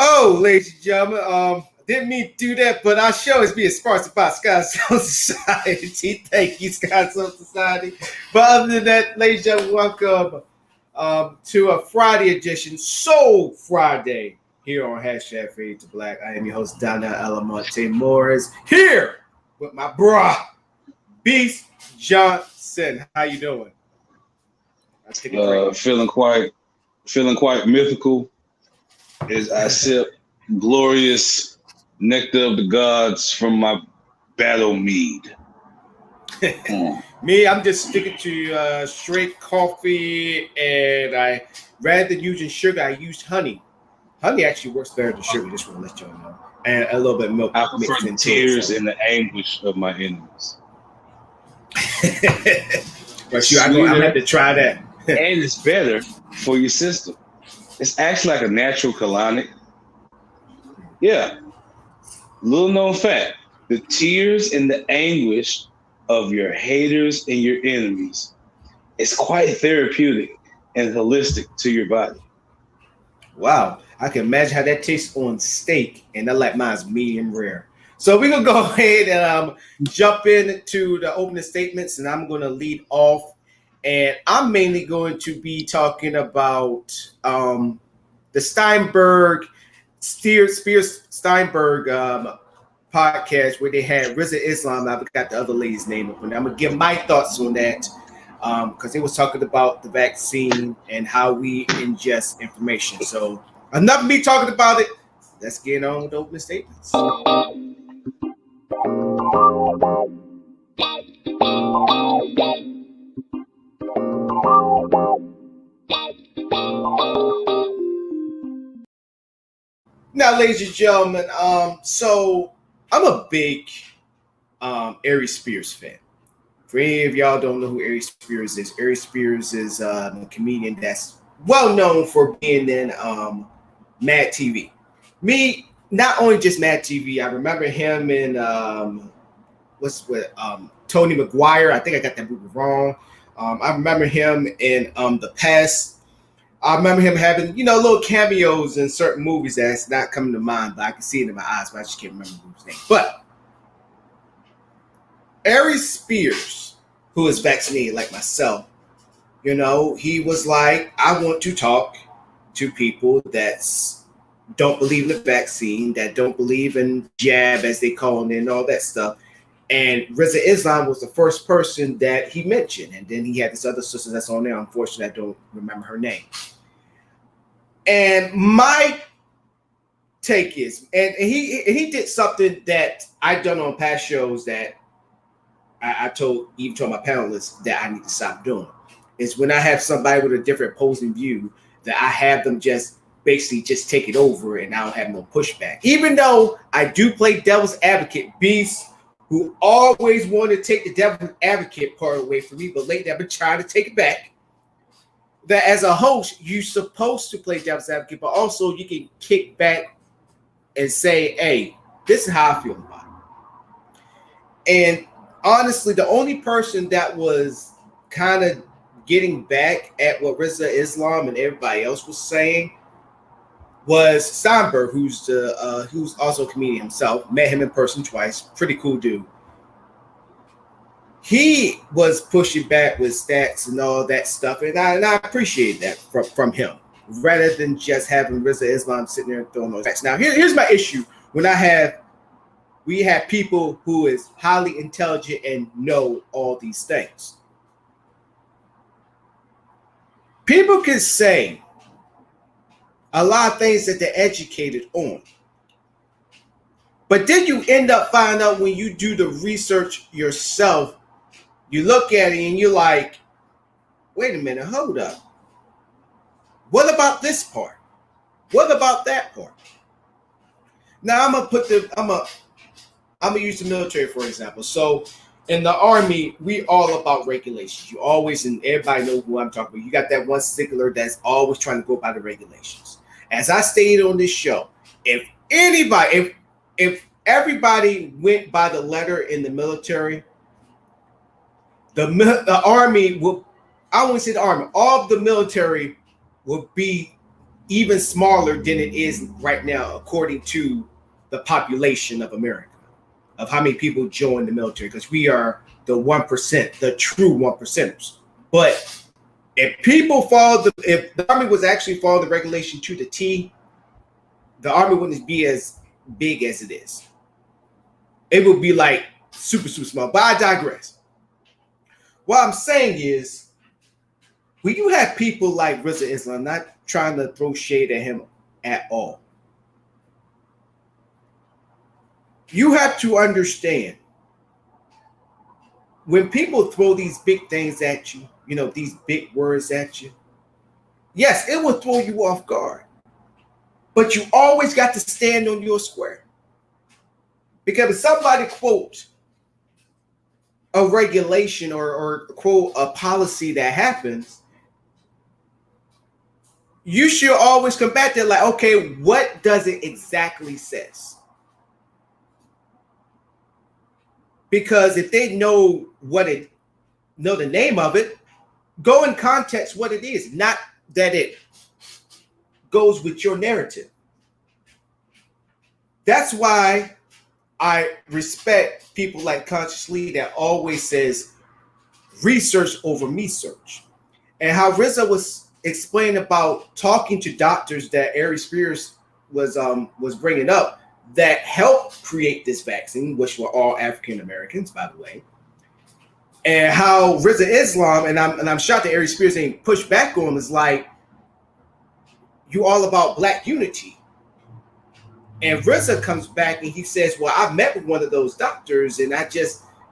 Oh, ladies and gentlemen, didn't mean to do that, but our show is being sponsored by Sky Soul Society. Thank you, Sky Soul Society. But other than that, ladies and gentlemen, welcome to a Friday edition, Soul Friday, here on hashtag Fade to Black. I am your host, Donna Alamonte Morris, here with my bra, Beast Johnson. How you doing? Feeling quite mythical as I sip glorious nectar of the gods from my battle mead. Me, I'm just sticking to straight coffee, and I rather than using sugar, I used honey. Honey actually works better than sugar. Just want to let you all know, and a little bit of milk I prefer mixed the into tears it. and the anguish of my enemies. But I'm gonna have to try that. And it's better for your system. It's actually like a natural colonic. Yeah. Little known fact. The tears and the anguish of your haters and your enemies is quite therapeutic and holistic to your body. Wow, I can imagine how that tastes on steak, and I like mine's medium rare. So we're gonna go ahead and jump into the opening statements, and I'm gonna lead off. And I'm mainly going to be talking about the Spears Steinberg podcast where they had Rizza Islam. I forgot the other lady's name, but I'm gonna give my thoughts on that because they was talking about the vaccine and how we ingest information. So enough of me talking about it. Let's get on with the opening statements. Now, ladies and gentlemen, so I'm a big Ari Spears fan. For any of y'all don't know who Ari Spears is a comedian that's well known for being in Mad TV. Me, not only just Mad TV, I remember him in Tony McGuire. I think I got that movie wrong. I remember him in The Pest. I remember him having, little cameos in certain movies that's not coming to mind, but I can see it in my eyes, but I just can't remember the movie's name. But Ari Spears, who is vaccinated like myself, he was like, I want to talk to people that don't believe in the vaccine, that don't believe in jab, as they call it, and all that stuff. And Rizza Islam was the first person that he mentioned. And then he had this other sister that's on there. Unfortunately, I don't remember her name. And my take is, and he did something that I've done on past shows that I told my panelists that I need to stop doing. Is when I have somebody with a different opposing view, that I have them just basically just take it over and I don't have no pushback. Even though I do play devil's advocate, Beast, who always wanted to take the devil's advocate part away from me, but lately I've been trying to take it back. That as a host, you're supposed to play devil's advocate, but also you can kick back and say, hey, this is how I feel about it. And honestly, the only person that was kind of getting back at what Rizza Islam and everybody else was saying was Steinberg, who's also a comedian himself. Met him in person twice. Pretty cool dude. He was pushing back with stats and all that stuff, and I appreciate that from him, rather than just having Rizza Islam sitting there and throwing those facts. Now, here's my issue when we have people who is highly intelligent and know all these things. People can say a lot of things that they're educated on. But then you end up finding out when you do the research yourself, you look at it and you're like, wait a minute, hold up. What about this part? What about that part? Now I'm gonna use the military for example. So in the Army, we all about regulations. You always, and everybody knows who I'm talking about. You got that one stickler that's always trying to go by the regulations. As I stated on this show, if everybody went by the letter in the military, the Army will, I won't say the Army, all of the military will be even smaller than it is right now, according to the population of America, of how many people join the military, because we are the 1%, the true 1%ers. But if the Army was actually following the regulation to the T, the Army wouldn't be as big as it is. It would be like super, super small. But I digress. What I'm saying is, when you have people like Rizza Islam, not trying to throw shade at him at all, you have to understand, when people throw these big things at you, these big words at you, yes, it will throw you off guard. But you always got to stand on your square. Because if somebody quotes a regulation or quote a policy that happens, you should always come back there like, okay, what does it exactly says? Because if they know the name of it, go in context what it is, not that it goes with your narrative. That's why I respect people like Conscious Lee that always says research over me search. And how Rizza was explaining about talking to doctors that Ari Spears was bringing up that helped create this vaccine, which were all African Americans, by the way. And how Rizza Islam, and I'm shocked that Ari Spears ain't pushed back on him, is like, you all about Black unity. And Rizza comes back and he says, well, I met with one of those doctors, and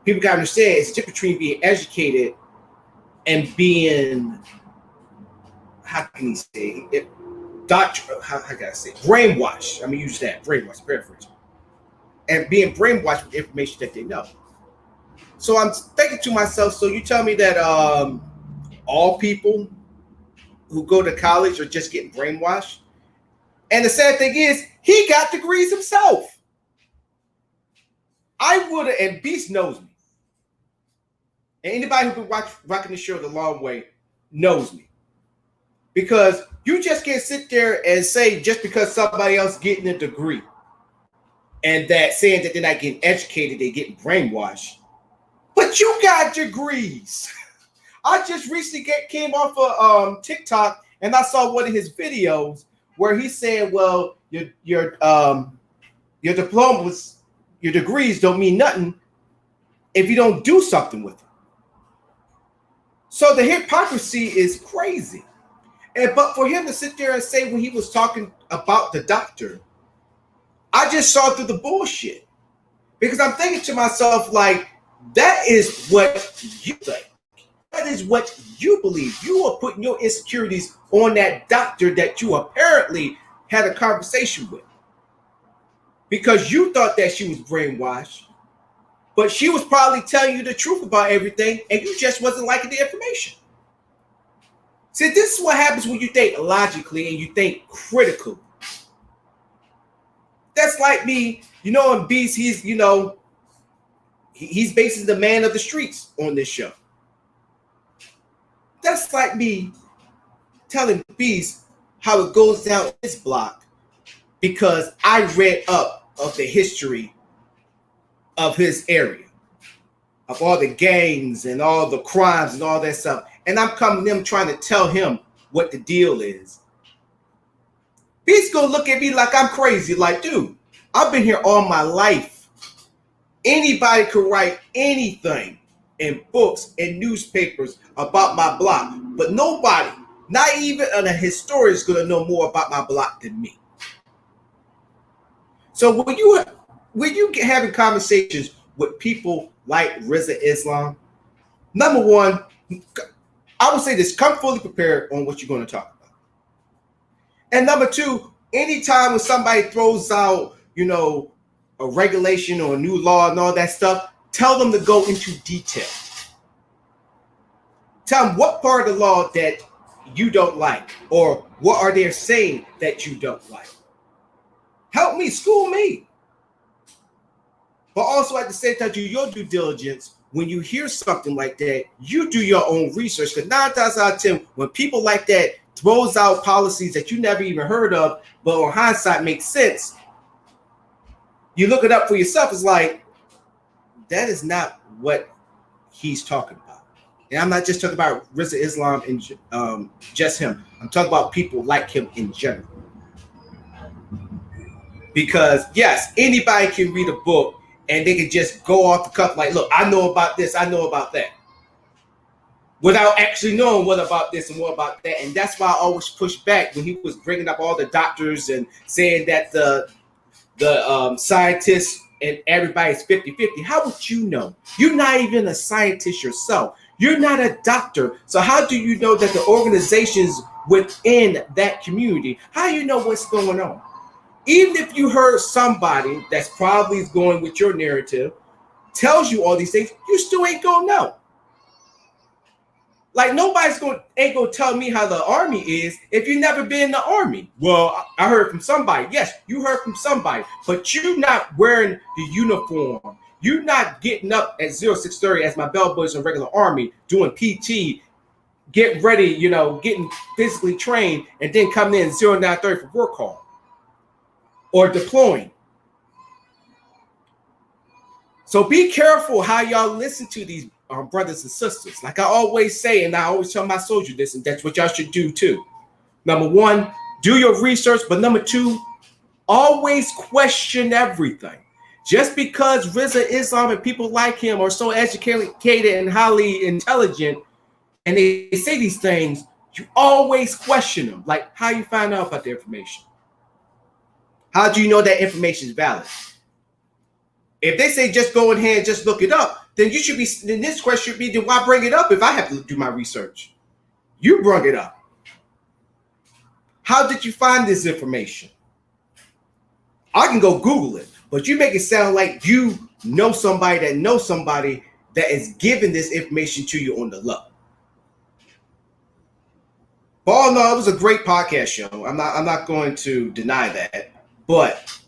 people gotta understand it's different between being educated and being, how can you say it? How can I say it? Brainwashed. I'm gonna use that, brainwashed, paraphrase. And being brainwashed with information that they know. So I'm thinking to myself, so you tell me that all people who go to college are just getting brainwashed? And the sad thing is, he got degrees himself. I would have, and Beast knows me. And anybody who's been rocking the show the long way knows me. Because you just can't sit there and say just because somebody else getting a degree and that saying that they're not getting educated, they're getting brainwashed. But you got degrees. I just recently came off of TikTok and I saw one of his videos where he said, well, your diplomas, your degrees don't mean nothing if you don't do something with them. So the hypocrisy is crazy. But for him to sit there and say when he was talking about the doctor, I just saw through the bullshit. Because I'm thinking to myself, like, that is what you think. That is what you believe. You are putting your insecurities on that doctor that you apparently had a conversation with. Because you thought that she was brainwashed, but she was probably telling you the truth about everything, and you just wasn't liking the information. See, this is what happens when you think logically and you think critically. That's like me, in Beast, he's basically the man of the streets on this show. That's like me telling Beast how it goes down this block because I read up of the history of his area, of all the gangs and all the crimes and all that stuff. And I'm coming to him trying to tell him what the deal is. Beast gonna look at me like I'm crazy. Like, dude, I've been here all my life. Anybody could write anything in books and newspapers about my block, but nobody, not even a historian, is gonna know more about my block than me. So when you get having conversations with people like Rizza Islam, number one, I would say this: come fully prepared on what you're going to talk about. And number two, anytime when somebody throws out, a regulation or a new law and all that stuff, tell them to go into detail. Tell them what part of the law that you don't like, or what are they saying that you don't like. Help me, school me. But also at the same time, do your due diligence. When you hear something like that, you do your own research. Because 9 times out of 10, when people like that throws out policies that you never even heard of, but on hindsight makes sense. You look it up for yourself, it's like, that is not what he's talking about. And I'm not just talking about Rizza Islam and just him. I'm talking about people like him in general. Because yes, anybody can read a book and they can just go off the cuff like, look, I know about this, I know about that, without actually knowing what about this and what about that. And that's why I always push back when he was bringing up all the doctors and saying that the scientists and everybody's 50-50. How would you know? You're not even a scientist yourself. You're not a doctor. So how do you know that the organizations within that community, how do you know what's going on? Even if you heard somebody that's probably going with your narrative tells you all these things, you still ain't gonna know. Like nobody's ain't gonna tell me how the army is if you've never been in the army. Well, I heard from somebody. Yes, you heard from somebody, but you're not wearing the uniform. You're not getting up at 0630 as my bellboys in regular army doing PT, getting ready, getting physically trained, and then coming in 0930 for work call or deploying. So be careful how y'all listen to these brothers and sisters. Like I always say, and I always tell my soldiers this, and that's what y'all should do too. Number one, do your research, but number two, always question everything. Just because Rizza Islam and people like him are so educated and highly intelligent, and they say these things, you always question them. Like how you find out about the information. How do you know that information is valid? If they say just go ahead and just look it up, then you should be. Then this question should be: then why bring it up if I have to do my research? You brought it up. How did you find this information? I can go Google it, but you make it sound like you know somebody that is giving this information to you on the low. But all in all, it was a great podcast show. I'm not going to deny that, but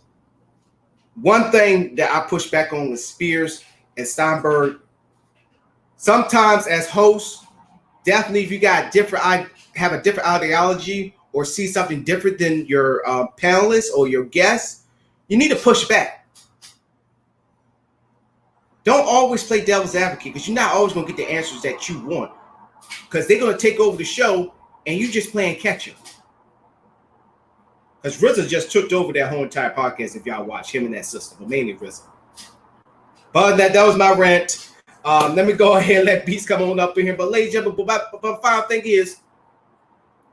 one thing that I push back on with Spears and Steinberg, sometimes as hosts, definitely if you got have a different ideology or see something different than your panelists or your guests, you need to push back. Don't always play devil's advocate because you're not always going to get the answers that you want because they're going to take over the show and you just playing catch up. Because RZA just took over that whole entire podcast if y'all watch him and that sister, but mainly RZA. But that was my rant. Let me go ahead and let Beats come on up in here. But ladies and gentlemen, the final thing is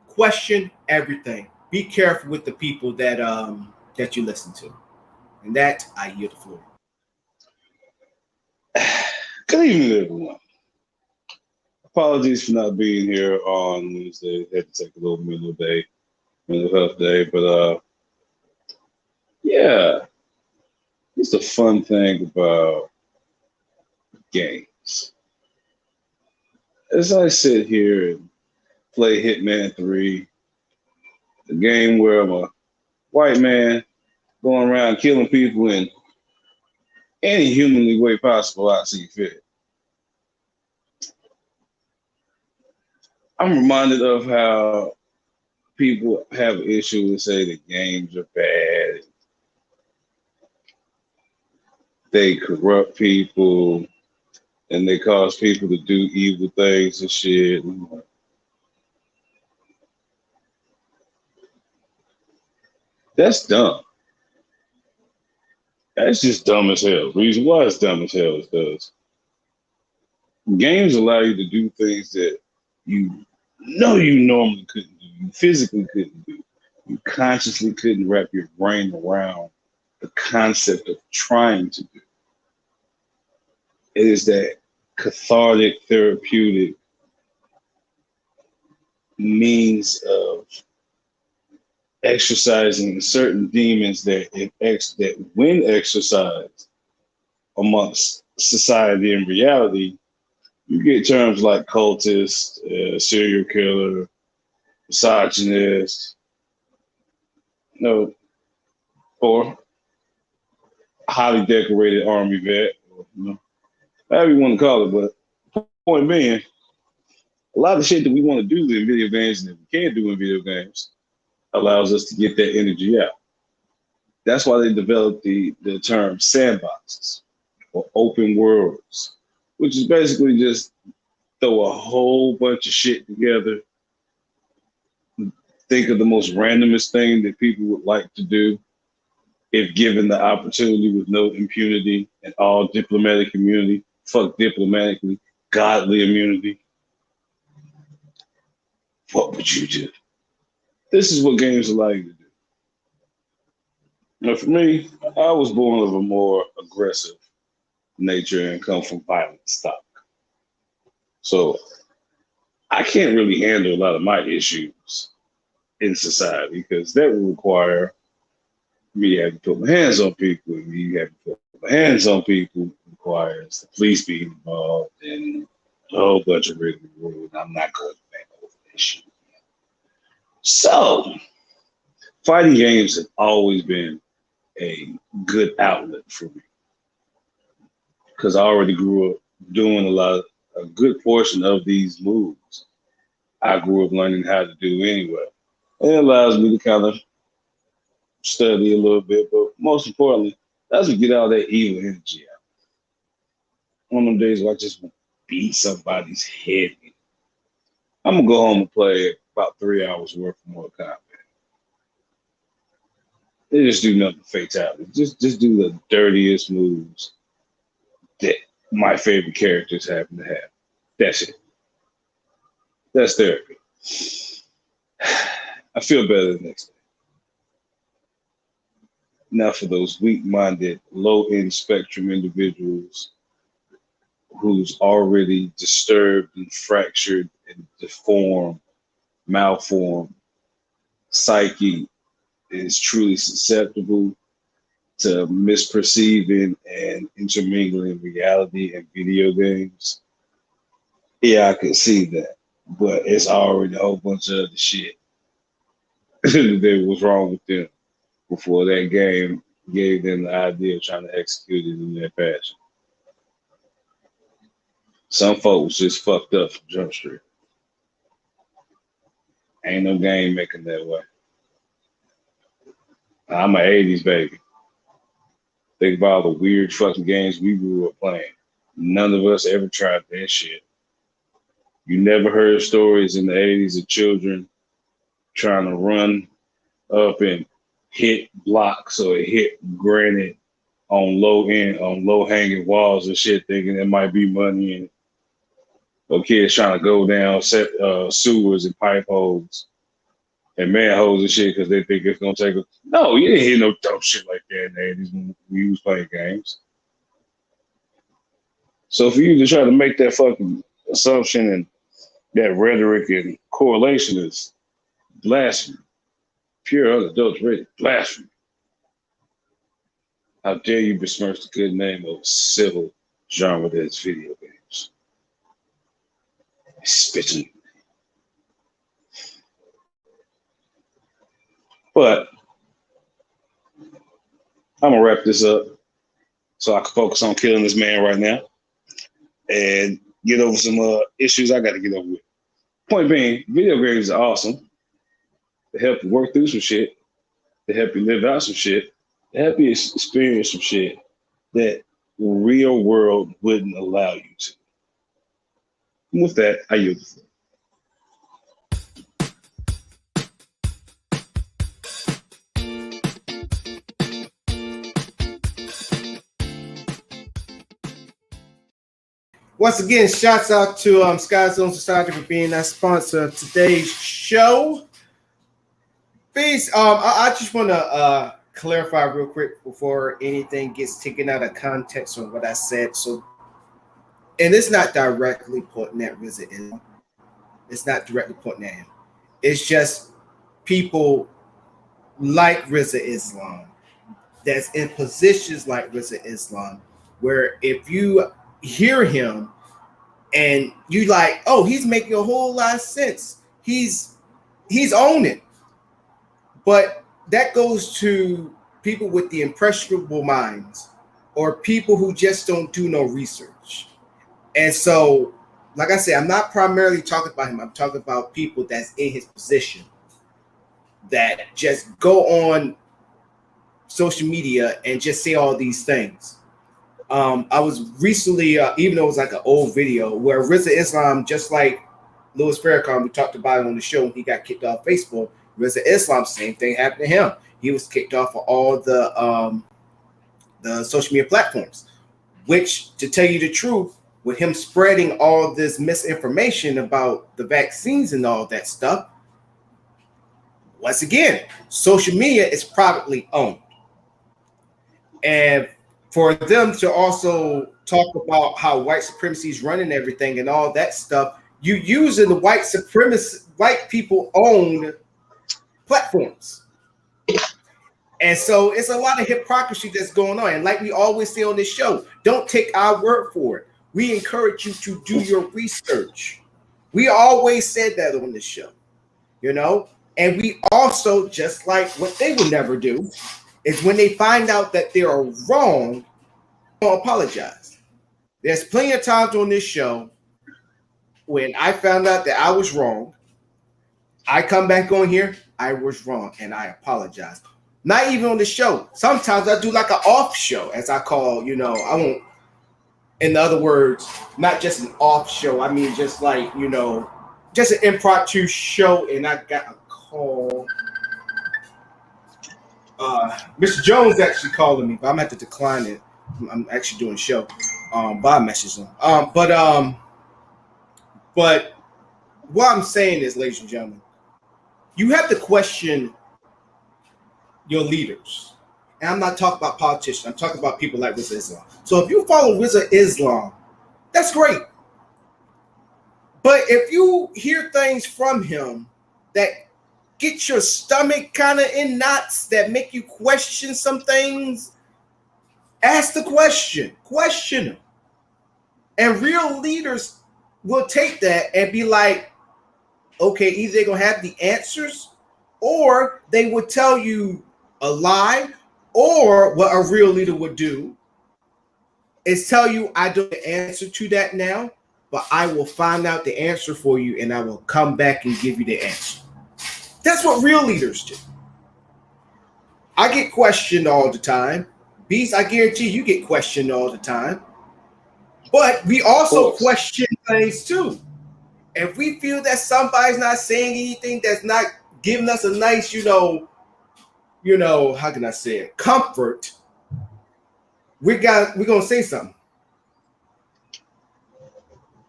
question everything. Be careful with the people that you listen to. And that, I yield the floor. Good evening, everyone. Apologies for not being here on Wednesday. Had to take a little mental health day, but yeah, it's a fun thing about games. As I sit here and play Hitman 3, the game where I'm a white man going around killing people in any humanly way possible I see fit. I'm reminded of how people have issues and say that games are bad. They corrupt people and they cause people to do evil things and shit. That's dumb. That's just dumb as hell. The reason why it's dumb as hell is because games allow you to do things that you normally couldn't do. You physically couldn't do. You consciously couldn't wrap your brain around the concept of trying to do. It is that cathartic, therapeutic means of exercising certain demons that when exercised amongst society and reality, you get terms like cultist, serial killer, misogynist, or highly decorated army vet, however you want to call it. But point being, A lot of shit that we want to do in video games and that we can't do in video games allows us to get that energy out. That's why they developed the term sandboxes or open worlds, which is basically just throw a whole bunch of shit together. Think of the most randomest thing that people would like to do if given the opportunity with no impunity and all diplomatic immunity. Fuck diplomatically, godly immunity. What would you do? This is what games allow you to do. Now, for me, I was born of a more aggressive nature and come from violent stock. So I can't really handle a lot of my issues in society because that would require me having to put my hands on people. And me having to put my hands on people requires the police being involved and a whole bunch of rigmarole. I'm not going back over that shit. So fighting games have always been a good outlet for me because I already grew up doing a good portion of these moves. I grew up learning how to do anyway. And it allows me to kind of study a little bit, but most importantly, that's to get all that evil energy out. One of them days where I just want to beat somebody's head in. I'm gonna go home and play about 3 hours worth of Mortal Kombat. They just do nothing fatality. Just do the dirtiest moves that my favorite characters happen to have. That's it. That's therapy. I feel better the next day. Now for those weak-minded, low-end spectrum individuals who's already disturbed and fractured and deformed, malformed psyche is truly susceptible to misperceiving and intermingling reality and video games. Yeah, I could see that, but it's already a whole bunch of other shit that was wrong with them before that game gave them the idea of trying to execute it in their fashion. Some folks just fucked up from Jump Street. Ain't no game making that way. I'm an 80s baby. Think about all the weird fucking games we grew up playing. None of us ever tried that shit. You never heard stories in the 80s of children trying to run up and hit blocks or hit granite on low hanging walls and shit, thinking there might be money in it. Or kids trying to go down sewers and pipe holes and manholes and shit because they think it's gonna take a. No, you didn't hear no dumb shit like that in the 80s when we was playing games. So for you to try to make that fucking assumption and that rhetoric and correlation is blasphemy. Pure unadulterated blasphemy. How dare you besmirch the good name of a civil genre that is video games? Spitting. But I'm gonna wrap this up so I can focus on killing this man right now and get over some issues I got to get over with. Point being, video games are awesome. They help you work through some shit. They help you live out some shit. They help you experience some shit that the real world wouldn't allow you to. And with that, I yield the floor. Once again, shouts out to Sky Zone Society for being our sponsor of today's show. Please, I just want to clarify real quick before anything gets taken out of context on what I said. So, and it's not directly pointing at RZA Islam. It's not directly pointing at him. It's just people like RZA Islam that's in positions like RZA Islam, where if you hear him and you like, oh, he's making a whole lot of sense. He's on it. But that goes to people with the impressionable minds or people who just don't do no research. And so like I said, I'm not primarily talking about him. I'm talking about people that's in his position that just go on social media and just say all these things. I was recently, even though it was like an old video, where Rizza Islam, just like Louis Farrakhan, we talked about it on the show when he got kicked off Facebook. Rizza Islam, same thing happened to him. He was kicked off of all the social media platforms, which, to tell you the truth, with him spreading all this misinformation about the vaccines and all that stuff, once again, social media is privately owned. And for them to also talk about how white supremacy is running everything and all that stuff, you using the white people owned platforms. And so it's a lot of hypocrisy that's going on. And like we always say on this show, don't take our word for it. We encourage you to do your research. We always said that on this show, you know? And we also, just like what they would never do, is when they find out that they are wrong, don't apologize. There's plenty of times on this show when I found out that I was wrong, I come back on here, I was wrong, and I apologize. Not even on the show. Sometimes I do like an off show, as I call, I won't, in other words, not just an off show. I mean, just like, just an impromptu show, and I got a call. Mr. Jones actually calling me, but I'm going to have to decline it. I'm actually doing a show. But I messaged him. But what I'm saying is, ladies and gentlemen, you have to question your leaders. And I'm not talking about politicians. I'm talking about people like Rizza Islam. So if you follow Rizza Islam, that's great. But if you hear things from him that get your stomach kind of in knots, that make you question some things, ask the question. Question him. And real leaders will take that and be like, okay, either they're going to have the answers, or they would tell you a lie, or what a real leader would do is tell you, I don't have the answer to that now, but I will find out the answer for you and I will come back and give you the answer. That's what real leaders do. I get questioned all the time. Beast, I guarantee you get questioned all the time. But we also question things too. If we feel that somebody's not saying anything that's not giving us a nice, how can I say it, comfort, we're gonna say something.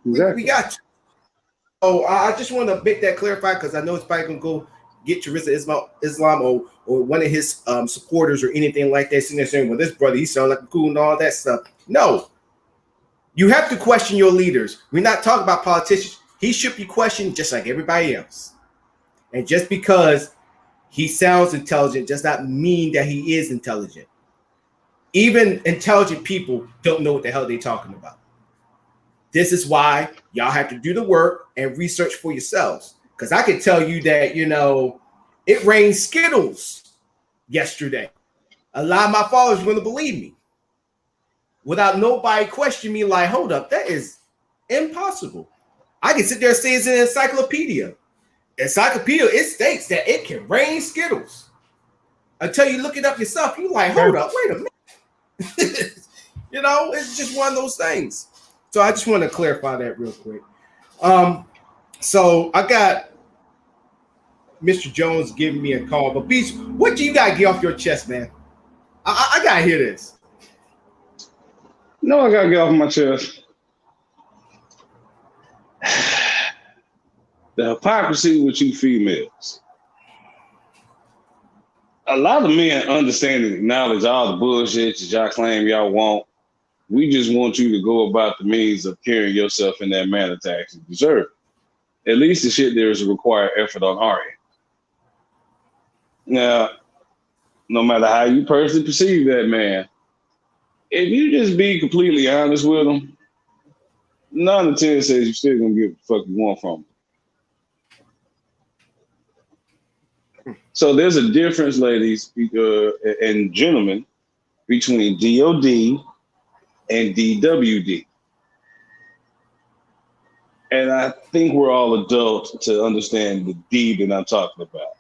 Exactly. We got you. So I just want to make that clarified, because I know it's probably gonna go get to Rizza Islam or one of his supporters or anything like that, sitting there saying, well, this brother, he sounds like cool and all that stuff. No. You have to question your leaders. We're not talking about politicians. He should be questioned just like everybody else. And just because he sounds intelligent does not mean that he is intelligent. Even intelligent people don't know what the hell they're talking about. This is why y'all have to do the work and research for yourselves. Because I can tell you that, it rained Skittles yesterday. A lot of my followers are going to believe me without nobody questioning me like, hold up, that is impossible. I can sit there and say it's an encyclopedia. Encyclopedia, it states that it can rain Skittles. Until you look it up yourself, you're like, hold up, wait a minute. It's just one of those things. So I just want to clarify that real quick. So I got Mr. Jones giving me a call. But Beach, what do you got to get off your chest, man? I got to hear this. No, I got to get off my chest. The hypocrisy with you females. A lot of men understand and acknowledge all the bullshit that y'all claim y'all want. We just want you to go about the means of carrying yourself in that manner to actually deserve it. At least the shit there is a required effort on our end. Now, no matter how you personally perceive that man, if you just be completely honest with him, 9 out of 10 says you're still gonna get what the fuck you want from him. So there's a difference, ladies and gentlemen, between DOD and DWD. And I think we're all adults to understand the D that I'm talking about.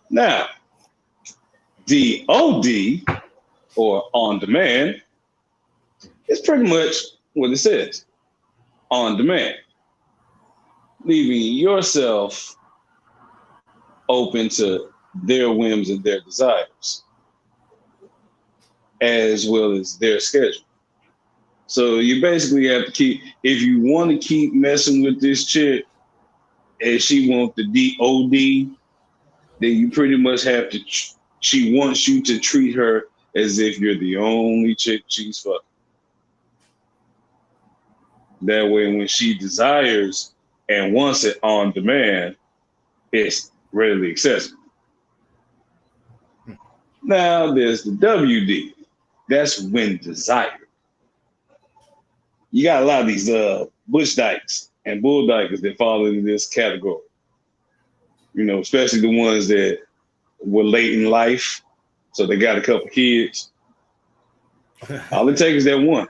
Now, DOD, or on demand, is pretty much what it says, on demand, leaving yourself open to their whims and their desires, as well as their schedule. So you basically have to keep, if you want to keep messing with this chick and she wants the DOD, then you pretty much have to, she wants you to treat her as if you're the only chick she's fucking. That way, when she desires and wants it on demand, it's readily accessible. Now there's the WD. That's when desired. You got a lot of these bush dykes and bull dykers that fall into this category. You know, especially the ones that were late in life, so they got a couple kids. All it takes is that one.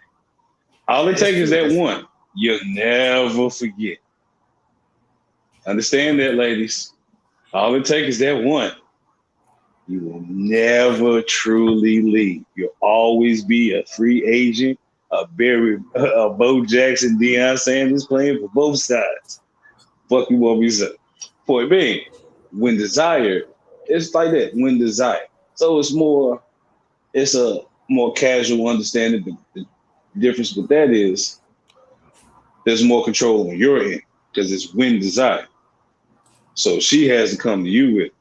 All it takes is that one. You'll never forget. Understand that, ladies. All it takes is that one. You will never truly leave. You'll always be a free agent, a Bo Jackson, Deion Sanders playing for both sides. Fuck you what we say. Point being, when desired, it's like that, when desired. So it's a more casual understanding. The difference with that is there's more control on your end because it's when desired. So she has to come to you with it.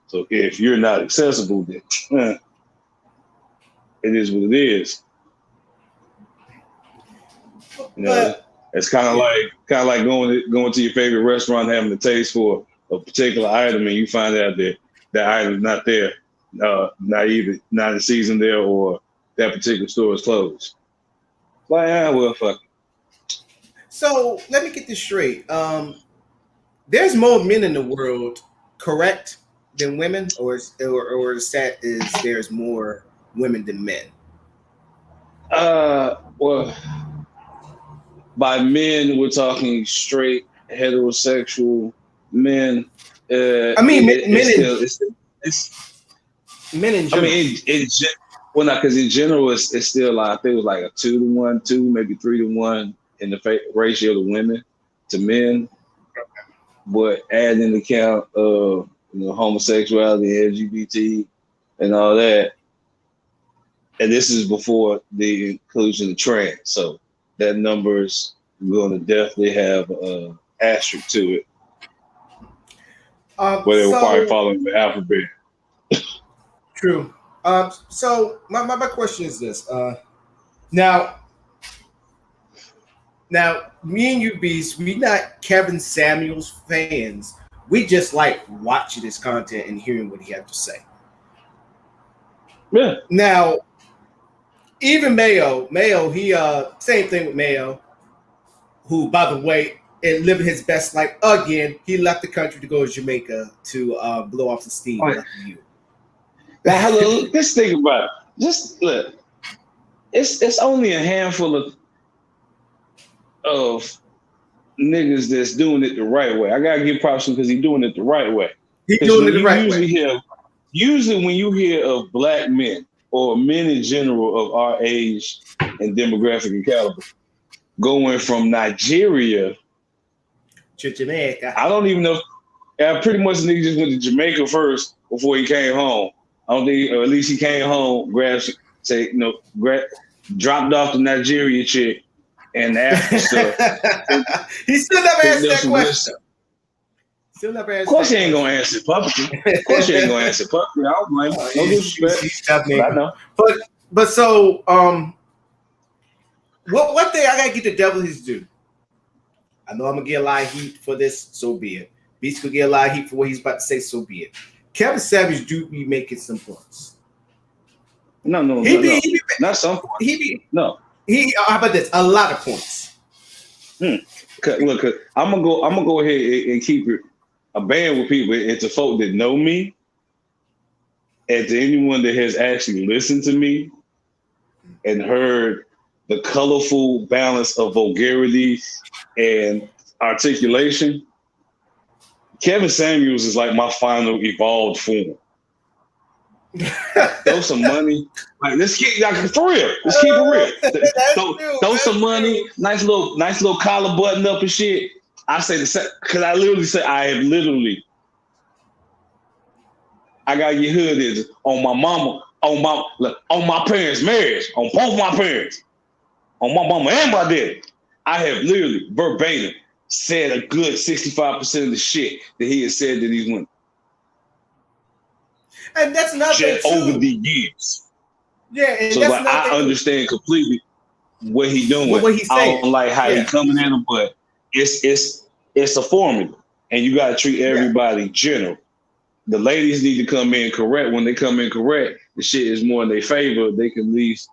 So if you're not accessible, then it is what it is. You know, it's kind of like going to your favorite restaurant, having a taste for a particular item, and you find out that that item's not there, not in season there, or that particular store is closed. Like, well, fuck it. So let me get this straight. There's more men in the world, correct, than women, or the stat is there's more women than men? Well, by men, we're talking straight heterosexual men. I mean, men in general. I mean, well, not because in general, it's still like, I think it was like a 2-to-1, maybe 3-to-1 in the ratio of women to men. But adding in the count of homosexuality, LGBT, and all that, and this is before the inclusion of trans, so that number is going to definitely have an asterisk to it. Where they were probably following the alphabet. True. So my question is this. Now, me and you, Beast, we not Kevin Samuels fans. We just like watching his content and hearing what he had to say. Yeah. Now, even Mayo, he same thing with Mayo, who, by the way, and living his best life again. He left the country to go to Jamaica to blow off the steam. Right. Now, let's think about it. Just look, it's only a handful of niggas that's doing it the right way. I gotta give props because he's doing it the right way. He's doing it the right way. Usually when you hear of black men or men in general of our age and demographic and caliber going from Nigeria to Jamaica, I don't even know. Pretty much the nigga just went to Jamaica first before he came home. I don't think, or at least he came home, dropped off the Nigeria chick and the African stuff. He still never answered that question. Still never answered. Of course, he ain't gonna answer publicly. Of course, he ain't gonna answer publicly. I don't blame him. No disrespect. I know. But so what thing I gotta get the devil his due. I know I'm gonna get a lot of heat for this, so be it. Beast could get a lot of heat for what he's about to say, so be it. Kevin Savage do be making some points. No. Not some points. How about this? A lot of points. Look, I'm gonna go ahead and keep it a band with people. It's to folk that know me, and to anyone that has actually listened to me and heard the colorful balance of vulgarity and articulation. Kevin Samuels is like my final evolved form. Throw some money. Like, let's keep, like, for real. Let's keep it real. Throw some money. Nice little collar button up and shit. I say the same because I literally say I got your hood is on my mama, on my parents' marriage, on both my parents, on my mama and my daddy. I have literally verbatim said a good 65% of the shit that he has said to these women. And that's nothing over the years. Yeah, and so that's like I understand completely what he's doing. What he's saying. I don't like how he's coming at him, but it's a formula, and you got to treat everybody general. The ladies need to come in correct. When they come in correct, the shit is more in their favor. They can at least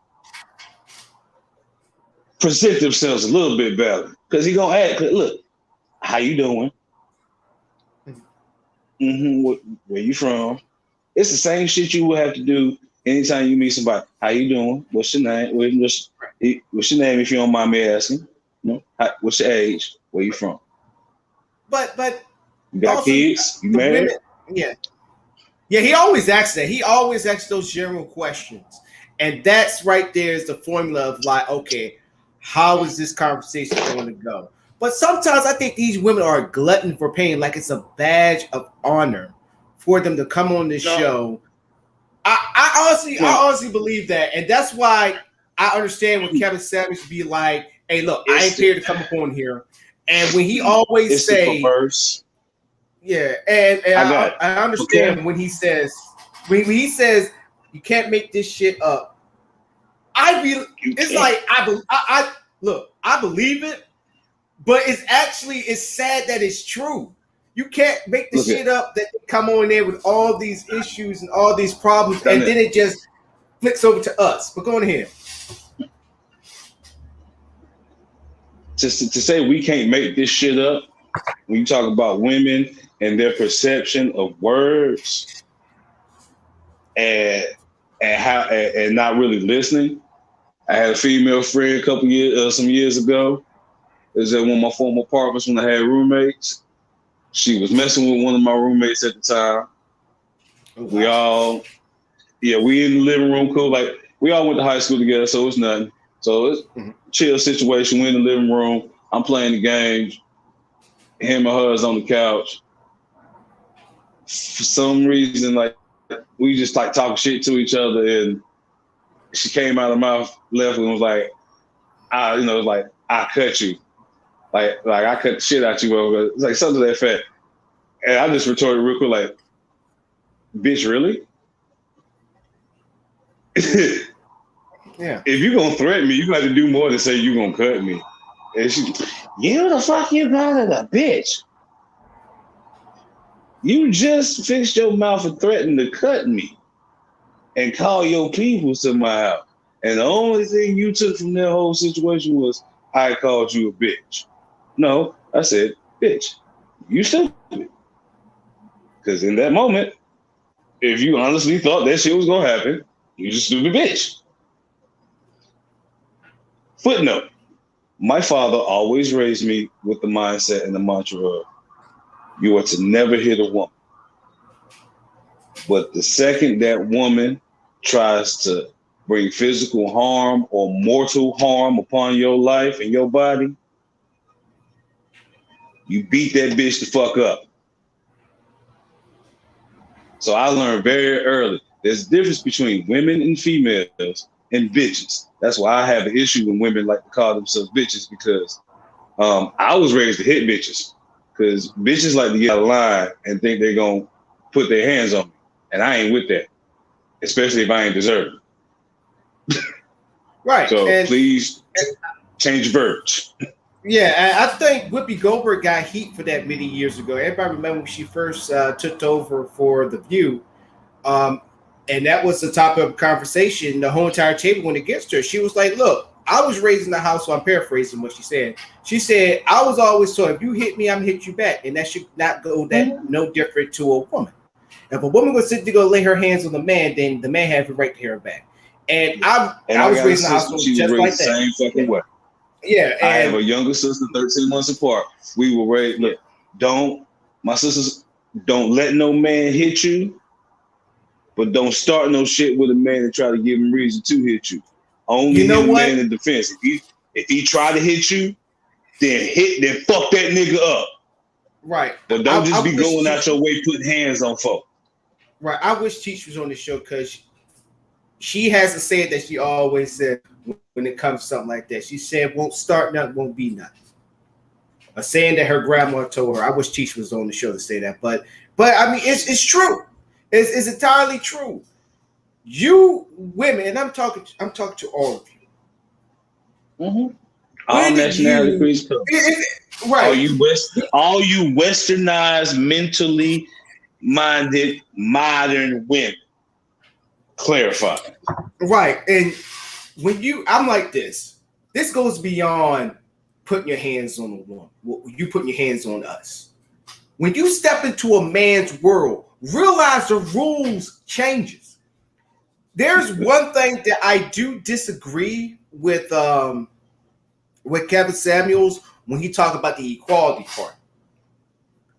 present themselves a little bit better. Because he gonna ask, look, how you doing? Where you from? It's the same shit you will have to do anytime you meet somebody. How you doing? What's your name? What's your name if you don't mind me asking? What's your age? Where you from? But you got also, kids? You married? Women, yeah. He always asks that. He always asks those general questions, and that's right there is the formula of like, okay, how is this conversation going to go? But sometimes I think these women are a glutton for pain, like it's a badge of honor for them to come on this show. I honestly believe that, and that's why I understand when Kevin Samuels be like, "Hey, look, I ain't here to come up on here," and when he always say, "Yeah," and I understand when he says you can't make this shit up. I believe it, but it's sad that it's true. You can't make the shit up that come on there with all these issues and all these problems, and then it just flicks over to us. But go on ahead. Just to say we can't make this shit up when you talk about women and their perception of words and not really listening. I had a female friend some years ago. It was at one of my former apartments when I had roommates. She was messing with one of my roommates at the time. Oh, wow. We in the living room, cool. Like, we all went to high school together, so it's nothing. So it's a chill situation. We in the living room. I'm playing the games. Him and her is on the couch. For some reason, like, we just like talking shit to each other, and she came out of her mouth left and was like, I cut you. Like I cut the shit out you. It's like something to that effect. And I just retorted real quick, like, bitch, really? Yeah. If you're gonna threaten me, you got to do more than say you're gonna cut me. And she, you the fuck you call it a bitch? You just fixed your mouth and threatened to cut me and call your people to my house. And the only thing you took from that whole situation was I called you a bitch. No, I said, bitch, you stupid. Because in that moment, if you honestly thought that shit was gonna happen, you just stupid bitch. Footnote, my father always raised me with the mindset and the mantra of, you are to never hit a woman. But the second that woman tries to bring physical harm or mortal harm upon your life and your body, you beat that bitch the fuck up. So I learned very early, there's a difference between women and females and bitches. That's why I have an issue when women like to call themselves bitches, because I was raised to hit bitches, because bitches like to get out of line and think they're going to put their hands on me. And I ain't with that, especially if I ain't deserving. Right. So please change verbs. Yeah, I think Whoopi Goldberg got heat for that many years ago. Everybody remember when she first took over for The View. And that was the topic of conversation. The whole entire table went against her. She was like, look, I was raised in the house, so I'm paraphrasing what she said. She said, I was always told, if you hit me, I'm going to hit you back. And that should not go no different to a woman. If a woman was to go lay her hands on the man, then the man has the right to hear her back. And I was got a raised in a sister. household She was just raised like the that. same fucking way. Yeah, I have and a younger sister, 13 months apart. We were raised. Look, my sisters don't let no man hit you, but don't start no shit with a man and try to give him reason to hit you. Only you know hit a what? man in defense. If he try to hit you, then fuck that nigga up. Right. But don't just I be wish going out your way putting hands on folk. Right. I wish Teach was on the show because she has a saying that she always said when it comes to something like that. She said, "Won't start nothing, won't be nothing." A saying that her grandma told her. I wish Teach was on the show to say that, but I mean, it's true. It's entirely true. You women, and I'm talking to all of you. Mm-hmm. All When nationality creeds come. right? All you westernized, mentally minded, modern women. Clarify. Right. And I'm like this. This goes beyond putting your hands on a woman. You putting your hands on us. When you step into a man's world, realize the rules changes. There's one thing that I do disagree with Kevin Samuels when he talk about the equality part.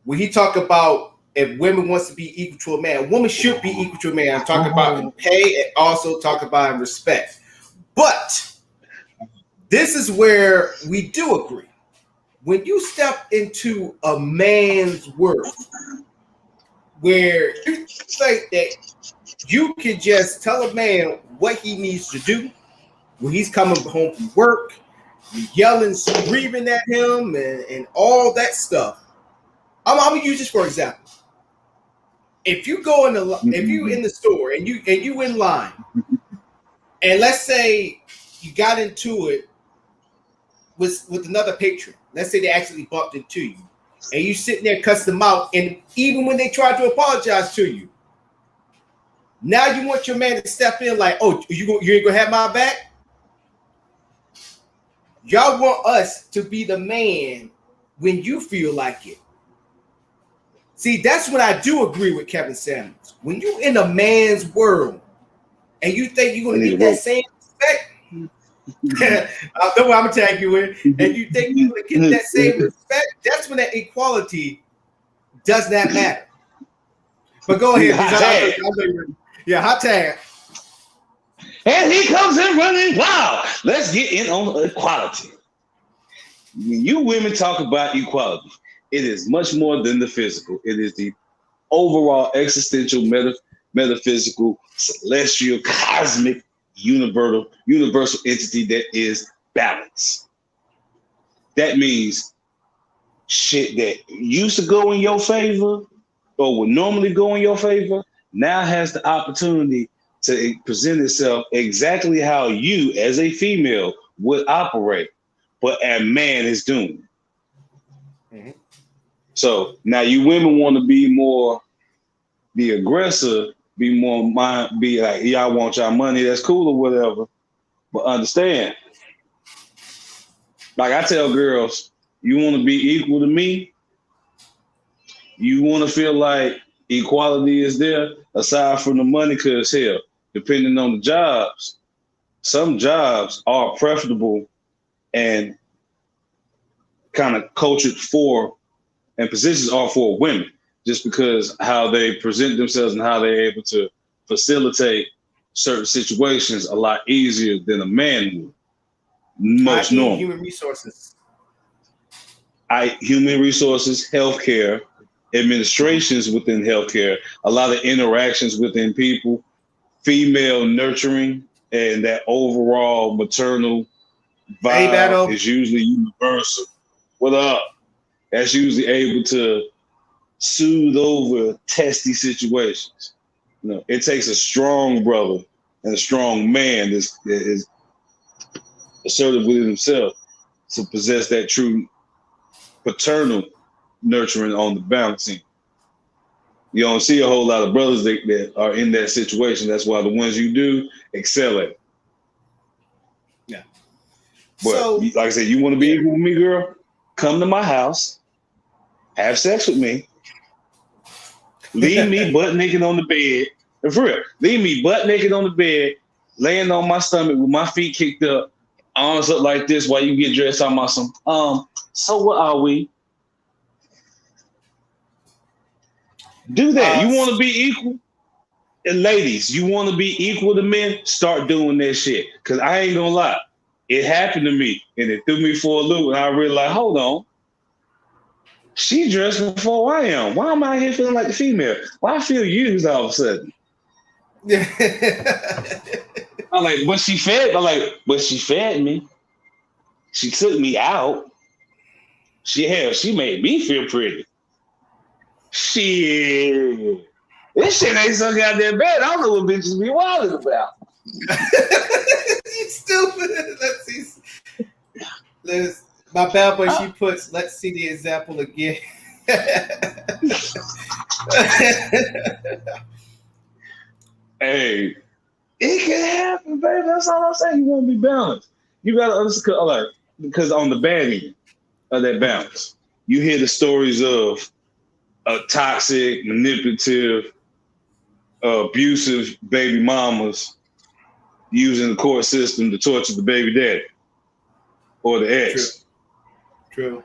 When he talk about if women wants to be equal to a man, a woman should be equal to a man. I'm talking about in pay and also talk about in respect. But this is where we do agree. When you step into a man's world where you think that you can just tell a man what he needs to do when he's coming home from work, you yelling, screaming at him, and all that stuff. I'm gonna use this for example. If you go if you in the store and you in line, and let's say you got into it with another patron. Let's say they actually bumped into you, and you sitting there cussing them out, and even when they try to apologize to you, now you want your man to step in like, oh, you ain't gonna have my back? Y'all want us to be the man when you feel like it. See, that's when I do agree with Kevin Samuels. When you in a man's world and you think you're gonna get that same respect, I'm gonna tag you in, and you think you're gonna get that same respect, that's when that equality does not matter. But go ahead, hot tag. And he comes in running wild. Let's get in on equality. When you women talk about equality, it is much more than the physical. It is the overall existential, metaphysical, celestial, cosmic, universal entity that is balance. That means shit that used to go in your favor or would normally go in your favor now has the opportunity to present itself exactly how you as a female would operate, but a man is doing it. Mm-hmm. So now you women want to be more the aggressor, be like, y'all want y'all money, that's cool or whatever. But understand, like I tell girls, you want to be equal to me, you want to feel like equality is there, aside from the money, because hell, depending on the jobs, some jobs are preferable and kind of cultured for, and positions are for women, just because how they present themselves and how they're able to facilitate certain situations a lot easier than a man would. Most normal. Human resources. Human resources, healthcare, administrations within healthcare, a lot of interactions within people, female nurturing, and that overall maternal vibe is usually universal. What up? That's usually able to soothe over testy situations. You know, it takes a strong brother and a strong man that is assertive within himself to possess that true paternal nurturing on the balancing. You don't see a whole lot of brothers that are in that situation. That's why the ones you do excel at it. Yeah. But so, like I said, you want to be equal with me, girl? Come to my house, have sex with me, leave me butt naked on the bed. And for real, leave me butt naked on the bed, laying on my stomach with my feet kicked up, arms up like this while you get dressed on my some. So what are we? Do that. You want to be equal? And ladies, you want to be equal to men? Start doing that shit. Because I ain't going to lie. It happened to me. And it threw me for a loop. And I realized, hold on. She dressed before I am. Why am I here feeling like the female? Why I feel used all of a sudden? I'm like, but she fed. I'm like, but she fed me. She took me out. She made me feel pretty. Shit. This shit ain't so goddamn bad. I don't know what bitches be wilding about. You stupid. Let's see. My bad boy, she puts, let's see the example again. Hey, it can happen, baby. That's all I'm saying. You want to be balanced. You got to understand, like, because on the bad end of that balance, you hear the stories of toxic, manipulative, abusive baby mamas using the court system to torture the baby daddy or the ex. True.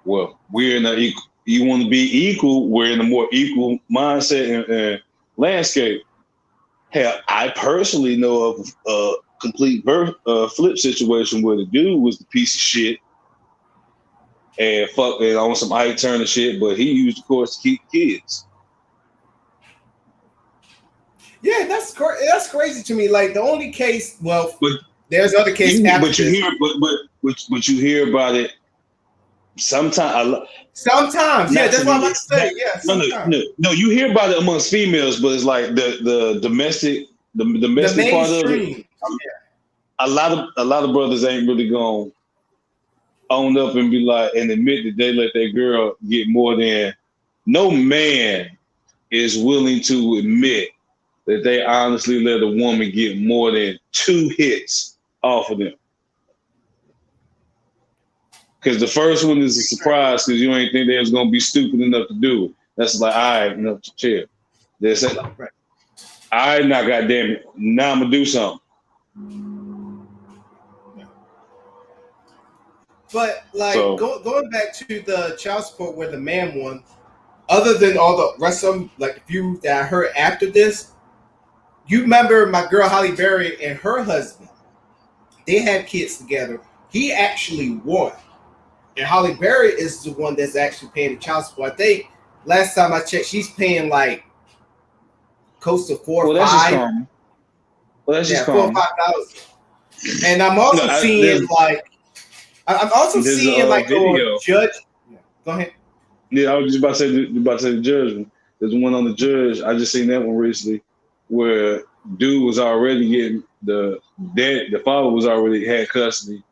Well, we're in a equal. You want to be equal. We're in a more equal mindset and landscape. Hell, I personally know of a complete flip situation where the dude was the piece of shit and fuck it on some Ike Turner shit, but he used the courts to keep kids. Yeah, that's crazy to me. Like the only case, well, but there's other cases. But you hear about it sometimes. Sometimes, yeah, that's what I'm about to say. Yeah, no, you hear about it amongst females, but it's like the domestic part of it. A lot of brothers ain't really gonna own up and be like and admit that they let their girl get more than. No man is willing to admit that they honestly let a woman get more than 2 hits off of them. Because the first one is a surprise because you ain't think they was gonna be stupid enough to do it. That's like, all right, enough to chill. They say, all right, now goddamn it, now I'm gonna do something. But like going back to the child support where the man won, other than all the rest of them, like the few that I heard after this, you remember my girl Holly Berry and her husband, they had kids together. He actually won. And Holly Berry is the one that's actually paying the child support. I think last time I checked, she's paying like close to $4 or $5. That's just $4 or $5. And I'm also seeing like video. Judge. Go ahead. Yeah, I was just about to say the judge. There's one on the judge. I just seen that one recently, where dude was already getting the father was already had custody,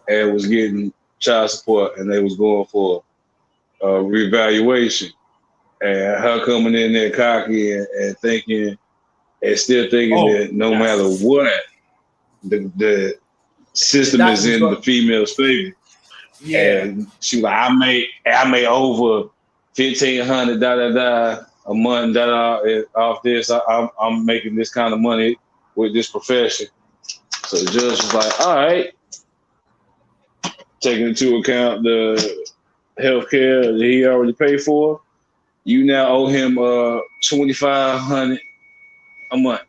and was getting child support, and they was going for a reevaluation, and her coming in there cocky and thinking, and still thinking that no matter what, the system is in the female's favor. Yeah, and she was like, I made over $1,500 a month off this. I'm making this kind of money with this profession. So the judge was like, all right, taking into account the health care that he already paid for, you now owe him $2,500 a month.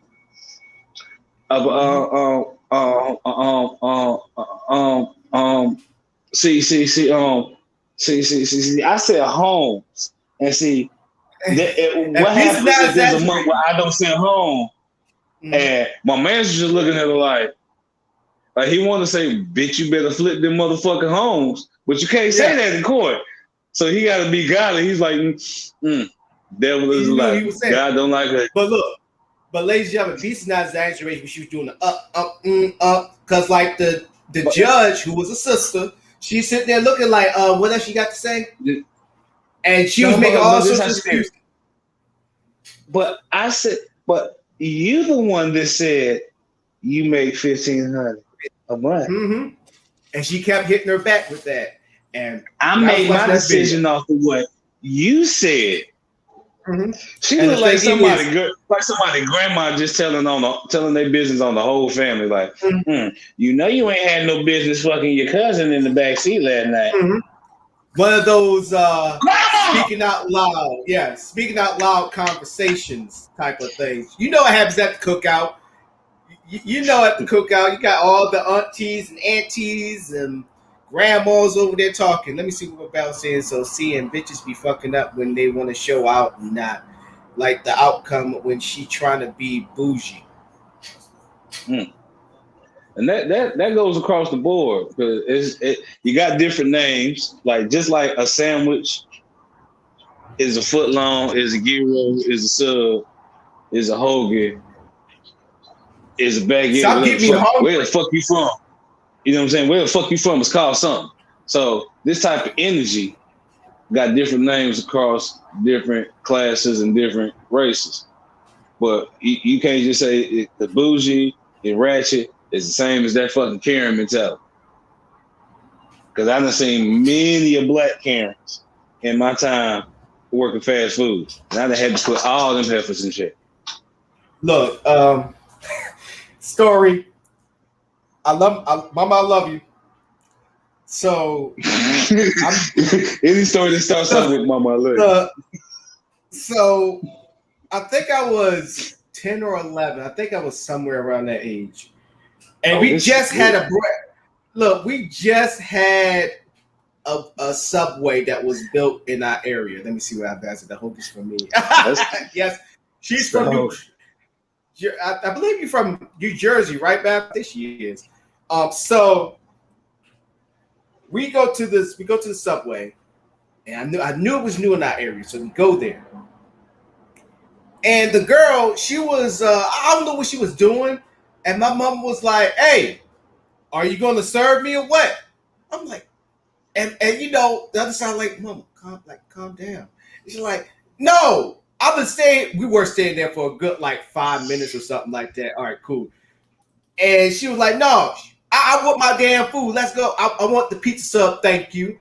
See. I said homes, and see what happens if there's a month where I don't send home, and my manager's just looking at it like he want to say, "Bitch, you better flip them motherfucking homes," but you can't say that in court. So he got to be godly. He's like, "Devil is alive. God don't like it." But look. But ladies and gentlemen, this is not exaggeration. She was doing the up, because like the judge, who was a sister, she's sitting there looking like, what else she got to say? And she was making all sorts of excuses. But I said, but you the one that said you make $1,500 a month. Mm-hmm. And she kept hitting her back with that. And I made my decision off of what you said. She And the looked like thing somebody grandma just telling their business on the whole family. Like, you know, you ain't had no business fucking your cousin in the back seat last night. One of those Grandma! speaking out loud conversations type of things. You know what happens at the cookout. You know at the cookout, you got all the aunties and aunties and grandmas over there talking. Let me see what Bell saying. So seeing bitches be fucking up when they want to show out and not like the outcome when she trying to be bougie. And that goes across the board because you got different names, like just like a sandwich is a foot long, is a gyro, is a sub, is a hoagie, is a baguette. Stop getting me hungry. Where the fuck you from? You know what I'm saying? Where the fuck you from is called something. So this type of energy got different names across different classes and different races. But you can't just say the bougie and ratchet is the same as that fucking Karen mentality. Because I done seen many a black Karens in my time working fast food. And I done had to put all them heifers in check. Look, story. Mama, I love you. So any story that starts off with Mama, I love you. So I think I was 10 or 11. I think I was somewhere around that age. And we just had a Subway that was built in our area. Let me see what I've asked. The hope is for me. Yes, she's from I believe you're from New Jersey, right, Beth? I think she is. So we go to the Subway, and I knew it was new in our area, so we go there. And the girl, she was I don't know what she was doing, and my mom was like, "Hey, are you going to serve me or what?" I'm like, and you know, the other side like, "Mama, calm down." She's like, "No, we were staying there for a good like 5 minutes or something like that. All right, cool." And she was like, "No, I want my damn food. Let's go. I want the pizza sub, thank you."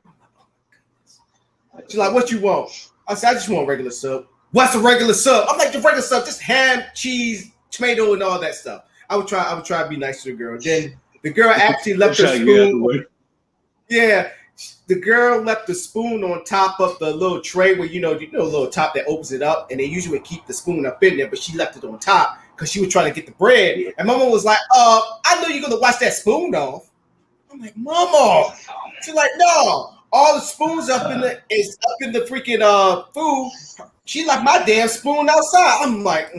She's like, "What you want?" I said, "I just want regular sub." "What's a regular sub?" I'm like, "The regular sub, just ham, cheese, tomato, and all that stuff." I would try to be nice to the girl. Then the girl actually left her spoon. Yeah, the girl left the spoon on top of the little tray where you know the little top that opens it up, and they usually keep the spoon up in there, but she left it on top because she was trying to get the bread. And Mama was like, I know you're gonna wash that spoon off." I'm like, "Mama." She's like, "No, all the spoons up in the freaking food." She left my damn spoon outside. I'm like,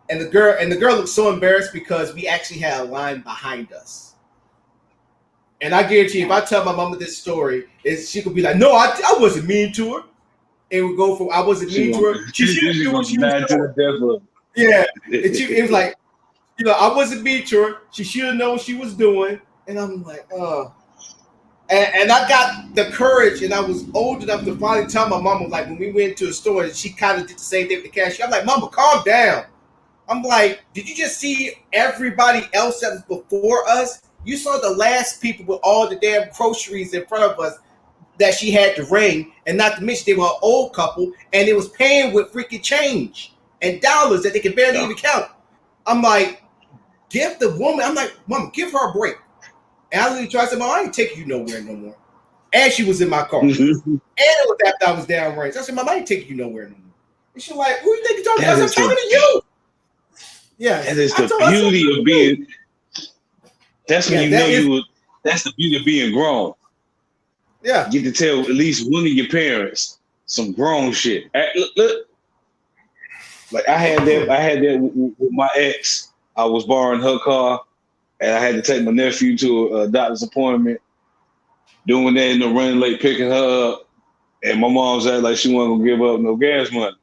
And the girl looked so embarrassed because we actually had a line behind us. And I guarantee you, if I tell my mama this story, she could be like, "No, I wasn't mean to her." It would go from I wasn't mean to her. She should do what she was doing. Yeah. It was like, I wasn't mean to her. She should have known what she was doing. And I'm like, And I got the courage, and I was old enough to finally tell my mama, like when we went to a store, and she kind of did the same thing with the cashier. I'm like, "Mama, calm down." I'm like, "Did you just see everybody else that was before us? You saw the last people with all the damn groceries in front of us that she had to ring, and not to mention they were an old couple, and they was paying with freaking change and dollars that they could barely even count." I'm like, "Give the woman," I'm like, "Mama, give her a break." And I literally tried to say, "Mom, I ain't taking you nowhere no more." And she was in my car. And it was after I was downrange. I said, "Mom, I ain't taking you nowhere no more." And she's like, "Who you think you're talking to?" I'm talking to you. Yeah. That is the beauty of being. That's when that's the beauty of being grown. Yeah. You get to tell at least one of your parents some grown shit. Look. Like I had that with my ex. I was borrowing her car, and I had to take my nephew to a doctor's appointment. Doing that, running late, picking her up, and my mom's acting like she wasn't gonna give up no gas money,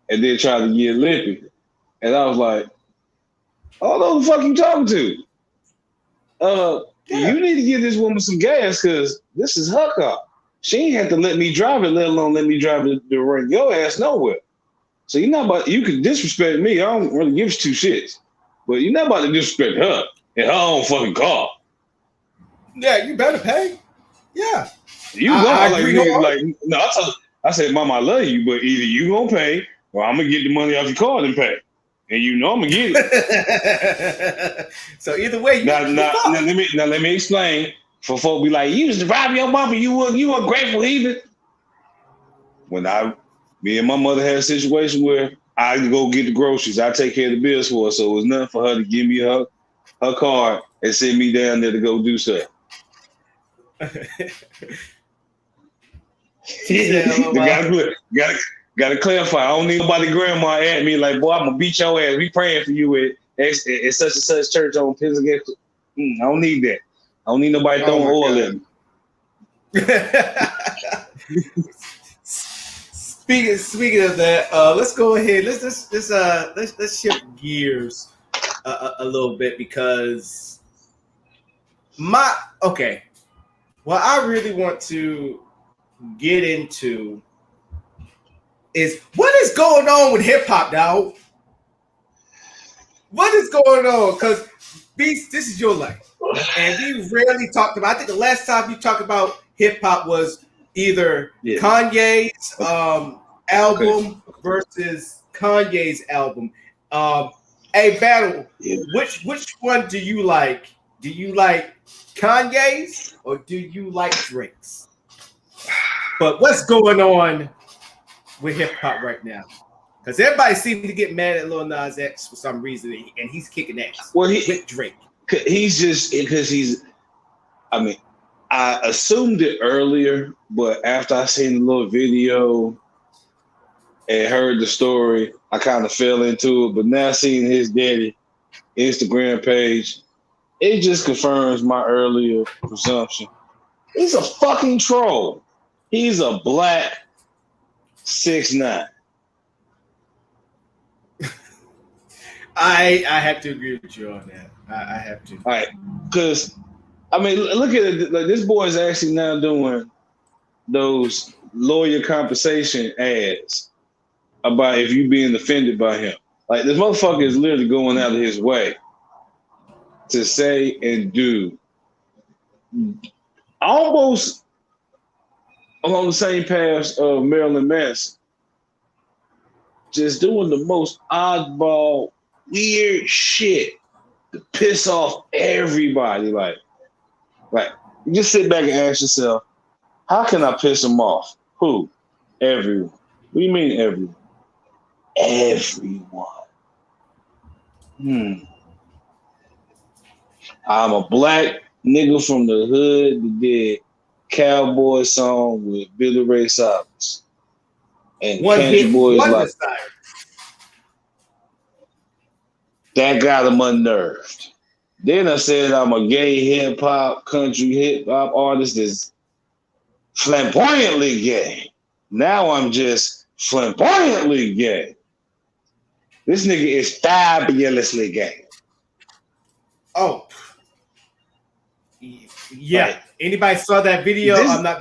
and then tried to get lippy, and I was like, "Oh, who the fuck you talking to? You need to give this woman some gas because this is her car. She ain't have to let me drive it, let alone let me drive it to run your ass nowhere. So you can disrespect me. I don't really give two shits, but you're not about to disrespect her in her own fucking car." Yeah, you better pay. Yeah. You know, like, no, I said, Mom, I love you, but either you gonna pay or I'm gonna get the money off your card and pay. And you know I'm gonna get it. So either way, now let me explain. For folk be like, you used to rob your mama, you were grateful heathen. When me and my mother had a situation where I go get the groceries, I take care of the bills for her, so it was nothing for her to give me her card and send me down there to go do stuff. Gotta clarify. I don't need nobody grandma at me like, boy, I'm gonna beat your ass. We praying for you at such and such church on Pennsylvania. I don't need that. I don't need nobody throwing oil at me. Speaking of that, let's go ahead. Let's shift gears a little bit because what I really want to get into is what is going on with hip hop, dog? What is going on? Because Beast, this is your life, and we rarely talked about. I think the last time you talked about hip hop was either Kanye's album versus Kanye's album. A battle. Yeah. Which one do you like? Do you like Kanye's or do you like Drake's? But what's going on with hip hop right now? Because everybody seems to get mad at Lil Nas X for some reason, and he's kicking ass. Well, with Drake. He's just because he's. I mean, I assumed it earlier, but after I seen the little video and heard the story, I kind of fell into it. But now seeing his daddy Instagram page, it just confirms my earlier presumption. He's a fucking troll. He's a black 6'9". I have to agree with you on that. I have to. All right, because I mean, look at it. Like, this boy is actually now doing those lawyer compensation ads about if you being offended by him. Like, this motherfucker is literally going out of his way to say and do almost along the same paths of Marilyn Manson, just doing the most oddball, weird shit to piss off everybody. Like you just sit back and ask yourself, how can I piss him off? Who? Everyone. What do you mean everyone? Everyone. I'm a black nigga from the hood that did cowboy song with Billy Ray Cyrus. And Country Boys like that got him unnerved. Then I said I'm a gay hip hop, country hip hop artist that's flamboyantly gay. Now I'm just flamboyantly gay. This nigga is fabulously gay. Oh. Yeah. Right. Anybody saw that video? Saw that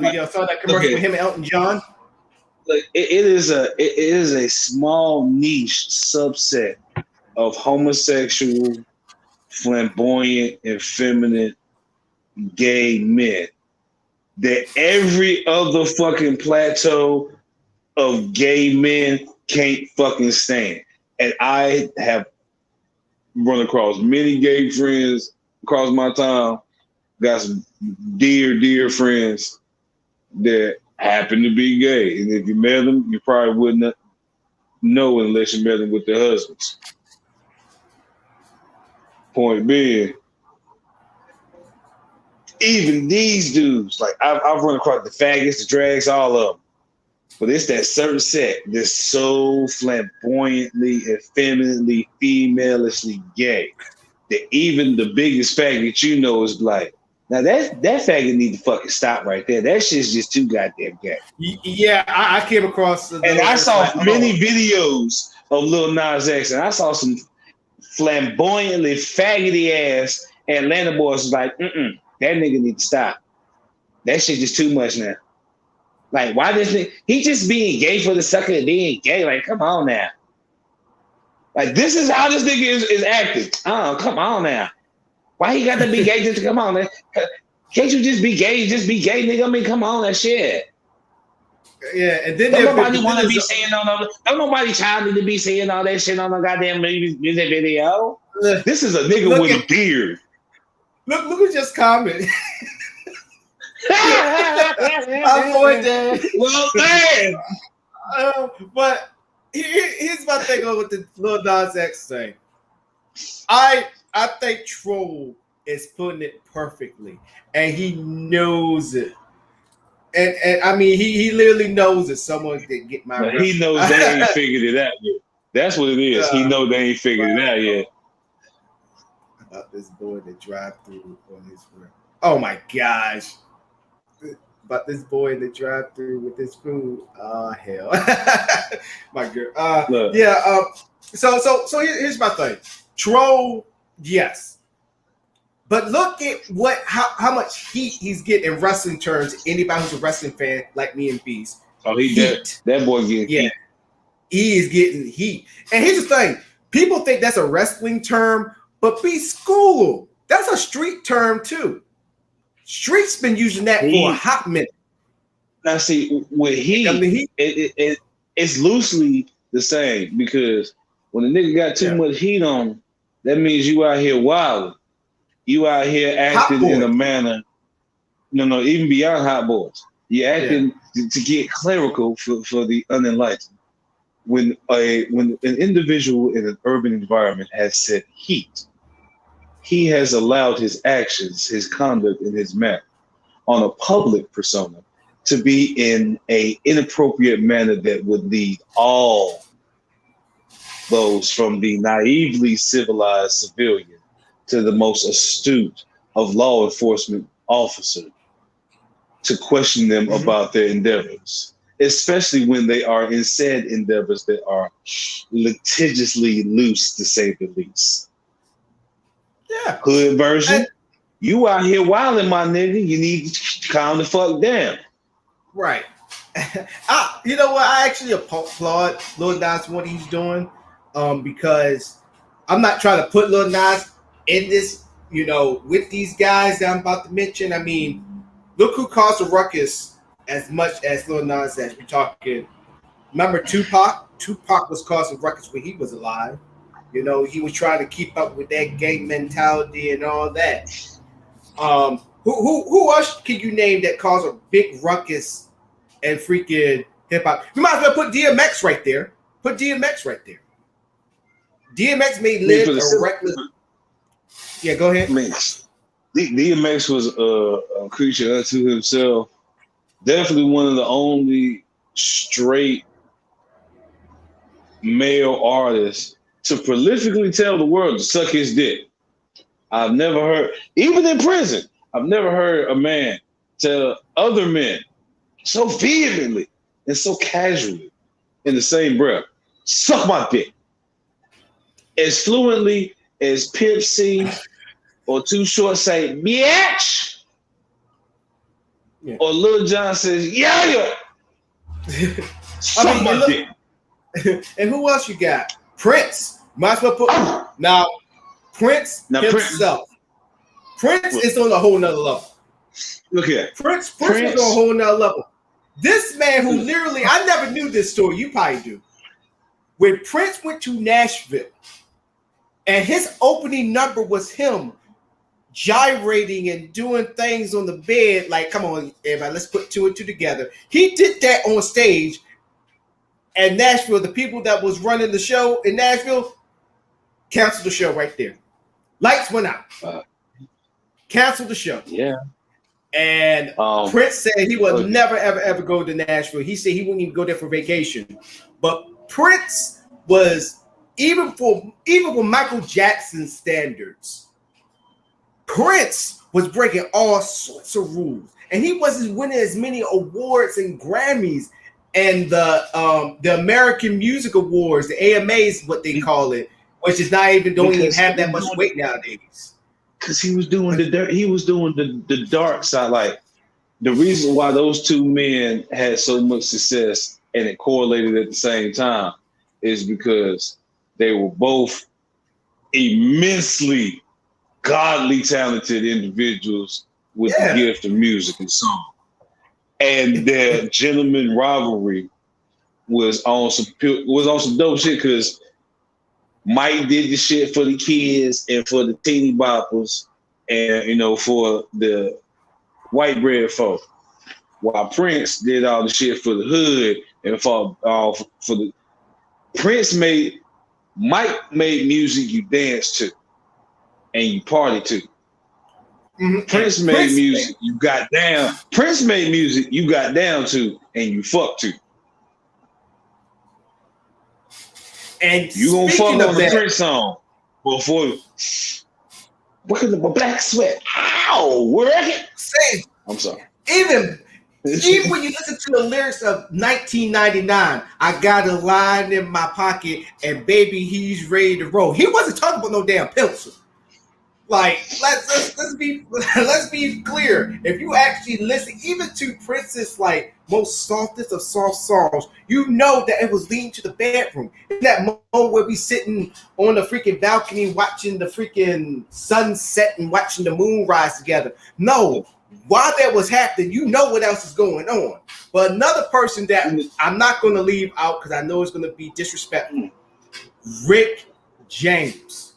commercial with him and Elton John? Like it is a small niche subset of homosexual, flamboyant, effeminate gay men that every other fucking plateau of gay men can't fucking stand. And I have run across many gay friends across my town, got some dear friends that happen to be gay. And if you met them, you probably wouldn't know unless you met them with their husbands. Point being, even these dudes, like I've run across the faggots, the drags, all of them. But it's that certain set that's so flamboyantly, effeminately, femalicely gay that even the biggest faggot you know is like, now that faggot need to fucking stop right there. That shit's just too goddamn gay. Yeah, I came across and I saw many videos of Lil Nas X, and I saw some flamboyantly faggoty ass Atlanta boys was like, that nigga need to stop. That shit just too much now. Like, why this nigga? He just being gay for the sucker of being gay. Like, come on now. Like, this is how this nigga is acting. Oh, come on now. Why he got to be gay just to come on, man? Can't you just be gay? Just be gay, nigga. I mean, come on, that shit. Yeah, and then don't there, nobody but want then to be there's saying don't nobody trying to be saying all that shit on the goddamn music video. This is a nigga look with at a beard. look who just commented. I'm going there. Well, man. But here's my thing on with the Lil Nas X thing. I think Troll is putting it perfectly, and he knows it. And I mean, he literally knows that someone did get my. But he knows they ain't figured it out yet. That's what it is. He knows they ain't figured it out yet. About this boy that drive through on his friend. Oh my gosh. About this boy in the drive through with his food. Oh hell. My girl. Yeah, so here's my thing. Troll, yes. But look at how much heat he's getting in wrestling terms. Anybody who's a wrestling fan like me and Beast. Oh, that boy getting heat. He is getting heat. And here's the thing: people think that's a wrestling term, but Beast, school. That's a street term too. Street's been using that for a hot minute. Now, see, with heat, it's loosely the same because when a nigga got too much heat on him, that means you out here wilding. You out here acting in a manner, even beyond hot boys. You're acting to get clerical for the unenlightened. When an individual in an urban environment has set heat, he has allowed his actions, his conduct, and his manner on a public persona to be in an inappropriate manner that would lead all those from the naively civilized civilian to the most astute of law enforcement officers to question them about their endeavors, especially when they are in said endeavors that are litigiously loose, to say the least. Yeah. Hood version, you out here wilding, my nigga. You need to calm the fuck down. Right. You know what? I actually applaud Lil Nas what he's doing, because I'm not trying to put Lil Nas in this, with these guys that I'm about to mention. I mean, look who caused a ruckus as much as Lil Nas X. We're talking. Remember Tupac? Tupac was causing ruckus when he was alive. He was trying to keep up with that gang mentality and all that. Who else can you name that caused a big ruckus and freaking hip hop? You might as well put DMX right there. DMX made a reckless. Yeah, go ahead. DMX was a creature unto himself. Definitely one of the only straight male artists to prolifically tell the world to suck his dick. I've never heard, even in prison, I've never heard a man tell other men so vehemently and so casually in the same breath, suck my dick. As fluently as Pimp C or Too Short say, bitch. Yeah. Or Lil Jon says, yeah. Suck my dick. And who else you got? Prince. Might as well put now Prince himself. Prince is on a whole nother level. Look here. Prince is on a whole nother level. This man who literally, I never knew this story. You probably do. When Prince went to Nashville and his opening number was him gyrating and doing things on the bed, like, come on, everybody, let's put two and two together. He did that on stage at Nashville. The people that was running the show in Nashville canceled the show right there. Lights went out. Canceled the show. Yeah. And Prince said he would never, ever go to Nashville. He said he wouldn't even go there for vacation. But Prince was, even for Michael Jackson standards, Prince was breaking all sorts of rules. And he wasn't winning as many awards and Grammys and the American Music Awards, the AMAs, what they call it, which is not even, don't even have that much weight nowadays. Because he was doing the dark side. Like, the reason why those two men had so much success and it correlated at the same time is because they were both immensely godly talented individuals with the gift of music and song. and their gentleman rivalry was on some dope shit because Mike did the shit for the kids and for the teeny boppers and for the white bread folk, while Prince did all the shit for the hood and for the Mike made music you dance to and you party to. Mm-hmm. Prince made music you got down. Prince made music you got down to and you fuck to. And you gonna fuck on the Prince song before look at the black sweat. Ow, work it. Same. I'm sorry. Even when you listen to the lyrics of 1999, I got a line in my pocket and baby, he's ready to roll. He wasn't talking about no damn pencil. Like, let's be clear. If you actually listen, even to Prince's like most softest of soft songs, you know that it was leading to the bedroom. In that moment where we sitting on the freaking balcony watching the freaking sunset and watching the moon rise together. No, while that was happening, you know what else is going on. But another person that I'm not going to leave out because I know it's going to be disrespectful, Rick James.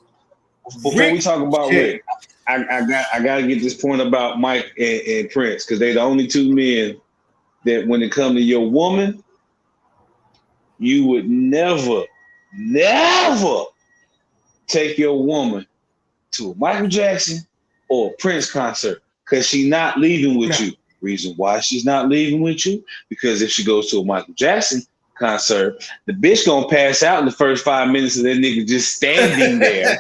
Before we talk about Rick, I got to get this point about Mike and Prince because they're the only two men that when it comes to your woman, you would never take your woman to a Michael Jackson or a Prince concert because she's not leaving with you. Reason why she's not leaving with you, because if she goes to a Michael Jackson concert, the bitch gonna pass out in the first 5 minutes of that nigga just standing there.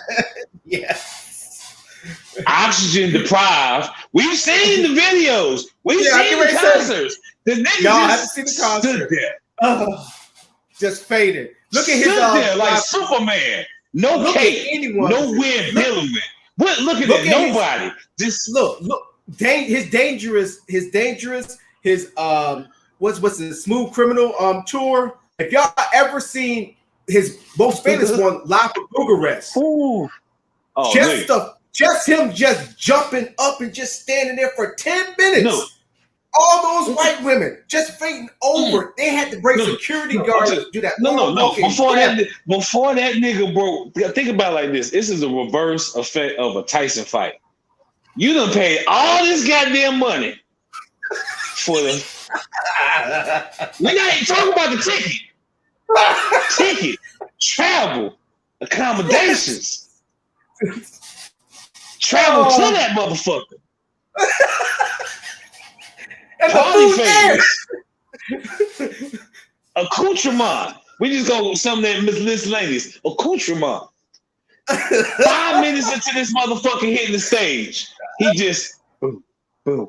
Yes. Oxygen deprived. We've seen the videos. We've seen the concerts. The nigga haven't seen the concert. Stood there. Just faded. Look at his there like Superman. No cape. No wind dealing with. What? Look at that. Nobody. Just look. His dangerous. What's the Smooth Criminal tour? If y'all ever seen his most famous one, Live for Bucharest. Ooh. Oh, just him just jumping up and just standing there for 10 minutes. No. All those white women just fainting over. They had to bring security guards to do that. No. Before that nigga, bro, think about it like this. This is a reverse effect of a Tyson fight. You done paid all this goddamn money for the. We not even talking about the ticket, travel, accommodations, travel to that motherfucker. And the food there. Accoutrement. We just go with something that miscellaneous. Accoutrement. 5 minutes into this motherfucker hitting the stage, he just boom, boom.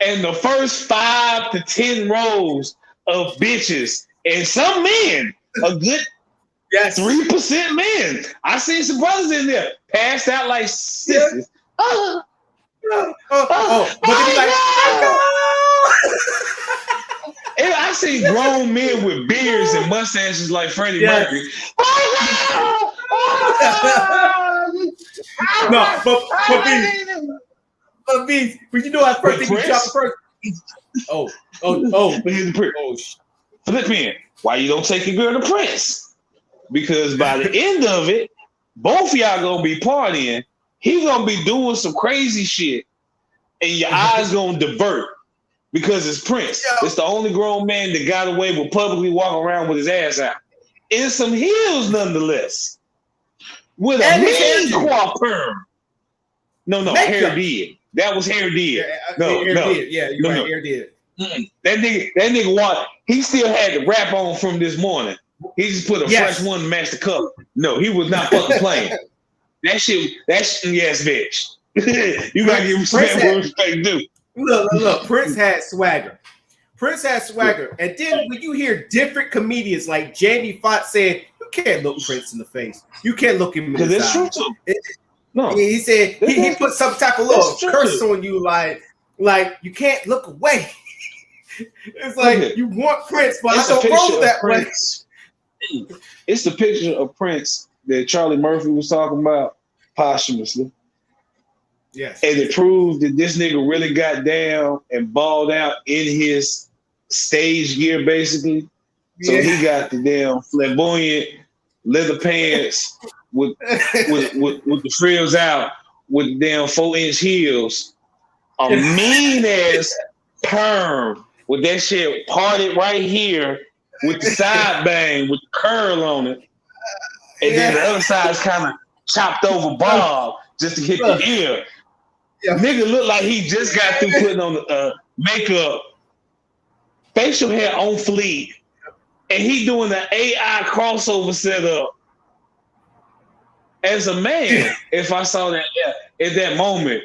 And the first 5 to 10 rows of bitches and some men, a good 3% men. I seen some brothers in there passed out like sisters. But they be like, and I seen grown men with beards and mustaches like Freddie Mercury. No, but you know I first think you dropped first. But here's the Prince. Flip in. Why you don't take your girl to Prince? Because by the end of it, both of y'all gonna be partying. He gonna be doing some crazy shit, and your eyes gonna divert because it's Prince. It's the only grown man that got away with publicly walking around with his ass out. In some heels, nonetheless. With a mean perm. No, hair did. That was hair did. Hair did. Yeah, you're right. Hair did. That nigga he still had the wrap on from this morning. He just put a fresh one to match the color. No, he was not fucking playing. That's yes, bitch. You gotta give him respect due. Look, Prince had swagger. And then when you hear different comedians like Jamie Foxx saying, you can't look Prince in the face. You can't look him in the eyes. True too. No. He said he put some type of little curse on you like you can't look away. It's like you want Prince, but I don't roll that way. It's the picture of Prince that Charlie Murphy was talking about posthumously. Yes. And it proved that this nigga really got down and balled out in his stage gear, basically. So he got the damn flamboyant leather pants with the frills out, with the damn 4-inch heels, a mean ass perm with that shit parted right here with the side bang with the curl on it, and then the other side's kind of chopped over bob just to hit the ear. Yeah. Nigga looked like he just got through putting on makeup, facial hair on fleek, and he doing the AI crossover setup. As a man, if I saw that at that moment,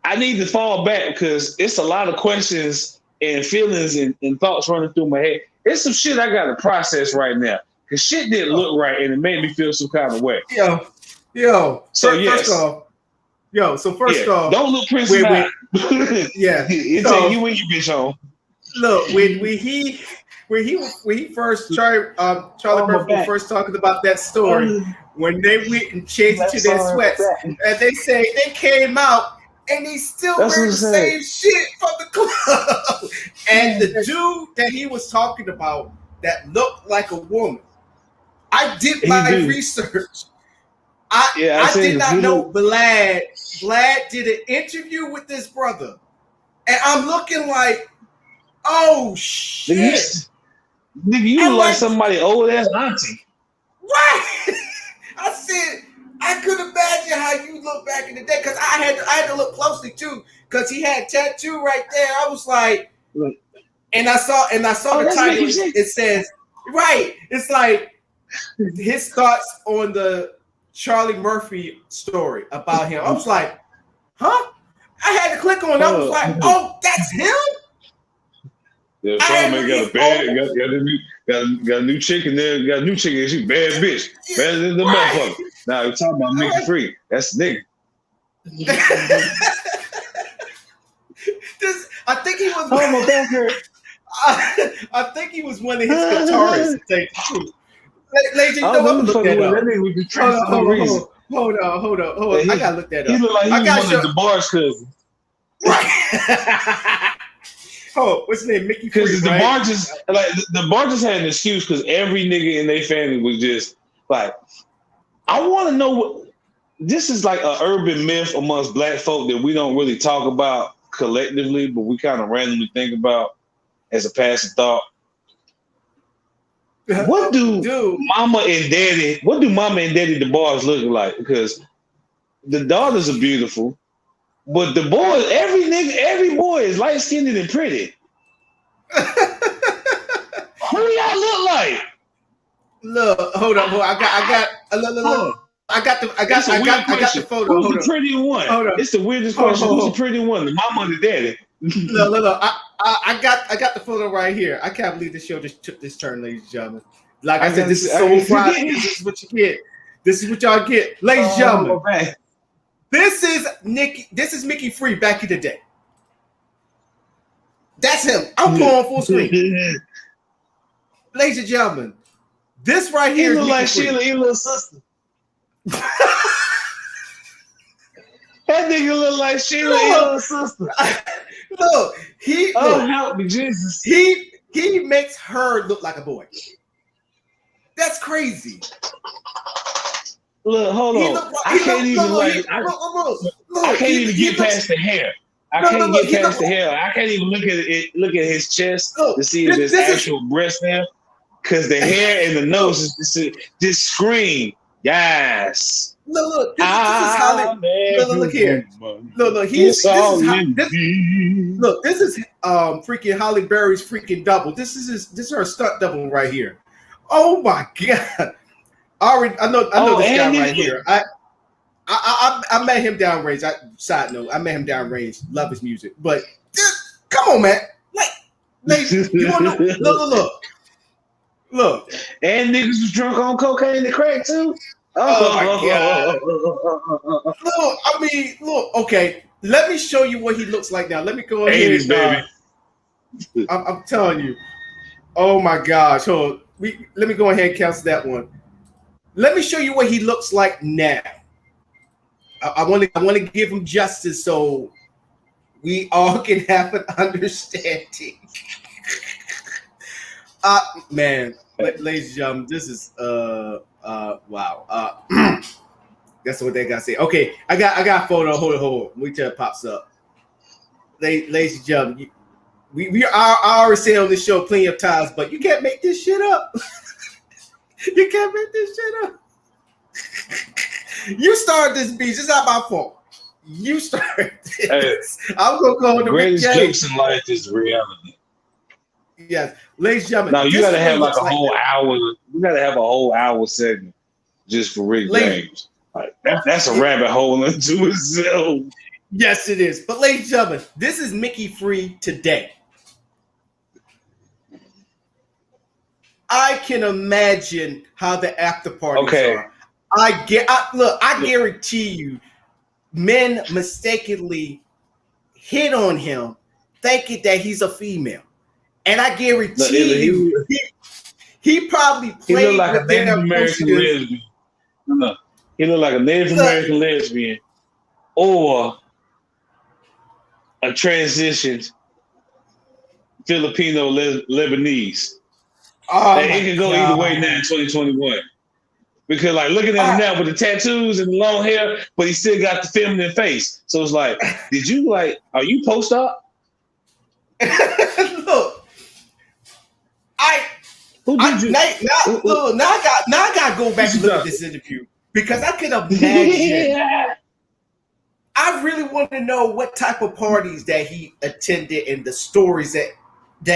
I need to fall back because it's a lot of questions and feelings and thoughts running through my head. It's some shit I got to process right now because shit didn't look right and it made me feel some kind of way. Yo. So first off, don't look Prince out. Yeah, it take you and your bitch on. Look, when he first Charlie Murphy was first talking about that story, when they went and changed it to their sweats, and they say they came out and they still wearing the same shit from the club. And the dude that he was talking about that looked like a woman, I did my research. I did not know Vlad did an interview with this brother, and I'm looking like, oh shit. Nigga, you look like somebody old ass auntie. Right. I said, I could imagine how you look back in the day, because I had to look closely too, because he had tattoo right there. I was like, and I saw the title. It says, right. It's like his thoughts on the Charlie Murphy story about him. I was like, huh? I had to click on it. I was like, oh, that's him? Yeah, Charlamagne got a new chick in there. Got a new chick and she's bad bitch. Better than the motherfucker. Now we're talking about Mickey Free. That's the nigga. I think he was. Oh, my back hurt. I think he was one of his guitarists. To take the truth. Ladies, you know what? Look that up. Hold on. I gotta look that up. He looked like he was one of the DeBarge cousins. Right. Oh, what's his name? Mickey Free. Because the Barges had an excuse because every nigga in their family was just like, I want to know what this is like, an urban myth amongst black folk that we don't really talk about collectively, but we kind of randomly think about as a passing thought. What do Mama and Daddy DeBarge look like? Because the daughters are beautiful. But the boys, every boy is light skinned and pretty. Who y'all look like? Look, hold on. I got the photo. Who's the pretty one? Hold on. It's the weirdest question. Who's the pretty one? The mama or the daddy? Look. I got the photo right here. I can't believe this show just took this turn, ladies and gentlemen. Like I said, this is so private. This is what you get. This is what y'all get, ladies and gentlemen. Man. This is Mickey Free back in the day. That's him. I'm going full screen. Ladies and gentlemen, this right here is like Sheila, your little sister. That nigga look like Sheila, your little sister. Look, help me, Jesus. He makes her look like a boy. That's crazy. Look, hold on. I can't even get past the hair. I can't get past the hair. I can't even look at it. Look at his chest to see if there's actual breast there, because the hair and the nose is just scream. Yes. Look. This is how look here. Look. This is freaking Halle Berry's freaking double. This is her stunt double right here. Oh my god. I know this guy right here. I met him downrange. Side note, I met him downrange. Love his music, but come on, man. Like you want to look. And niggas was drunk on cocaine and crack too. Oh my god. Look. Okay, let me show you what he looks like now. Let me go ahead. 80s, baby. I'm telling you. Oh my gosh. So let me go ahead and cancel that one. Let me show you what he looks like now. I want to give him justice so we all can have an understanding. Man, ladies and gentlemen, this is wow. That's what they gotta say. Okay, I got a photo. Hold on. Wait till it pops up. Ladies and gentlemen, we are I already said on this show plenty of times, but you can't make this shit up. You can't make this shit up. You started this beef. It's not my fault. You started this. Hey, I'm gonna go on the greatest jokes in life is reality. Yes, ladies and gentlemen. Now you gotta have like a whole hour. You gotta have a whole hour segment just for Rick James. Like that's a rabbit hole into itself. Yes, it is. But ladies and gentlemen, this is Mickey Free today. I can imagine how the after parties are. I guarantee you, men mistakenly hit on him, thinking that he's a female, and I guarantee you, he probably played like with their emotions. No, he looked like a Native American lesbian, or a transitioned Filipino Lebanese. Oh, it can go either way now in 2021. Because like looking at him now with the tattoos and the long hair, but he still got the feminine face. So it's like, are you post-op? Look, I gotta go back and look at this interview because I could imagine. I really want to know what type of parties that he attended and the stories that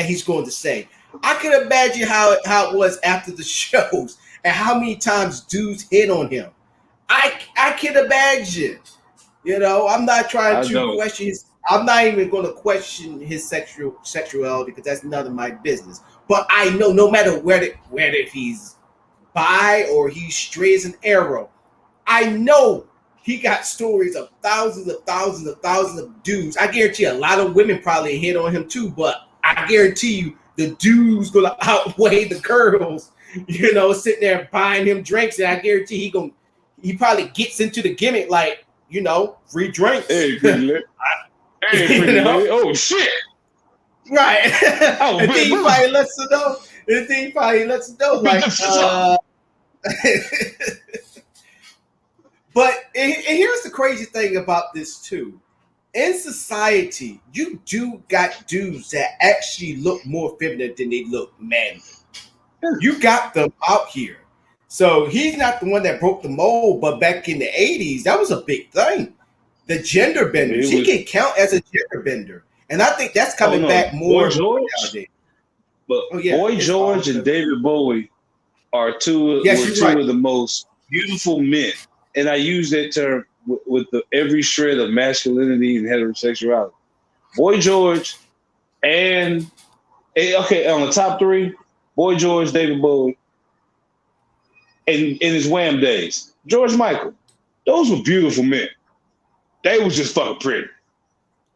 he's going to say. I can imagine how it was after the shows and how many times dudes hit on him. I can imagine. You know, I'm not trying to question his. I'm not even going to question his sexuality because that's none of my business. But I know no matter whether he's bi or he's straight as an arrow, I know he got stories of thousands of dudes. I guarantee a lot of women probably hit on him too, but I guarantee you the dudes gonna outweigh the girls, you know, sitting there buying him drinks, and I guarantee he probably gets into the gimmick like, you know, free drinks. Hey, pretty lit. Hey, pretty lit. Oh shit. Right. Oh, and then he probably lets her know. Like But and here's the crazy thing about this too. In society, you do got dudes that actually look more feminine than they look manly. You got them out here. So he's not the one that broke the mold, but back in the 80s, that was a big thing. The gender benders. He can count as a gender bender. And I think that's coming back more nowadays. But Boy George and David Bowie are two of the most beautiful men. And I use that term with every shred of masculinity and heterosexuality. Boy George on the top three, Boy George, David Bowie, in his Wham days, George Michael. Those were beautiful men. They was just fucking pretty.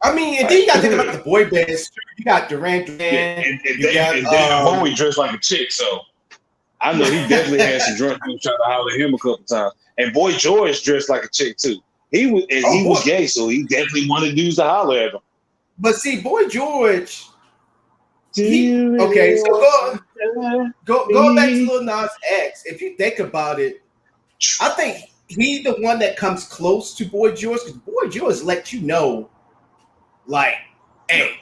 I mean, and then you got to think about the boy bands. You got Duran Duran. And David Bowie dressed like a chick, so I know he definitely had some drunk people trying to holler at him a couple times. And Boy George dressed like a chick too. He was gay, so he definitely wanted dudes to holler at him. But see, Boy George. So go back to Lil Nas X. If you think about it, I think he's the one that comes close to Boy George because Boy George lets you know, like, hey,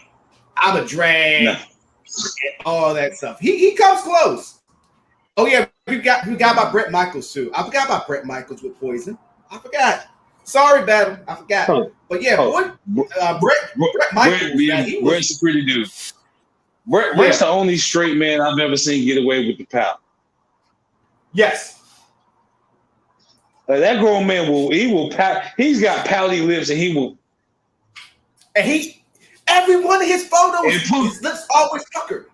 I'm a drag and all that stuff. He comes close. Oh yeah, we got about Bret Michaels too. I forgot about Bret Michaels with Poison. I forgot. Sorry, Battle. I forgot. But yeah, Bret Michaels. Bret's a pretty dude. Bret's the only straight man I've ever seen get away with the pout. Yes. Like that grown man will pout. He's got pouty lips, and he will. And every one of his photos, his lips always puckered.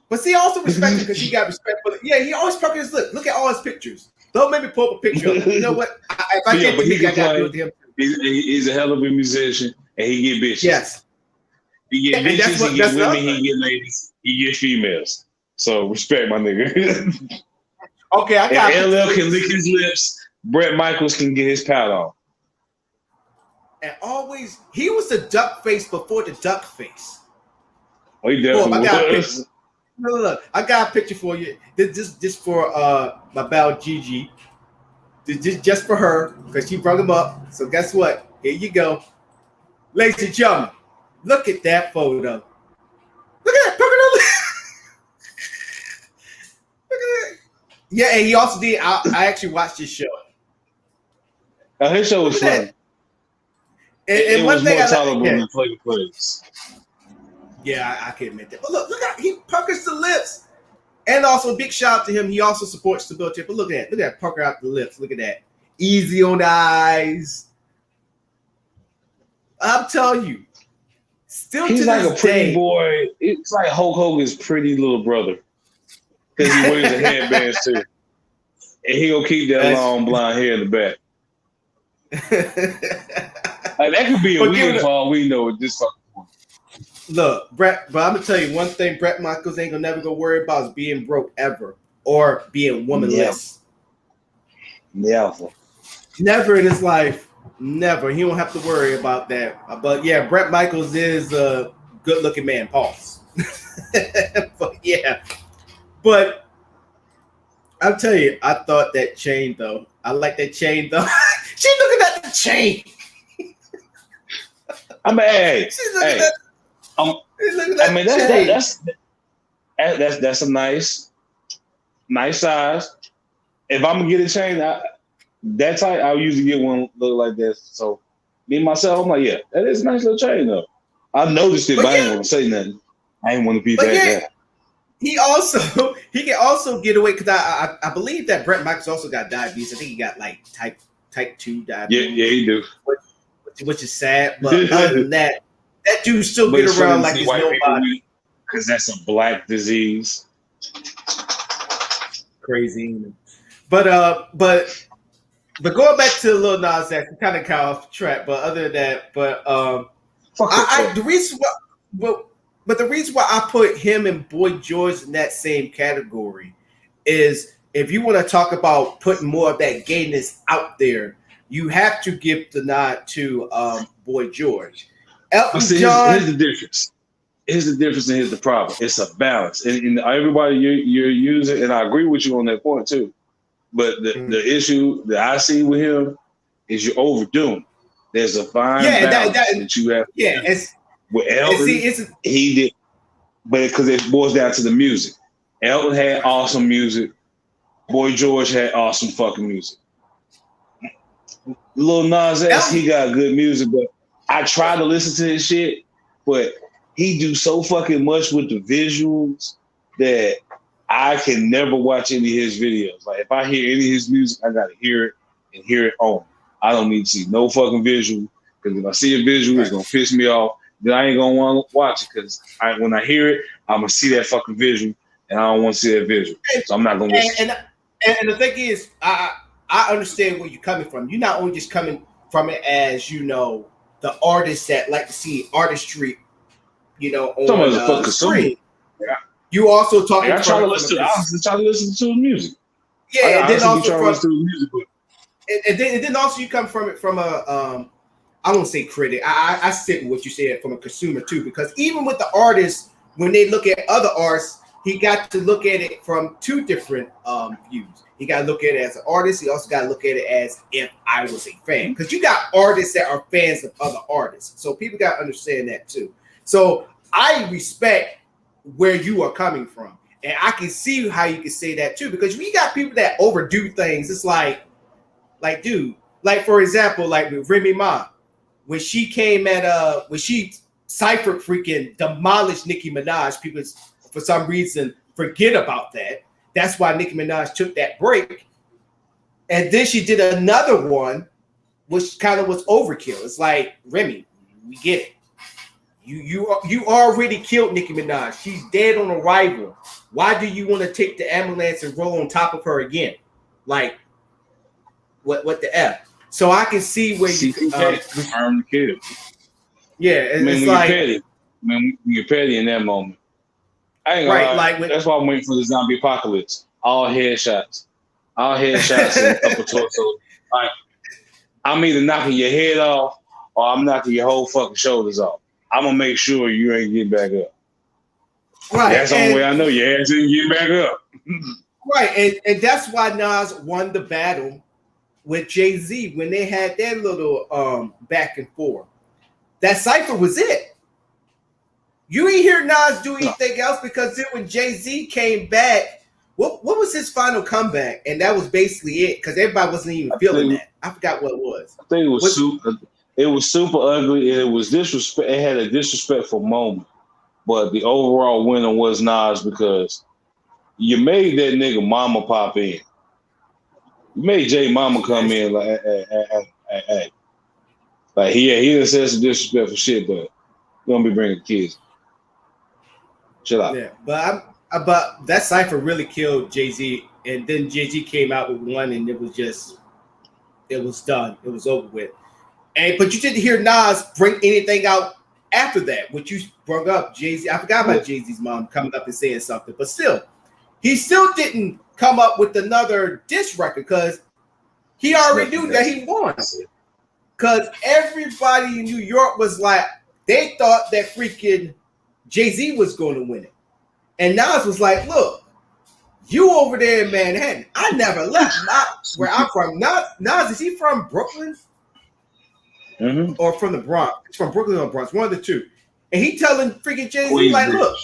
But see, I also respect him because he got respect for it. Yeah, he always puckered his lip. Look at all his pictures. Don't make me pull up a picture. You know what? If I get I got to do it to him. He's a hell of a musician, and he get bitches. Yes. He get bitches, he get women, he get ladies, he get females. So respect my nigga. Okay, I got it. LL can lick his lips. Bret Michaels can get his pout on. and always he was the duck face before the duck face. Oh, he definitely was. Look, I got a picture for you. This for my pal Gigi. Just for her, because she brought him up. So guess what? Here you go. Ladies and gentlemen, look at that photo. Look at that. Look at that. Yeah, and he also did. I actually watched his show. His show was fun. And it one was thing more tolerable than Flavor Flav's. Yeah, I can admit that. But look how he puckers the lips. And also, big shout out to him. He also supports the military. But look at that pucker out the lips. Look at that. Easy on the eyes. I'm telling you. Still he's to like this a pretty day, boy. It's like Hulk Hogan's pretty little brother. Because he wears a headband too. And he gonna keep that long blonde hair in the back. Like, that could be a win for all we know at this fucking point. Look, Brett, but I'm gonna tell you one thing Brett Michaels ain't gonna never go worry about is being broke ever or being womanless. Yeah. Never in his life. Never. He don't have to worry about that. But yeah, Brett Michaels is a good-looking man. Pause. But yeah. But I'll tell you, I thought that chain though. I like that chain though. She's looking at the chain. I mean, hey, she's looking at. I mean, that's a nice size. If I'm gonna get a chain, that type, I'll usually get one look like this. So me myself, I'm like, yeah, that is a nice little chain though. I noticed it, but I ain't want to say nothing. I ain't want to be that guy. He can also get away because I believe that Brett Michaels also got diabetes. I think he got like type 2 diabetes. Yeah, he do. Which is sad, but other than that dude still get around like he's nobody. Because that's a black disease. Crazy. But going back to Lil Nas X, kind of off track. But other than that, the reason why I put him and Boy George in that same category is if you want to talk about putting more of that gayness out there, you have to give the nod to Boy George. Elton John. Here's the difference. Here's the problem. It's a balance. And everybody you're using, and I agree with you on that point too. But the issue that I see with him is you're overdoing. There's a fine balance that you have. Yeah, with Elton, he did, but because it boils down to the music. Elton had awesome music. Boy George had awesome fucking music. Lil Nas X, he got good music, but I try to listen to his shit, but he do so fucking much with the visuals that I can never watch any of his videos. Like, if I hear any of his music, I gotta hear it and hear it on. I don't need to see no fucking visual, because if I see a visual, it's gonna piss me off. Then I ain't gonna want to watch it, because when I hear it, I'm gonna see that fucking visual, and I don't want to see that visual, so I'm not gonna listen. And the thing is, I understand where you're coming from. You're not only just coming from it as, the artists that like to see artistry, on the screen. Yeah. You also talking. I try to listen to the music. Yeah, and then also and then also you come from it from a I won't say critic. I sit with what you said from a consumer too, because even with the artists, when they look at other artists, he got to look at it from two different views. He got to look at it as an artist. He also got to look at it as if I was a fan, because you got artists that are fans of other artists. So people got to understand that too. So I respect where you are coming from, and I can see how you can say that too, because we got people that overdo things. It's like dude, like for example, like with Remy Ma, when she came when she Cypher freaking demolished Nicki Minaj, people for some reason forget about that. That's why Nicki Minaj took that break. And then she did another one, which kind of was overkill. It's like, Remy, we get it. You already killed Nicki Minaj. She's dead on arrival. Why do you want to take the ambulance and roll on top of her again? Like, what the F? So I can see where you confirm the kill. Yeah, it's like when you're petty in that moment. I ain't gonna lie. That's why I'm waiting for the zombie apocalypse. All headshots and upper torso. I'm either knocking your head off or I'm knocking your whole fucking shoulders off. I'm gonna make sure you ain't getting back up. Right. That's the only way I know your ass ain't getting back up. Right. And that's why Nas won the battle with Jay-Z when they had their little back and forth. That cipher was it. You ain't hear Nas do anything else because then when Jay-Z came back, what was his final comeback? And that was basically it because everybody wasn't even feeling that. I forgot what it was. I think it was super ugly and it was disrespect. It had a disrespectful moment, but the overall winner was Nas because you made that nigga mama pop in. You made Jay Mama come in hey. Like he done said some disrespectful shit, but you don't be bringing kids. Chill out. Yeah, but that cipher really killed Jay-Z, and then Jay-Z came out with one, and it was done. It was over with. But you didn't hear Nas bring anything out after that, which you brought up. Jay-Z, I forgot about Jay-Z's mom coming up and saying something, but still, he still didn't come up with another diss record because he already knew that he won. Because everybody in New York was like, they thought that freaking Jay-Z was going to win it. And Nas was like, look, you over there in Manhattan. I never left. Not where I'm from. Nas, is he from Brooklyn? Mm-hmm. Or from the Bronx? It's from Brooklyn or Bronx, one of the two. And he telling freaking Jay-Z, like, look,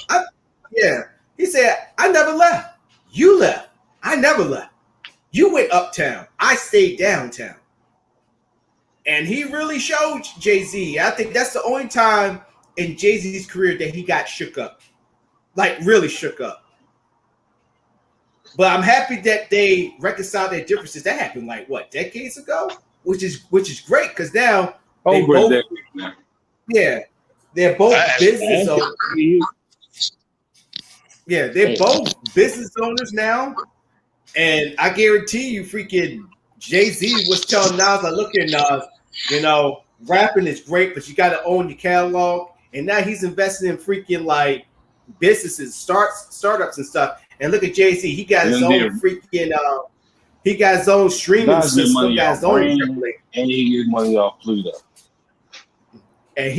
he said, I never left. You left. I never left. You went uptown. I stayed downtown. And he really showed Jay-Z. I think that's the only time in Jay-Z's career that he got shook up. Like, really shook up. But I'm happy that they reconciled their differences. That happened, like, what, decades ago? Which is great, because now they're both business owners. Yeah, they're both business owners now. And I guarantee you, freaking Jay-Z was telling Nas, like, look here, Nas, rapping is great, but you got to own your catalog. And now he's investing in freaking, like, businesses, startups and stuff. And look at Jay-Z. He got his own freaking, he got his own streaming system, got his own and he gets money off Pluto. And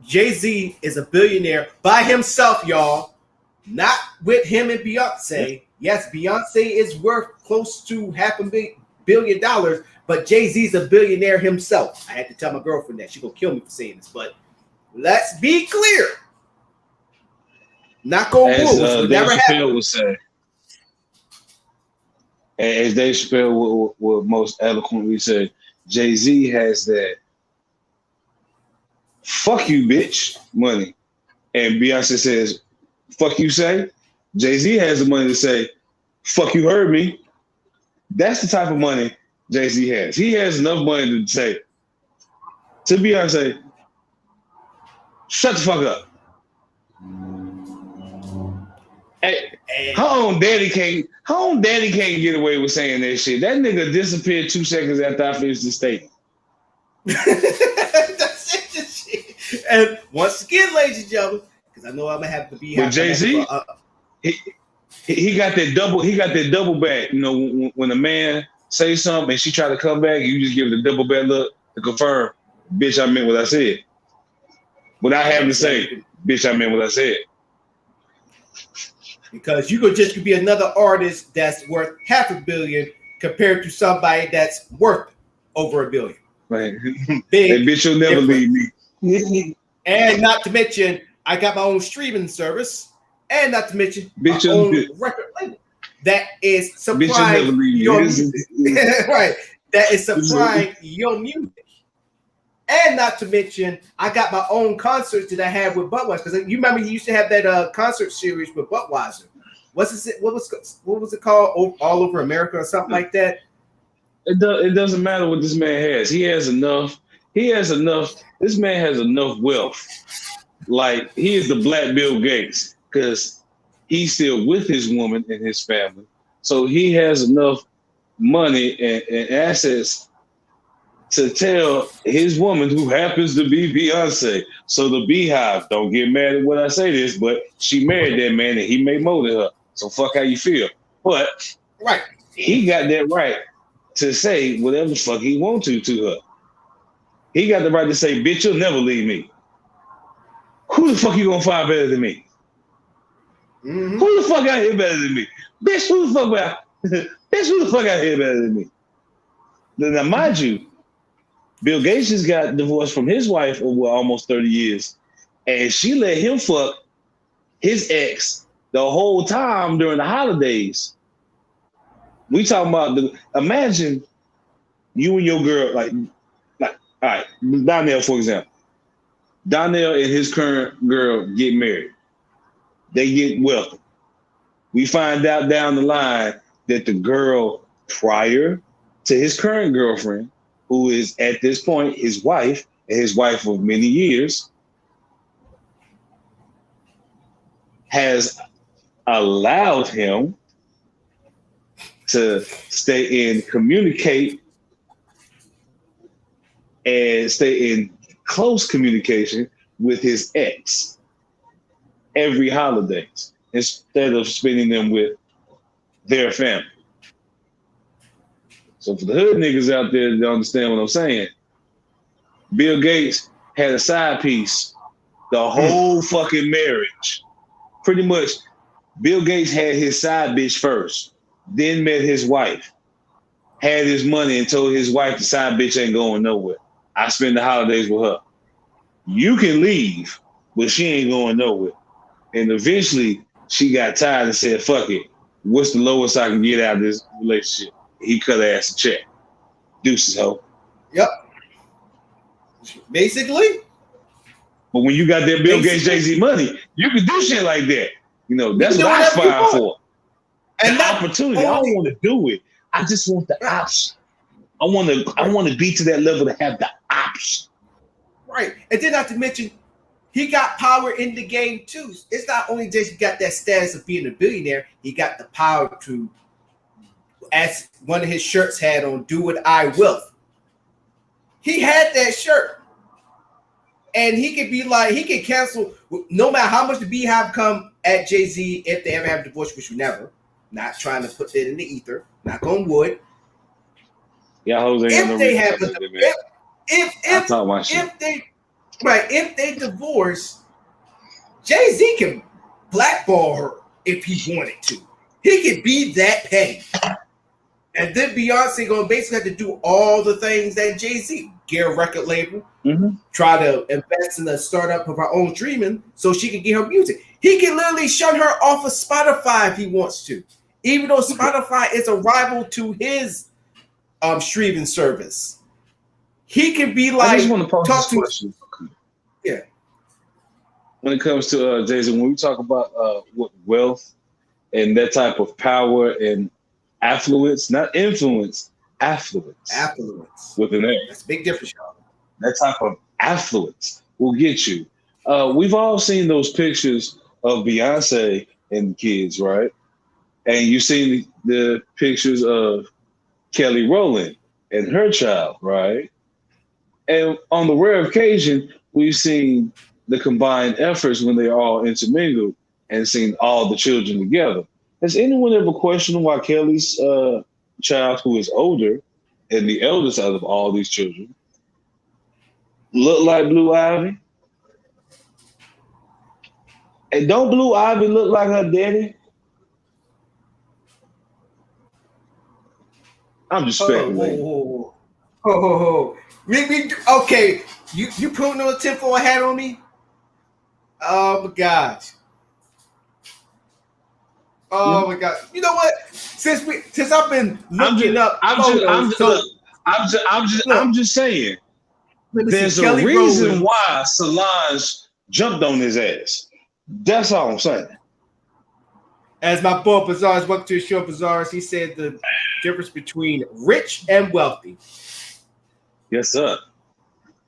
Jay-Z is a billionaire by himself, y'all. Not with him and Beyonce. Yes, Beyonce is worth close to $500 million, but Jay-Z's a billionaire himself. I had to tell my girlfriend that. She's going to kill me for saying this, but let's be clear. Not going to would never happen. Would say, as Dave Chappelle would most eloquently say, Jay-Z has that fuck you, bitch, money. And Beyonce says, fuck you, say. Jay-Z has the money to say, fuck you, heard me. That's the type of money Jay-Z has. He has enough money to say to Beyonce, shut the fuck up. Hey, her own daddy can't get away with saying that shit. That nigga disappeared 2 seconds after I finished the statement. That's it. And once again, ladies and gentlemen, because I know I'm gonna have to be. With Jay-Z, he got that double. He got that double back. When a man says something and she try to come back, you just give it a double back look to confirm, bitch, I meant what I said. Without having to say, bitch, I meant what I said. Because you could just be another artist that's worth $500 million compared to somebody that's worth over $1 billion. Right. Big and bitch, you'll never leave me. And not to mention, I got my own streaming service, and not to mention my own record label that is supplying your music. Right. That is supplying your music. And not to mention, I got my own concerts that I have with Budweiser. Because you remember he used to have that concert series with Budweiser. What was it called? All Over America or something like that? It doesn't matter what this man has. He has enough. This man has enough wealth. Like, he is the Black Bill Gates because he's still with his woman and his family. So he has enough money and assets to tell his woman, who happens to be Beyonce. So the Beehive, don't get mad at what I say this, but she married that man and he made more than her. So fuck how you feel. But right, he got that right to say whatever the fuck he wants to her. He got the right to say, bitch, you'll never leave me. Who the fuck you gonna find better than me? Mm-hmm. Who the fuck out here better than me? Bitch, who the fuck out? Bitch, who the fuck out here better than me? Now, mind you, Bill Gates just got divorced from his wife over almost 30 years, and she let him fuck his ex the whole time during the holidays. We talking about imagine you and your girl, like, all right, Donnell, for example. Donnell and his current girl get married. They get wealthy. We find out down the line that the girl prior to his current girlfriend, who is at this point his wife, and his wife of many years, has allowed him to stay in communicate and stay in close communication with his ex every holidays instead of spending them with their family. So for the hood niggas out there that understand what I'm saying, Bill Gates had a side piece the whole fucking marriage. Pretty much, Bill Gates had his side bitch first, then met his wife, had his money and told his wife the side bitch ain't going nowhere. I spend the holidays with her. You can leave, but she ain't going nowhere. And eventually, she got tired and said, fuck it. What's the lowest I can get out of this relationship? He cut her ass a check. Deuces, ho. Yep. Basically. But when you got that Bill Gates, Jay-Z money, you can do shit like that. You know, that's what I aspire for. And the opportunity. I don't want to do it. I just want the option. I want to be to that level to have the option. Right. And then not to mention, he got power in the game too. It's not only just he got that status of being a billionaire, he got the power to, as one of his shirts had on, do what I will. He had that shirt. And he could be like, he could cancel no matter how much the Beehive come at Jay-Z if they ever have a divorce, which we never. Not trying to put that in the ether. Knock on wood. Yeah, Jose. If they have if they divorce, Jay-Z can blackball her if he wanted to. He could be that petty. And then Beyonce gonna basically have to do all the things that Jay-Z, get a record label, try to invest in a startup of her own streaming so she can get her music. He can literally shut her off of Spotify if he wants to, even though Spotify is a rival to his streaming service. He can be like, I just want to pose this question. Yeah. When it comes to Jay-Z, when we talk about what wealth and that type of power and affluence, not influence, affluence. Affluence. With an A. That's a big difference, y'all. That type of affluence will get you. We've all seen those pictures of Beyonce and the kids, right? And you've seen the pictures of Kelly Rowland and her child, right? And on the rare occasion, we've seen the combined efforts when they're all intermingled and seen all the children together. Has anyone ever questioned why Kelly's child, who is older and the eldest out of all these children, look like Blue Ivy? And don't Blue Ivy look like her daddy? I'm just speculating. Okay, you putting on a tinfoil hat on me? Oh my gosh. Oh my God! You know what? Since I've been looking up, I'm just saying. There's a reason why Solange jumped on his ass. That's all I'm saying. As my boy Bazaars, welcome to the show, Bazaars. He said the difference between rich and wealthy. Yes, sir.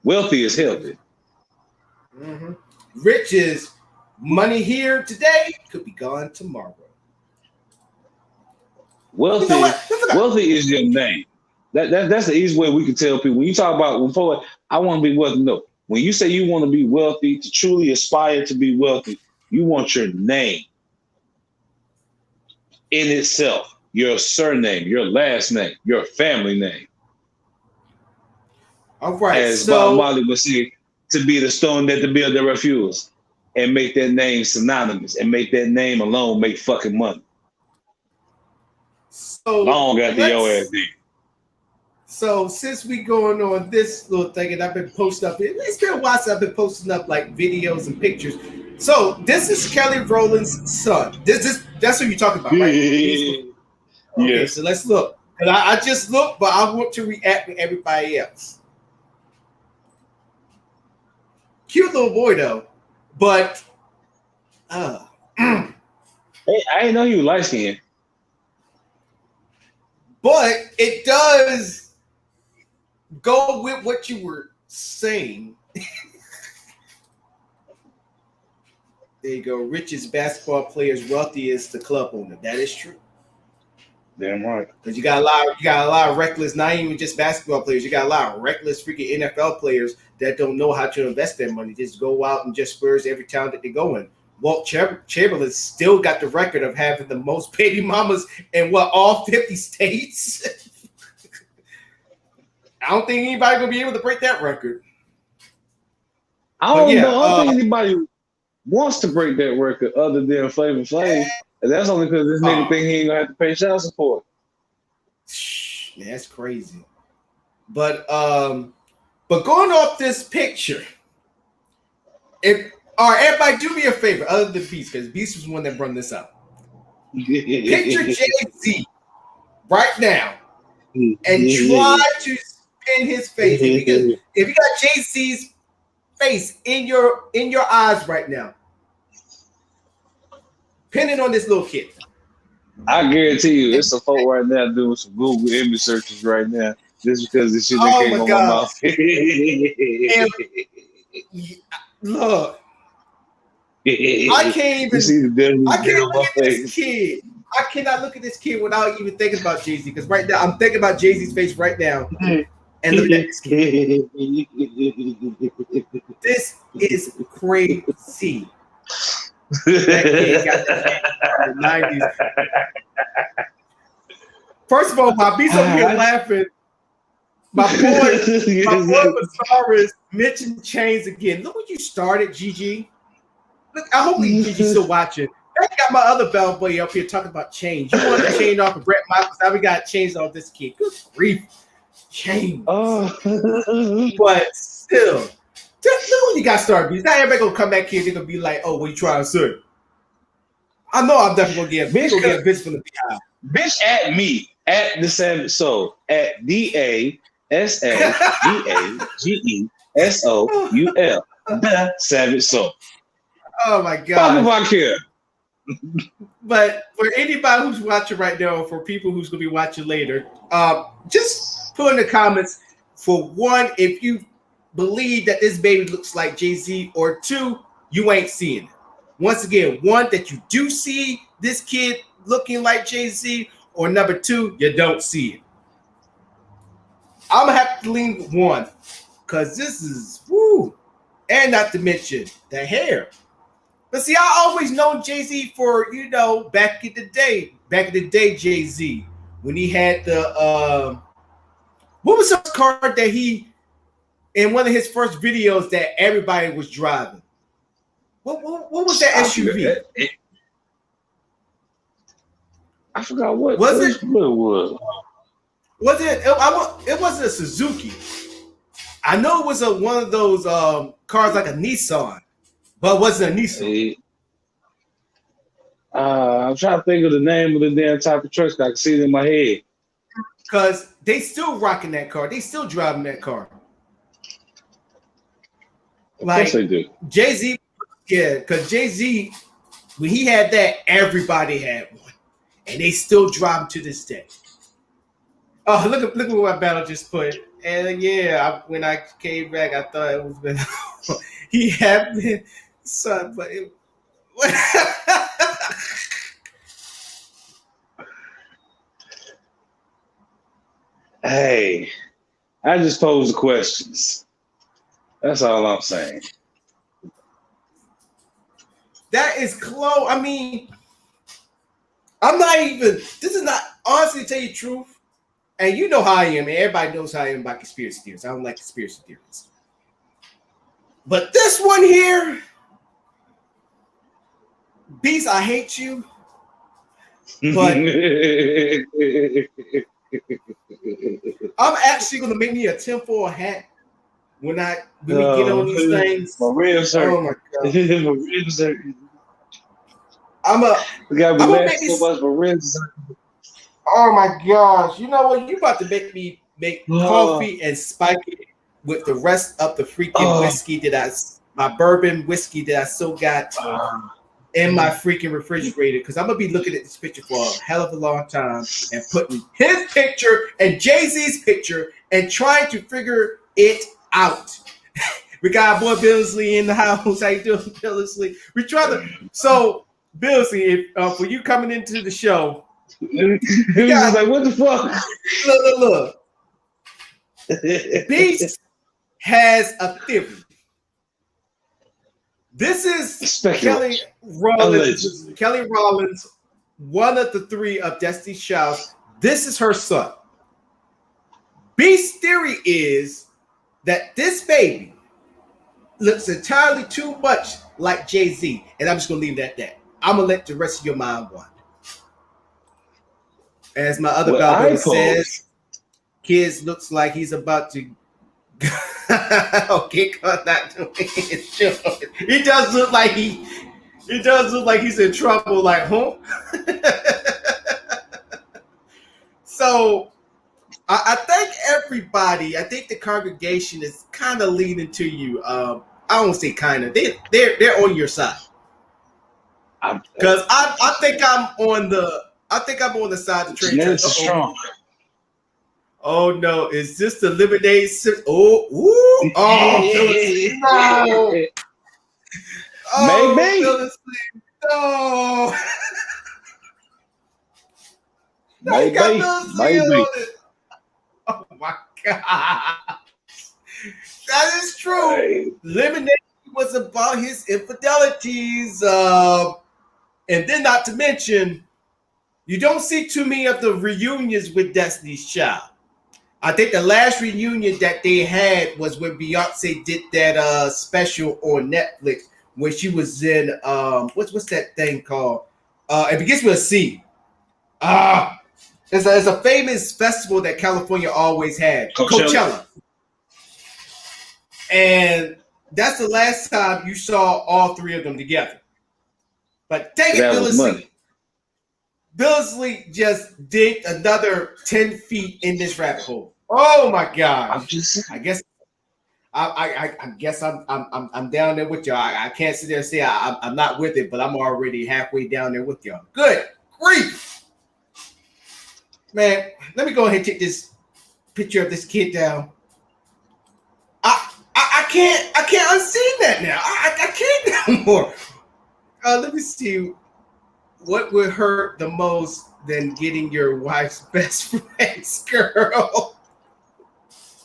Wealthy is healthy. Mm-hmm. Rich is money here today, could be gone tomorrow. Wealthy, wealthy is your name. That's the easy way we can tell people. When you talk about, I want to be wealthy. No, when you say you want to be wealthy, to truly aspire to be wealthy, you want your name in itself, your surname, your last name, your family name. All right, as Bob Marley would say, to be the stone that the builder refused, and make that name synonymous, and make that name alone make fucking money. So Long after your ass did. So since we going on this little thing, and I've been posting up, it's been a while since I've been posting up like videos and pictures. So this is Kelly Rowland's son. That's what you're talking about, right? Okay, Yes. so let's look. And I just looked, but I want to react with everybody else. Cute little boy though, but hey, I didn't know you were light skinned. But it does go with what you were saying. There you go. Richest basketball players, wealthiest the club owner. That is true. Damn right. Because you got a lot of reckless, not even just basketball players. You got a lot of reckless freaking NFL players that don't know how to invest their money. Just go out and just spurs every town that they go in. Walt Chamberlain still got the record of having the most baby mamas in all 50 states. I don't think anybody gonna be able to break that record. I don't think anybody wants to break that record other than Flavor Flav. And that's only because this nigga think he ain't gonna have to pay child support. Man, that's crazy. But going off this picture, everybody do me a favor, other than Beast, because Beast was the one that brought this up. Picture Jay-Z right now and try to spin his face. If you got Jay-Z's face in your eyes right now, pin it on this little kid. I guarantee you, it's a folk right now doing some Google image searches right now, just because this shit that came on my mouth. Look, I can't even. I can't look at this kid. I cannot look at this kid without even thinking about Jay-Z. Because right now, I'm thinking about Jay-Z's face right now, and look at this kid. This is crazy. That kid got that in the 90s. First of all, my beast over here laughing. My boy Masaris mentioned chains again. Look what you started, GG. Look, I hope GG's still watching. I got my other bell boy up here talking about chains. You want to chain off of Brett Michaels? Now we got chains off this kid. Good grief. Chains. Oh. But still, just look when you got started. Because now everybody gonna come back here. They're gonna be like, "Oh, what you trying to say?" I know I'm definitely gonna get a bitch from the behind. Bitch at me at the Savage Soul at DASAVAGESOUL the Savage Soul. Oh my god! Fuck if I care. But for anybody who's watching right now, for people who's gonna be watching later, just put in the comments for one if you believe that this baby looks like Jay-Z, or two, you ain't seeing it. Once again, one, that you do see this kid looking like Jay-Z, or number two, you don't see it. I'm gonna have to lean with one, because this is woo, and not to mention the hair. But see, I always known Jay-Z for, back in the day, Jay-Z, when he had the what was the car that he, in one of his first videos that everybody was driving? What was that SUV? I forgot what was it. What it was. Was it? It wasn't a Suzuki. I know it was one of those cars like a Nissan, but it wasn't a Nissan. I'm trying to think of the name of the damn type of truck. I can see it in my head. Because they still rocking that car. They still driving that car. Like, of course they do. Jay-Z, yeah, because Jay-Z, when he had that, everybody had one. And they still drive them to this day. Oh, look at what my battle just put. And yeah, when I came back, I thought it was been he had been son, but it Hey, I just posed the questions. That's all I'm saying. That is close. I mean, I'm not even. This is not, honestly, to tell you the truth, And you know how I am. Everybody knows how I am about conspiracy theories. I don't like conspiracy theories. But this one here, Beast, I hate you. But I'm actually gonna make me a tinfoil hat when we get on these things. My ribs hurt. Oh my god. My ribs hurt. We gotta relax so much. My ribs hurt. Oh my gosh! You know what? You about to make me make coffee and spike it with the rest of the freaking whiskey my bourbon whiskey that I still got in my freaking refrigerator, because I'm gonna be looking at this picture for a hell of a long time and putting his picture and Jay-Z's picture and trying to figure it out. We got our boy Billsley in the house. How you doing, Billsley? We try to. So, Billsley, if for you coming into the show, he was like, "What the fuck?" Look. Beast has a theory. This is Kelly Rollins. Kelly Rollins, one of the three of Destiny's Child. This is her son. Beast's theory is that this baby looks entirely too much like Jay-Z, and I'm just gonna leave it at that. I'm gonna let the rest of your mind wander. As my other brother says, kids looks like he's about to. Okay, not doing it. He does look like he's in trouble. Like, huh? So, I think everybody, I think the congregation is kind of leaning to you. I don't say kind of. They're on your side. Because I think I'm on the side of the train. Genetics is strong. Oh no! Is this the lemonade? Oh, ooh, no! Oh, maybe. No. Maybe. Oh my god! That is true. Hey. Lemonade was about his infidelities, and then not to mention, you don't see too many of the reunions with Destiny's Child. I think the last reunion that they had was when Beyonce did that special on Netflix when she was in what's that thing called? It begins with a C. It's a famous festival that California always had, Coachella. And that's the last time you saw all three of them together. But take it, Billsley. Billsley just digged another 10 feet in this rabbit hole. Oh my God! I guess I'm down there with y'all. I can't sit there and say I'm not with it, but I'm already halfway down there with y'all. Good grief, man! Let me go ahead and take this picture of this kid down. I can't unsee that now. I can't no more. Let me see. What would hurt the most than getting your wife's best friend's girl?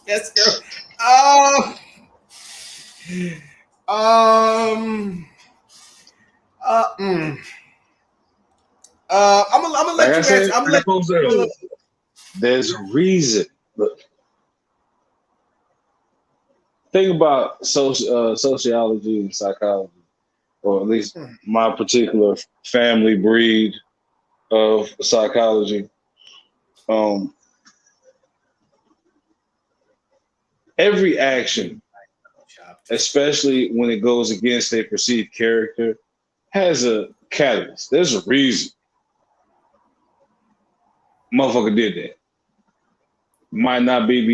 Yes, girl. I'm gonna let you answer. I'm gonna let you. There's a reason. Look, think about sociology and psychology, or at least my particular family breed of psychology. Every action, especially when it goes against a perceived character, has a catalyst. There's a reason. Motherfucker did that. Might be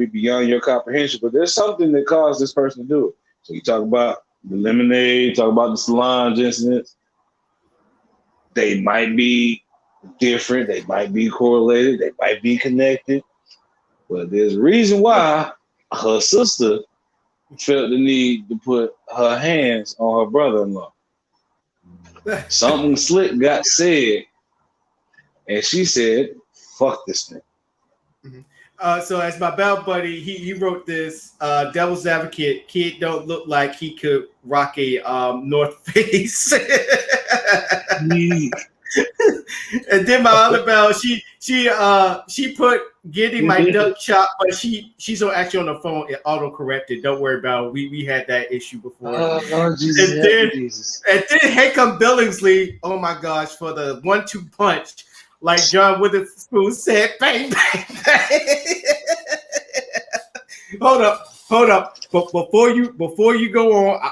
beyond your comprehension, but there's something that caused this person to do it. So you talk about the lemonade, talk about the Solange incidents. They might be different, they might be correlated, they might be connected. But there's a reason why her sister felt the need to put her hands on her brother-in-law. Something slick got said, and she said, "Fuck this thing." So as my bell buddy, he wrote this Devil's Advocate, kid don't look like he could rock a North Face. And then my other bell, she put getting my duck chop, but she's actually on the phone. It auto corrected. Don't worry about it. We had that issue before. Oh, Jesus, and then Jesus. and then here come Billingsley. Oh my gosh, for the 1-2 punch, like John Witherspoon said, bang bang bang. Hold up. But before you go on,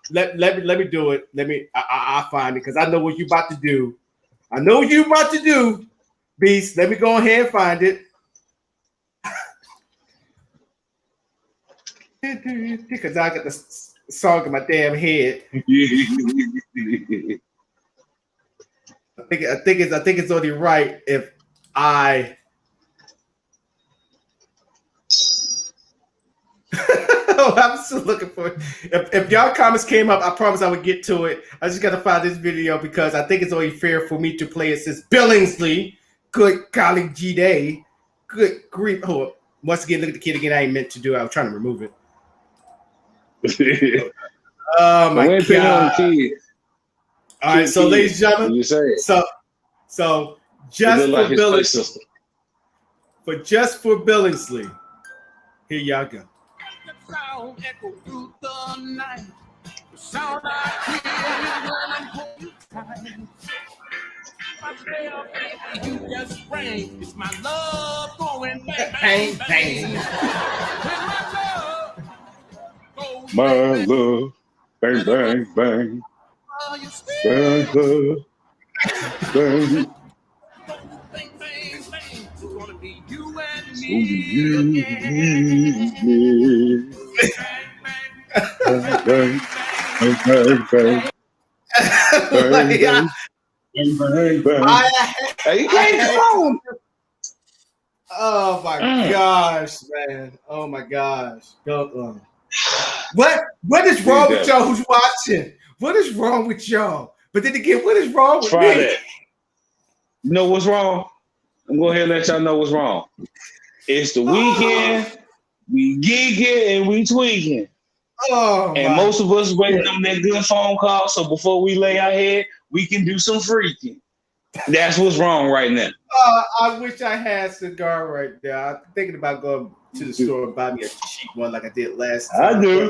let me do it. I'll find it because I know what you about to do. I know what you about to do, Beast. Let me go ahead and find it. Because I got the song in my damn head. I think it's only right if I. I'm still looking for it. If y'all comments came up, I promise I would get to it. I just gotta find this video because I think it's only fair for me to play it since Billingsley. Good golly G Day. Good grief. Hold up. Once again, look at the kid again. I ain't meant to do it. I was trying to remove it. Oh my god. All right, so ladies and gentlemen, you say so just for Billingsley. Just for Billingsley. Here y'all go. Sound echo through the night. The sound I hear when I'm holding tight. My prayer, baby, you just rang. It's my love going bang, bang, bang. My love, bang, bang, bang. Bang, bang, bang. Bang, bang, bang. It's gonna be you and me. Bang, bang, bang, bang, bang. Bang, bang, bang. Hey, come on. Oh my gosh, man. Oh my gosh. What is wrong with y'all who's watching? What is wrong with y'all? But then again, what is wrong with me? That. You know what's wrong? I'm going ahead and let y'all know what's wrong. It's the weekend. We geeking and we tweaking. And most of us waiting on that good phone call. So before we lay our head, we can do some freaking. That's what's wrong right now. I wish I had a cigar right now. I'm thinking about going to the store and buy me a cheap one like I did last time. I do.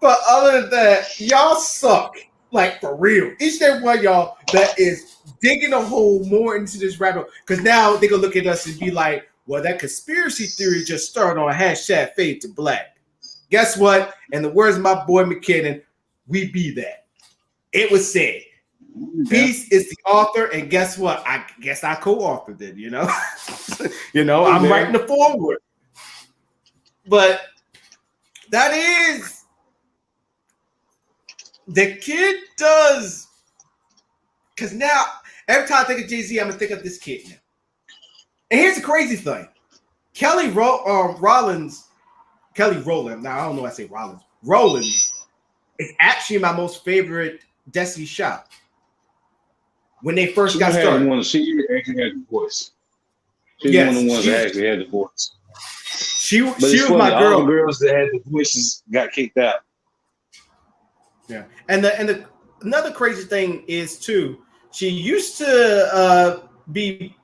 But other than that, y'all suck. Like for real. Each and every one of y'all that is digging a hole more into this rabbit hole. Because now they're gonna look at us and be like, well, that conspiracy theory just started on hashtag fade to black. Guess what? In the words of my boy McKinnon, we be that. It was said. Peace is the author, and guess what? I guess I co-authored it, you know? I'm writing the foreword. But that is the kid does, because now every time I think of Jay-Z, I'm gonna think of this kid now. And here's the crazy thing. Kelly Rowland, now I don't know why I say Rollins. Rowland is actually my most favorite Destiny Child. When they first got started. She actually had the voice. She's one of the ones that actually had the voice. She was my girl. All the girls that had the voices got kicked out. Yeah. And another crazy thing is too, she used to be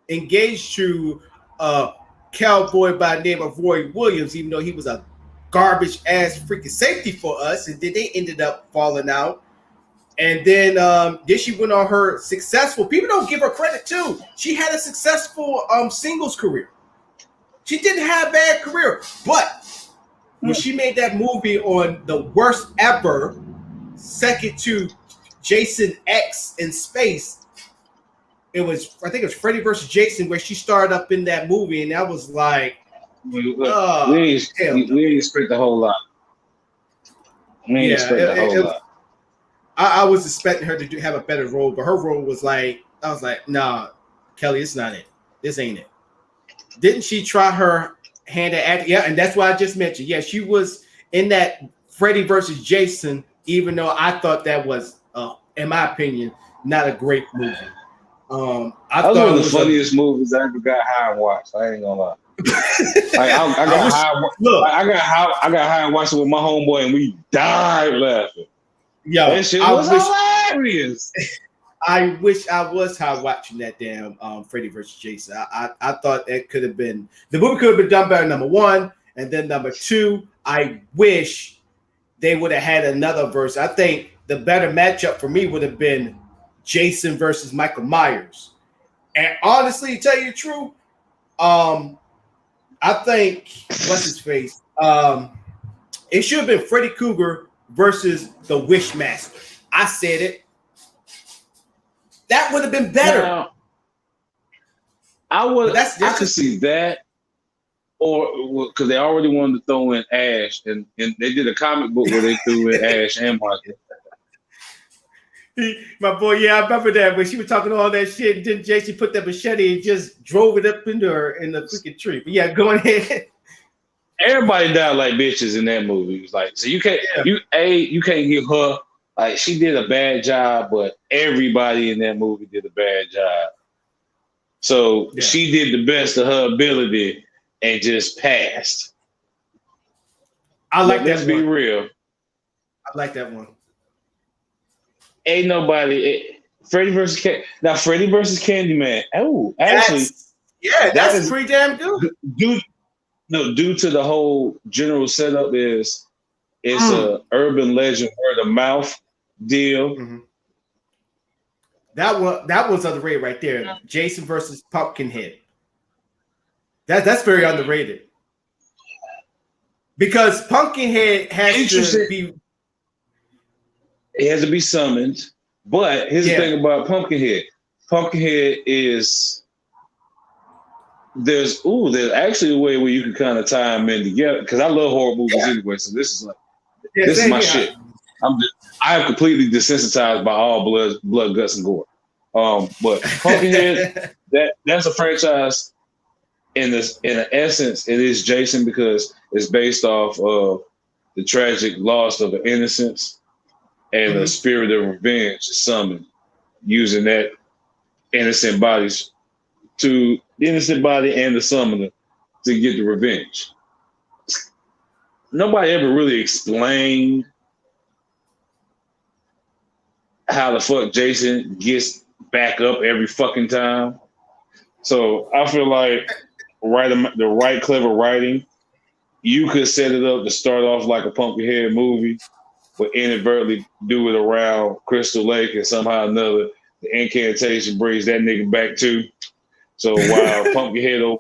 engaged to a cowboy by the name of Roy Williams, even though he was a garbage ass freaking safety for us, and then they ended up falling out. And then she went on her successful. People don't give her credit too. She had a successful singles career. She didn't have a bad career, but when she made that movie on the worst ever, second to Jason X in space, I think it was Freddy versus Jason, where she started up in that movie, and that was like, we didn't expect the whole lot. I was expecting her to have a better role, but her role was like, I was like, nah, Kelly, it's not it. This ain't it. Didn't she try her hand at acting? Yeah, and that's why I just mentioned. Yeah, she was in that Freddy versus Jason, even though I thought that was, in my opinion, not a great movie. I thought one of the funniest movies I ever got high and watched. I ain't gonna lie. I got high and watched it with my homeboy, and we died laughing. Yo, that shit was hilarious. I wish I was high watching that damn Freddy versus Jason. I thought that could have been the movie could have been done better. Number one, and then number two, I wish they would have had another verse. I think the better matchup for me would have been Jason versus Michael Myers. And honestly, to tell you the truth, I think what's his face? It should have been Freddy Krueger versus the Wishmaster. I said it. That would have been better. Now, I could see that, or because they already wanted to throw in Ash, and they did a comic book where they threw in Ash and Michael. My boy, yeah, I remember that when she was talking all that shit, and then Jason put that machete and just drove it up into her in the freaking tree. But yeah, go ahead. Everybody died like bitches in that movie. It was like, so you can't you can't give her like she did a bad job, but everybody in that movie did a bad job. So she did the best of her ability and just passed. I like that. Let's be real. I like that one. Ain't nobody. Freddy versus Candyman. Oh, actually, that's pretty damn good. Due to the whole general setup it's a urban legend word of mouth deal. Mm-hmm. That was underrated right there. Jason versus Pumpkinhead. That's very underrated. Because Pumpkinhead has to be. It has to be summoned. But here's the thing about Pumpkinhead. Pumpkinhead is there's actually a way where you can kind of tie them in together. Because I love horror movies anyway. So this is my shit. I am completely desensitized by all blood, guts, and gore. But Pumpkinhead, that's a franchise. In essence, it is Jason because it's based off of the tragic loss of an innocence and the spirit of revenge is summoned using that innocent body and the summoner to get the revenge. Nobody ever really explained how the fuck Jason gets back up every fucking time. So I feel like the right clever writing, you could set it up to start off like a Pumpkinhead movie, but inadvertently do it around Crystal Lake, and somehow or another the incantation brings that nigga back too. So while Pumpkinhead over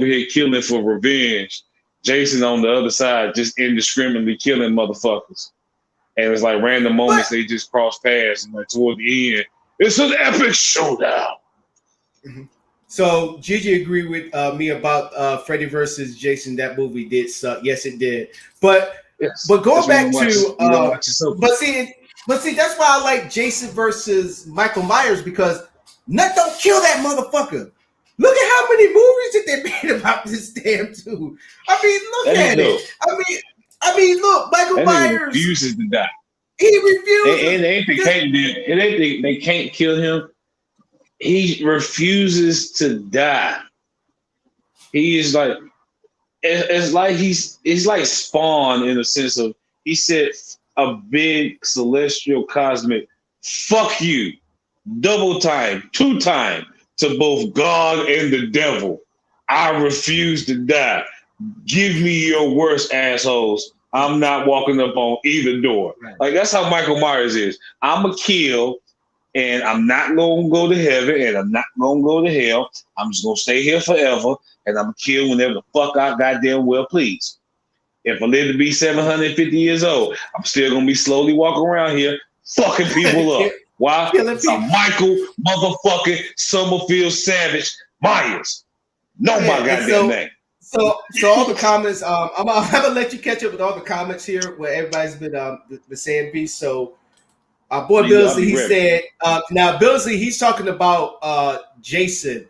here killing for revenge, Jason on the other side just indiscriminately killing motherfuckers. And it's like random moments they just cross paths, and like toward the end, it's an epic showdown. Mm-hmm. So Gigi agreed with me about Freddy versus Jason. That movie did suck. Yes, it did. But going back to but see, that's why I like Jason versus Michael Myers, because Nut don't kill that motherfucker. Look at how many movies that they made about this damn dude. I mean, look at it. I mean, look, Michael Myers refuses to die. He refuses. They can't kill him. He refuses to die. He is like, it's like he's like Spawn in a sense of, he said a big celestial cosmic fuck you, double time, 2 times to both God and the devil. I refuse to die. Give me your worst assholes. I'm not walking up on either door. Right. Like that's how Michael Myers is. I'm a kill. And I'm not going to go to heaven, and I'm not going to go to hell. I'm just going to stay here forever, and I'm going to kill whenever the fuck I goddamn well please. If I live to be 750 years old, I'm still going to be slowly walking around here fucking people up. Why? It's a Michael motherfucking Summerfield Savage Myers. Know my goddamn name. So all the comments, I'm gonna let you catch up with all the comments here where everybody's been saying peace. So our boy Billsley, he said, now Billsley, he's talking about Jason.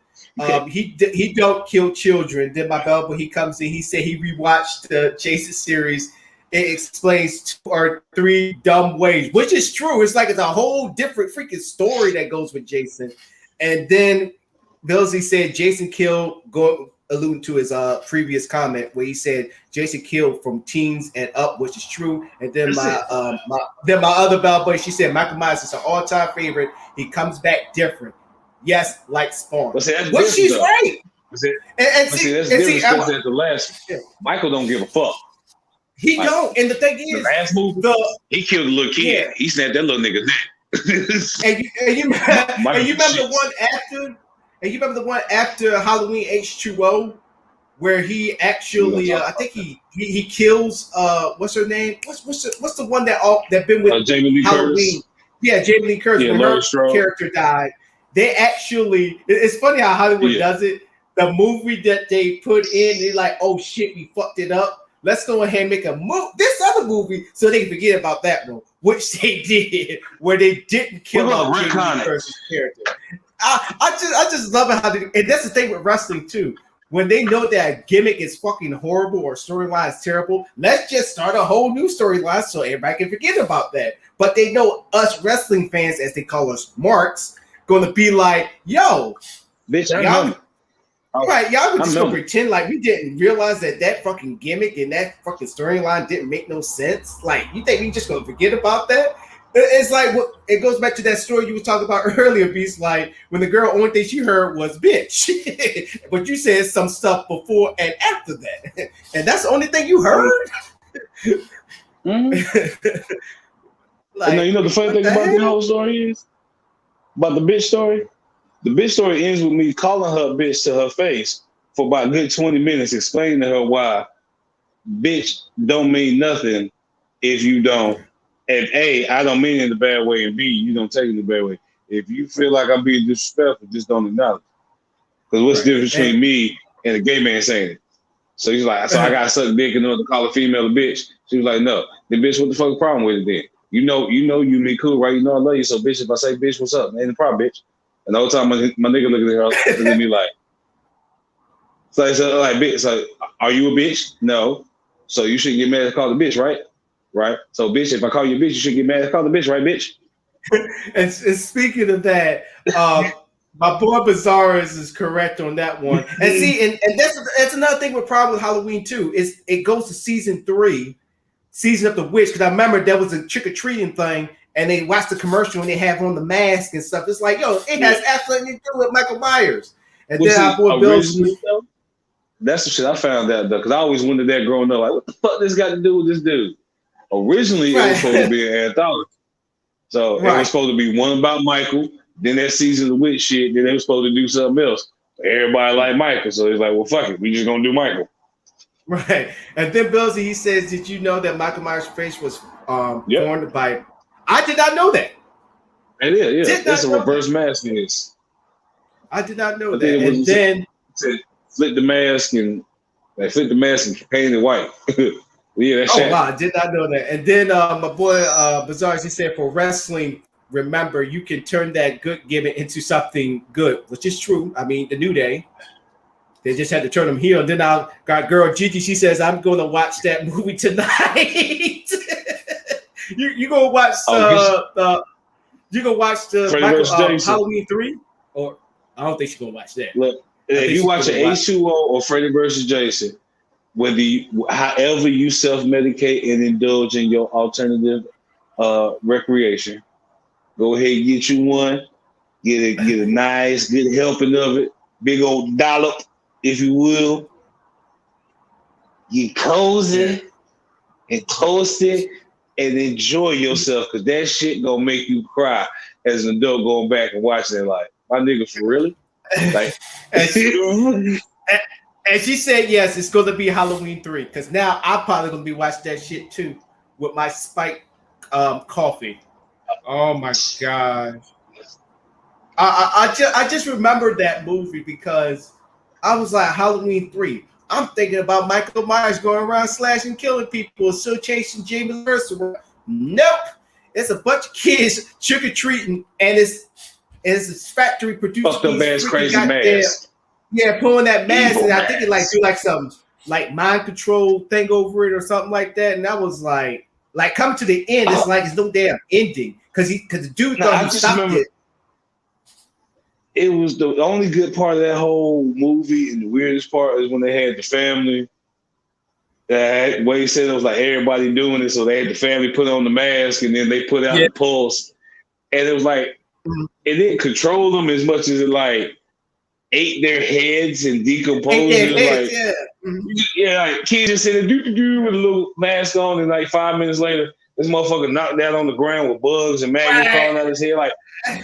He don't kill children. Did my bell, but he comes in. He said he rewatched the Jason series. It explains 2 or 3 dumb ways, which is true. It's like it's a whole different freaking story that goes with Jason. And then Billsley said Jason killed alluding to his previous comment where he said Jason killed from teens and up, which is true. And then my other bell boy, she said Michael Myers is an all-time favorite. He comes back different. Yes, like Spawn. But see, which she's right. That's different at the last. Yeah. Michael don't give a fuck. He don't. And the thing is, the last movie, he killed a little kid. Yeah. He snapped that little nigga's neck. and you remember the one after Halloween H2O, where he actually, I think he kills what's her name? What's the one that been with Jamie Lee Halloween? Curtis. Yeah, Jamie Lee Curtis. Yeah, when her character died, they actually. It's funny how Hollywood does it. The movie that they put in, they're like, oh shit, we fucked it up. Let's go ahead and make this other movie so they can forget about that one, which they did, where they didn't kill Jamie Lee Curtis' character. I just love it how they, and that's the thing with wrestling too. When they know that a gimmick is fucking horrible or storyline is terrible, let's just start a whole new storyline so everybody can forget about that. But they know us wrestling fans, as they call us marks, going to be like, yo, bitch, y'all. Right, y'all would just gonna pretend like we didn't realize that fucking gimmick and that fucking storyline didn't make no sense. Like, you think we just gonna forget about that? It's like it goes back to that story you were talking about earlier, Beast. Like when the girl only thing she heard was bitch, but you said some stuff before and after that, and that's the only thing you heard. Mm-hmm. Like, and you know the funny thing about the whole story is about the bitch story. The bitch story ends with me calling her bitch to her face for about a good 20 minutes, explaining to her why bitch don't mean nothing if you don't. And A, I don't mean it in a bad way, and B, you don't take it in a bad way. If you feel like I'm being disrespectful, just don't acknowledge. Because what's the difference between me and a gay man saying it? So he's like, so I got to suck dick in order to call a female a bitch. She was like, no. Then bitch, what the fuck problem with it then? You know you me cool, right? You know I love you. So bitch, if I say bitch, what's up? Ain't the problem, bitch. And the whole time my nigga looking at me like, so bitch, so are you a bitch? No. So you shouldn't get mad at call the bitch, right? Right. So bitch, if I call you a bitch, you should get mad at call the bitch, right, bitch? and speaking of that, my boy Bizarres is correct on that one. And see, and that's another thing with problem with Halloween too. Is it goes to season 3, Season of the Witch, because I remember there was a trick-or-treating thing. And they watch the commercial and they have on the mask and stuff. It's like, yo, it has absolutely nothing to do with Michael Myers. And then our boy Bill Smith. That's the shit I found out though, because I always wondered that growing up. Like, what the fuck this got to do with this dude? Originally, it was supposed to be an anthology. So it was supposed to be one about Michael. Then that Season of the Witch shit. Then they were supposed to do something else. Everybody liked Michael. So it's like, well, fuck it. We just going to do Michael. Right. And then Billsy, he says, did you know that Michael Myers' face was formed by... I did not know that. It is, yeah. It's a reverse mask. I did not know that. And then flip the mask and paint it white. Yeah, that's wow, I did not know that. And then my boy Bizarre, he said for wrestling, remember you can turn that good gimmick into something good, which is true. I mean, the New Day, they just had to turn them heel. And then I got girl Gigi. She says I'm going to watch that movie tonight. You go watch you go watch the Michael, Halloween 3, or I don't think she's gonna watch that. Look, if you watch an H2O or Freddy vs. Jason, however you self-medicate and indulge in your alternative recreation, go ahead and get you one. Get a nice, good helping of it, big old dollop, if you will. Get cozy and toasted. And enjoy yourself, because that shit gonna make you cry as an adult going back and watching it. Like, my nigga, for really? Like, and she said yes, it's gonna be Halloween 3, because now I'm probably gonna be watching that shit too with my spiked coffee. Oh my god! I just remembered that movie because I was like Halloween 3. I'm thinking about Michael Myers going around slashing, killing people, still chasing Jamie Lee Curtis. Nope, it's a bunch of kids trick or treating, and it's a factory produced. Fucked up ass crazy mask. Yeah, pulling that mask, evil and I think it like do like some like mind control thing over it or something like that. And I was like come to the end, it's like it's no damn ending because the dude thought he stopped it. it was the only good part of that whole movie, and the weirdest part is when they had the family. What he said, it was like everybody doing it, so they had the family put on the mask, and then they put out the pulse, and it was like it didn't control them as much as it like ate their heads and decomposed. Like kids just sitting there with a little mask on, and like 5 minutes later, this motherfucker knocked down on the ground with bugs and maggots falling out his head. Like,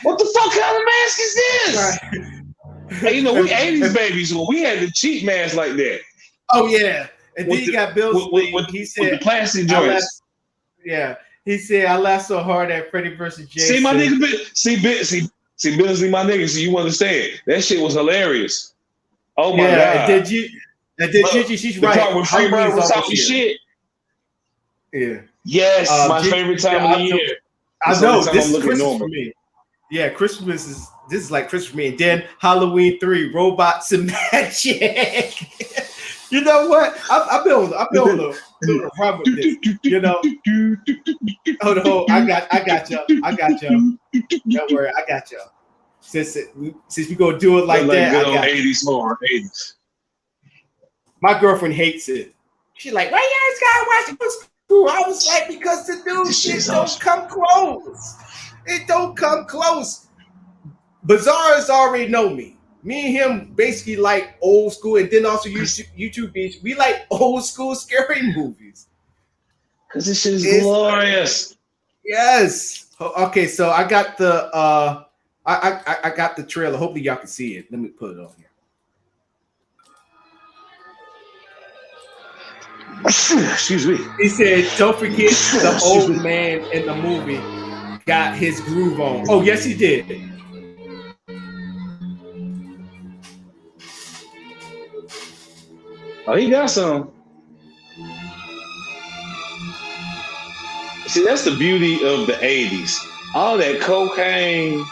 what the fuck kind of mask is this? Hey, we 80s babies, so we had the cheap mask like that. Oh yeah. And then he got Bill. He said, with the plastic joints. He said, I laughed so hard at Freddy versus Jason. See, my nigga, Billsley, my nigga, so you understand. That shit was hilarious. Oh my God. And then Gigi, she's right. The part where Freebird was talking shit. Yeah. Yes, my favorite time of the year. I know, this is Christmas for me. Yeah, this is like Christmas for me. And then Halloween 3, Robots and Magic. You know what? I've been on a run with this. Hold on. I got y'all. Don't worry, I got y'all. Since we gonna do it like that, good old 80s horror. 80s. My girlfriend hates it. She's like, "Why you guys gotta watch it?" I was like, because the new shit don't come close. It don't come close. Bizarre's already know me. Me and him basically like old school, and then also YouTube beats. We like old school scary movies. Cause this shit is glorious. Yes. Okay, so I got the I got the trailer. Hopefully y'all can see it. Let me put it on here. Excuse me. He said, "Don't forget the old man in the movie got his groove on." Oh yes, he did. Oh, he got some. See, that's the beauty of the 80s. All that cocaine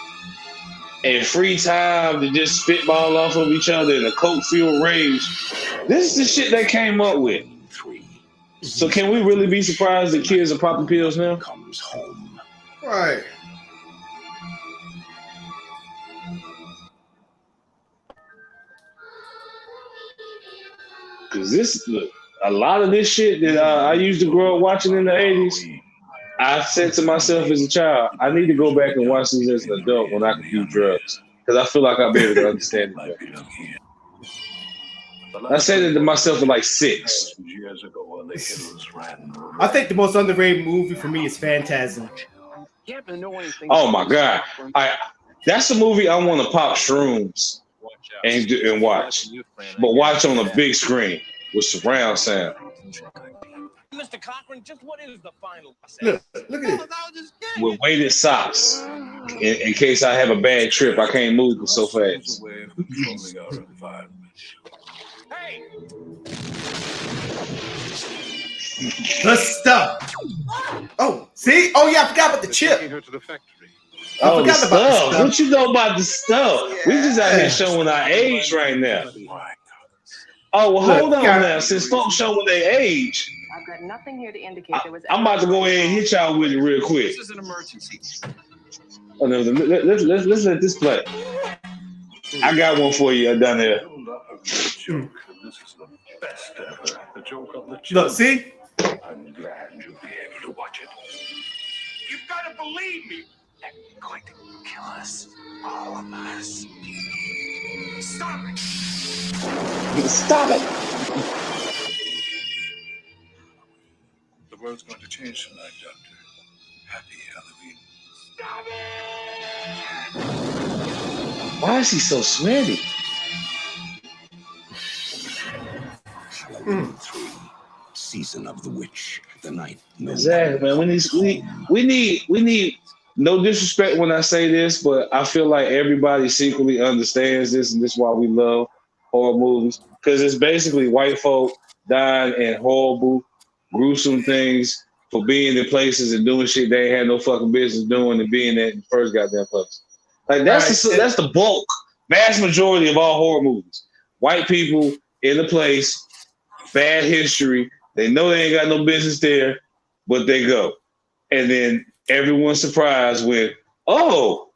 and free time to just spitball off of each other in a coke-fueled rage. This is the shit they came up with. So can we really be surprised that kids are popping pills now? Comes home. Right. Because a lot of this shit that I used to grow up watching in the 80s, I said to myself as a child, I need to go back and watch this as an adult when I can do drugs. Because I feel like I'll be able to understand it. I said it to myself at like 6. I think the most underrated movie for me is Phantasm. Oh my God. That's a movie I want to pop shrooms and watch. But watch on a big screen with surround sound. Mr. Cochran, just what is the final? Look at it. With weighted socks. In case I have a bad trip, I can't move so fast. Hey! The stuff. Oh, see? Oh yeah, I forgot about the chip. Oh, the stuff. What you know about the stuff? Yeah. We just out here showing our age right now. Oh, well, hold on now. Since folks showing their age, I've got nothing here to indicate there was. I'm about to go ahead and hit y'all with it real quick. This is an emergency. Oh, no, let's let this play. I got one for you down there. This is the best ever. The joke of the look, see? I'm glad you'll be able to watch it. You've got to believe me. They're going to kill us. All of us. Stop it! Stop it! The world's going to change tonight, Doctor. Happy Halloween. Stop it! Why is he so sweaty? Halloween 3, Season of the Witch, the night. Exactly, man. We need no disrespect when I say this, but I feel like everybody secretly understands this, and this is why we love horror movies. Because it's basically white folk dying in horrible, gruesome things for being in places and doing shit they ain't had no fucking business doing and being in the first goddamn place. Like that's the bulk, vast majority of all horror movies. White people in a place, bad history. They know they ain't got no business there, but they go. And then everyone's surprised with, oh,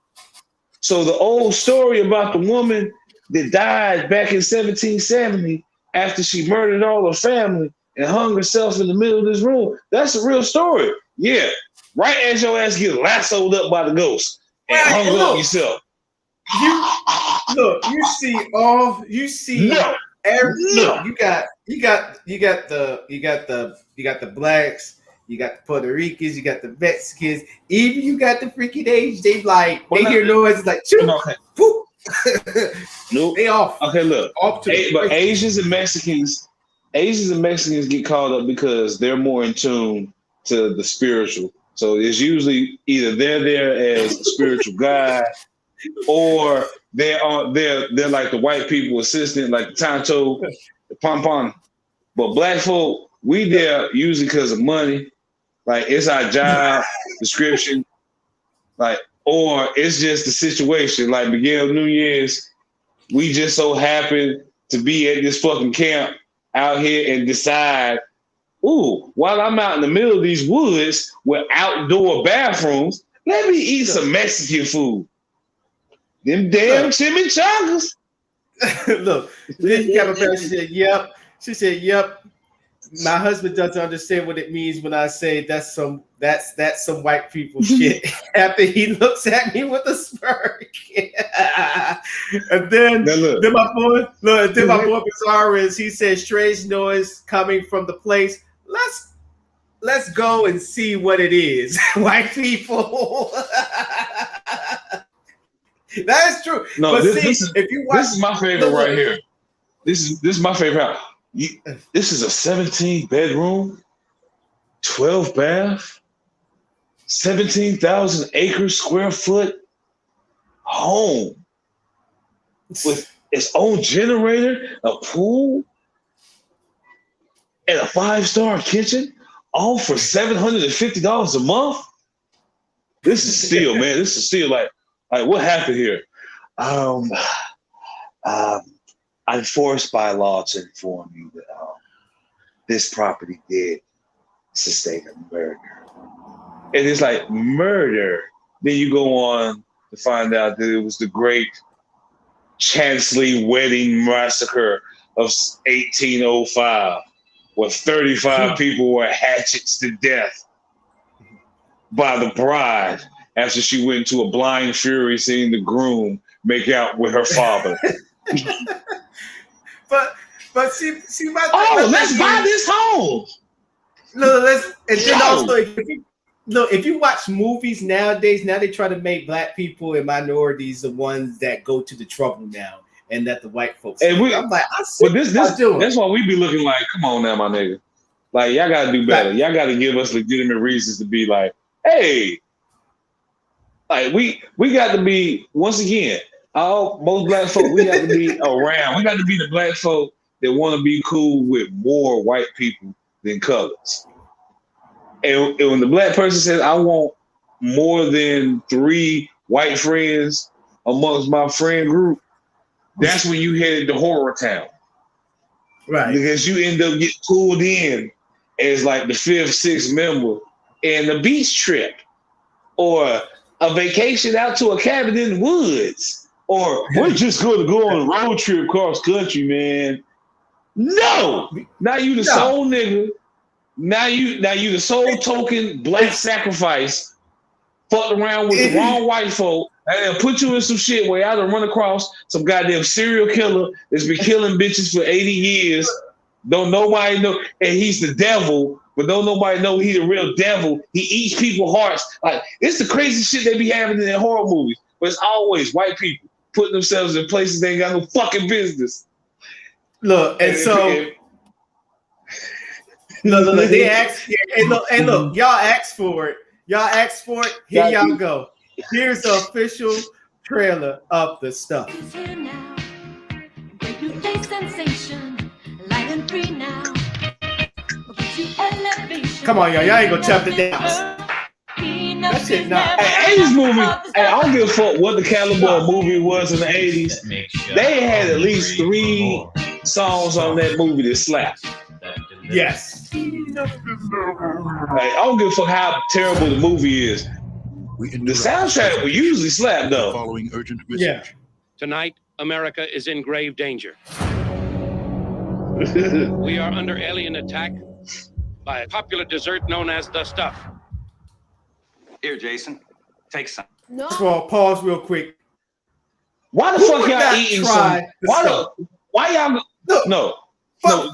So the old story about the woman that died back in 1770 after she murdered all her family and hung herself in the middle of this room, that's a real story. Yeah. Right as your ass get lassoed up by the ghost and hung up yourself. You got the blacks, you got the Puerto Ricans, you got the Mexicans, even you got the freaking Asians. They hear noise like nope. They off. Okay, look. Off but Asians and Mexicans get caught up because they're more in tune to the spiritual. So it's usually either they're there as a spiritual guide, or they're like the white people assistant, like the Tonto, the pom-pom. But black folk, we there usually because of money. Like it's our job description. Like, or it's just the situation. Like Miguel Nunez, we just so happen to be at this fucking camp out here and decide, ooh, while I'm out in the middle of these woods with outdoor bathrooms, let me eat some Mexican food. Them damn chimichangas. Look, then you got a parent. She said, "Yep." She said, "Yep." My husband doesn't understand what it means when I say that's some white people shit. After he looks at me with a smirk, and then my boy Pizarro he says, "Strange noise coming from the place. Let's go and see what it is." White people. That is true. No, but this is my favorite right here. This is my favorite house. This is a 17-bedroom, 12 bath, 17,000 acres square foot home with its own generator, a pool, and a 5-star kitchen, all for $750 a month. This is still, man. This is still like what happened here? I'm forced by law to inform you that this property did sustain a murder. And it's like murder. Then you go on to find out that it was the great Chanceley wedding massacre of 1805, where 35 people were hatchets to death by the bride after she went into a blind fury seeing the groom make out with her father. But see my let's buy this home. If you watch movies nowadays, now they try to make black people and minorities the ones that go to the trouble now, and that the white folks. And I'm like, I see that's why we be looking like, come on now, my nigga. Like y'all gotta do better. Y'all gotta give us legitimate reasons to be like, hey, like we got to be, once again, most black folk, we got to be around. We got to be the black folk that want to be cool with more white people than colors. And when the black person says, I want more than 3 white friends amongst my friend group, that's when you headed to horror town. Right. Because you end up getting pulled in as like the 5th, 6th member in a beach trip or a vacation out to a cabin in the woods. Or we're just going to go on a road trip cross country, man. No, now you the sole nigga. Now you the sole token black sacrifice. Fucked around with the wrong white folk, and they'll put you in some shit where y'all done run across some goddamn serial killer that's been killing bitches for 80 years. Don't nobody know, and he's the devil, but don't nobody know he's the real devil. He eats people's hearts. Like it's the crazy shit they be having in their horror movies, but it's always white people putting themselves in places they ain't got no fucking business. Look, and so look, they asked, and look, y'all asked for it. Y'all asked for it. Here y'all go. Here's the official trailer of the stuff. Come on, y'all ain't gonna chop it down. That shit not. 80s movie. Hey, I don't give a fuck what the caliber of movie was in the 80s. They had at least 3 songs on that movie that slapped. Yes. Like, I don't give a fuck how terrible the movie is. The soundtrack will usually slap though. Following urgent message. Yeah. Tonight, America is in grave danger. We are under alien attack by a popular dessert known as the stuff. Here, Jason, take some. No. First of all, pause real quick. Why the Who fuck would y'all not eating try some? the Why stuff? why y'all no? When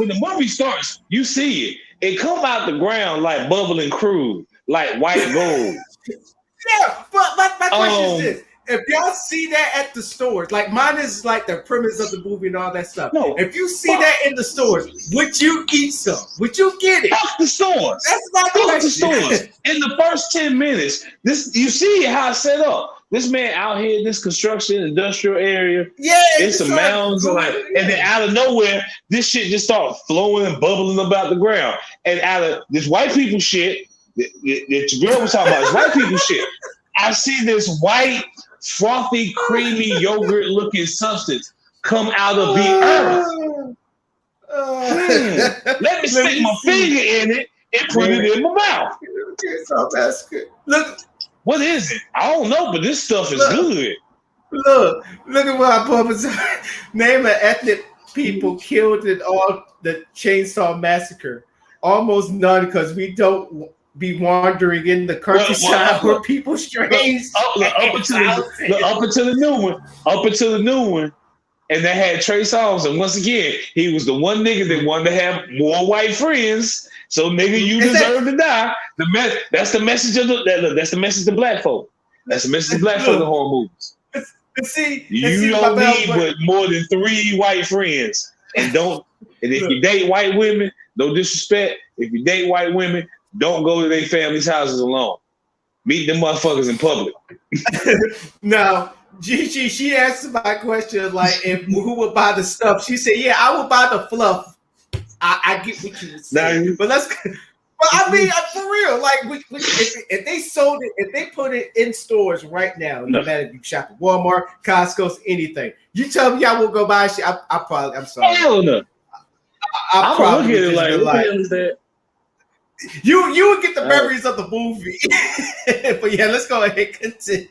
the movie starts, you see it. It come out the ground like bubbling crude, like white gold. Yeah, but my question is this. If y'all see that at the stores, like mine is like the premise of the movie and all that stuff. No, if you see that in the stores, would you eat some? Would you get it? Fuck the stores. That's my Fuck question. the stores. In the first 10 minutes, you see how it's set up. This man out here in this construction industrial area. Yeah, it's some mounds and then out of nowhere, this shit just starts flowing and bubbling about the ground. And out of this white people shit that your girl was talking about, this white people shit. I see this white, frothy, creamy, yogurt-looking substance come out of the earth. Let me stick my finger in it and put it in my mouth. That's good. Look, what is it? I don't know, but this stuff is good. Look at what I put. Name of ethnic people killed in all the Chainsaw Massacre. Almost none, because we don't be wandering in the countryside where people strange. Up until the new one, and they had Trey Songz, and once again, he was the one nigga that wanted to have more white friends. So nigga, you deserve to die. That's the message of that's the message to black folk. That's the message to black folk in horror movies. You don't need but more than 3 white friends, and if you date white women, no disrespect. If you date white women, don't go to their family's houses alone. Meet them motherfuckers in public. Now, Gigi, she answered my question like, who would buy the stuff? She said, "Yeah, I would buy the fluff." I get what you were saying, but I mean, for real, like, if they sold it, if they put it in stores right now, no matter if you shop at Walmart, Costco's, anything, you tell me I will go buy shit. I'm sorry. Hell no. I probably look at it like, what the hell is that? You would get the memories of the movie. But yeah, let's go ahead and continue.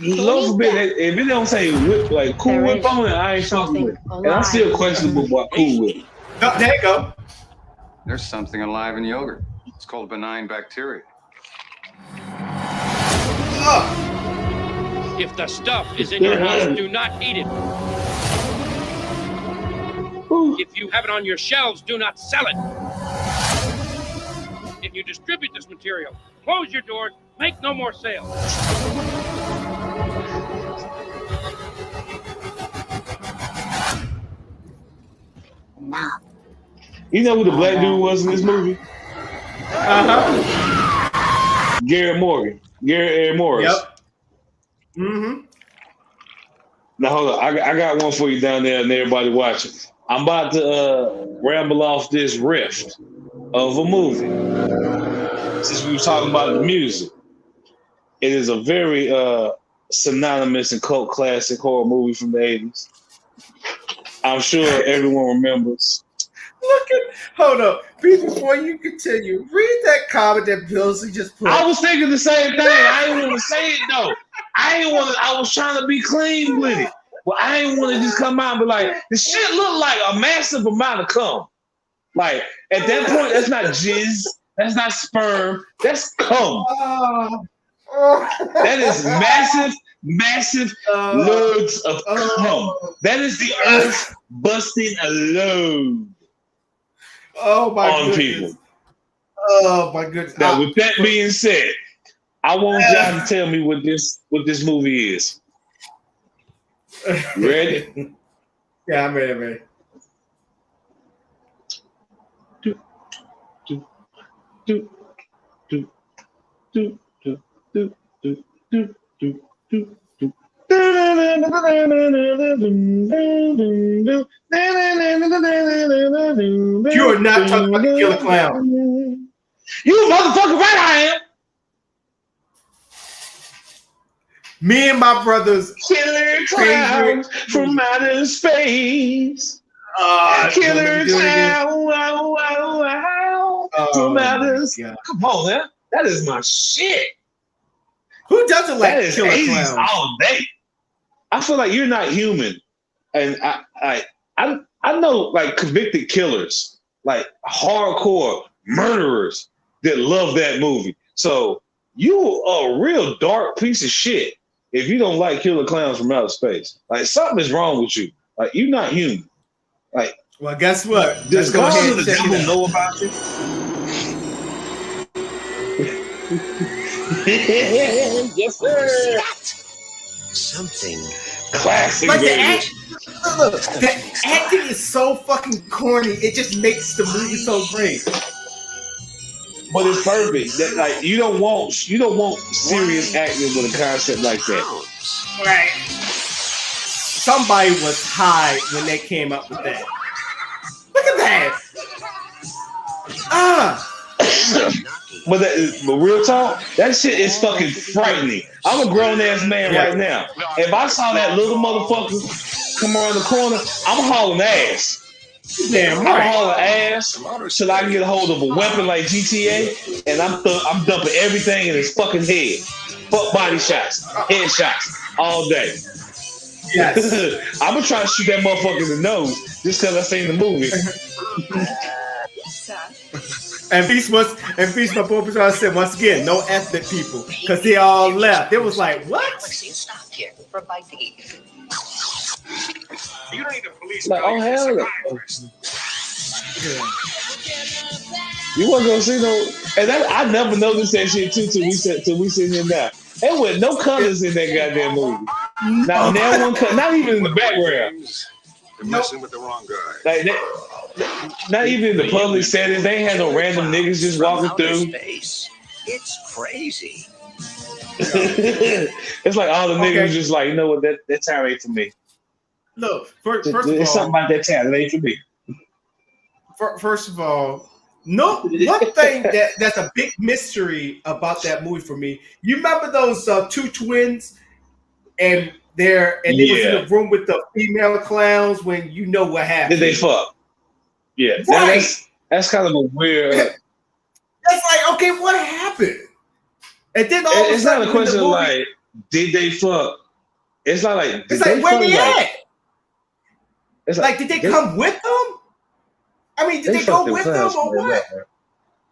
Lord forbid, if it don't say whip, like Cool Whip on it, I ain't fucking with it. And I'm still questionable about Cool Whip. No, there you go. There's something alive in yogurt. It's called benign bacteria. If the stuff is in your house, do not eat it. If you have it on your shelves, do not sell it. If you distribute this material, close your doors, make no more sales. No. You know who the black dude was in this movie? Garrett Morgan. Garrett Morris. Yep. Mm-hmm. Now hold on. I got one for you down there and everybody watching. I'm about to ramble off this rift of a movie. Since we were talking about the music. It is a very synonymous and cult classic horror movie from the 80s. I'm sure everyone remembers. Hold up. Before you continue, read that comment that Billsy just put. I was thinking the same thing. I didn't want to say it though. I was trying to be clean with it. But I didn't want to just come out and be like, the shit looked like a massive amount of cum. Like, at that point, that's not jizz. That's not sperm. That's cum. That is massive loads of cum. That is the earth busting a load on people. Oh my goodness. Now, with that being said, I want y'all to tell me what this movie is. You ready? Yeah, I'm ready. You are not talking about the Killer Clown. You motherfucker right I am. Me and my brothers. Killer Clowns from outer space. Killer Clown from outer space. Come on, man. That is my shit. Who doesn't like That is killer 80s clowns? all day. I feel like you're not human, and I know like convicted killers, like hardcore murderers that love that movie. So you a real dark piece of shit if you don't like Killer Clowns from Outer Space. Like something is wrong with you. Like you're not human. Like Well, guess what? does Let's go God ahead or and the check it devil out. know about you? Yes, sir. Something. Classic, Like the baby. act, look, the acting is so fucking corny. It just makes the movie so great. But it's perfect. That, like you don't want serious acting with a concept like that. Right. Somebody was high when they came up with that. Look at that. But real talk, that shit is fucking frightening. I'm a grown ass man right now. If I saw that little motherfucker come around the corner, I'm hauling ass. Damn I'm right. hauling ass till I can get a hold of a weapon like GTA, and I'm dumping everything in his fucking head. Fuck body shots, head shots, all day. Yes. I'm gonna try to shoot that motherfucker in the nose just because I seen the movie. And Beast my boy trying to say once again, no ethnic people, because they all left. It was like, what? Stop here for my teeth. You don't need the police. Like, oh hell no. Yeah. You wasn't gonna see no, and I never noticed that shit too till we sit here now. There was no colors in that goddamn movie. Not one color, not even in the background. You're messing with the wrong guy. Like that, not even in the public settings. They ain't had no random niggas just walking through. It's crazy. It's like all the niggas just like, you know what, that town ain't for me. Look, first of There's something all, about that town that ain't for me. first of all, no one thing that's a big mystery about that movie for me. You remember those two twins, and they was in the room with the female clowns when you know what happened. Did they fuck? Yeah, Right. That's kind of a weird. That's like, okay, what happened? And then all of a It's sudden, not a question the of movie, like, did they fuck? It's not like, it's like, where they at? It's Like, did they come with them? I mean, did they go fucked with them themselves, or man. what?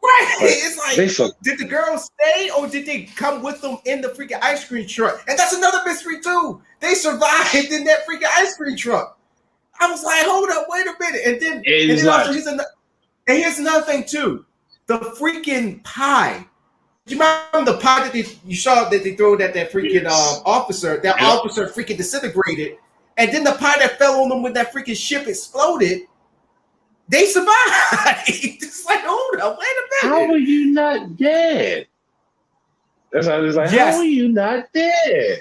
Right. Like, It's like, they fucked. did the girls stay or did they come with them in the freaking ice cream truck? And that's another mystery too. They survived in that freaking ice cream truck. I was like, hold up, wait a minute. And then also, here's another thing too. The freaking pie. Do you remember the pie that you saw that they threw at that freaking officer? That officer freaking disintegrated. And then the pie that fell on them when that freaking ship exploded, they survived. It's like, hold up, wait a minute. How are you not dead? That's how I was like, Yes. how are you not dead?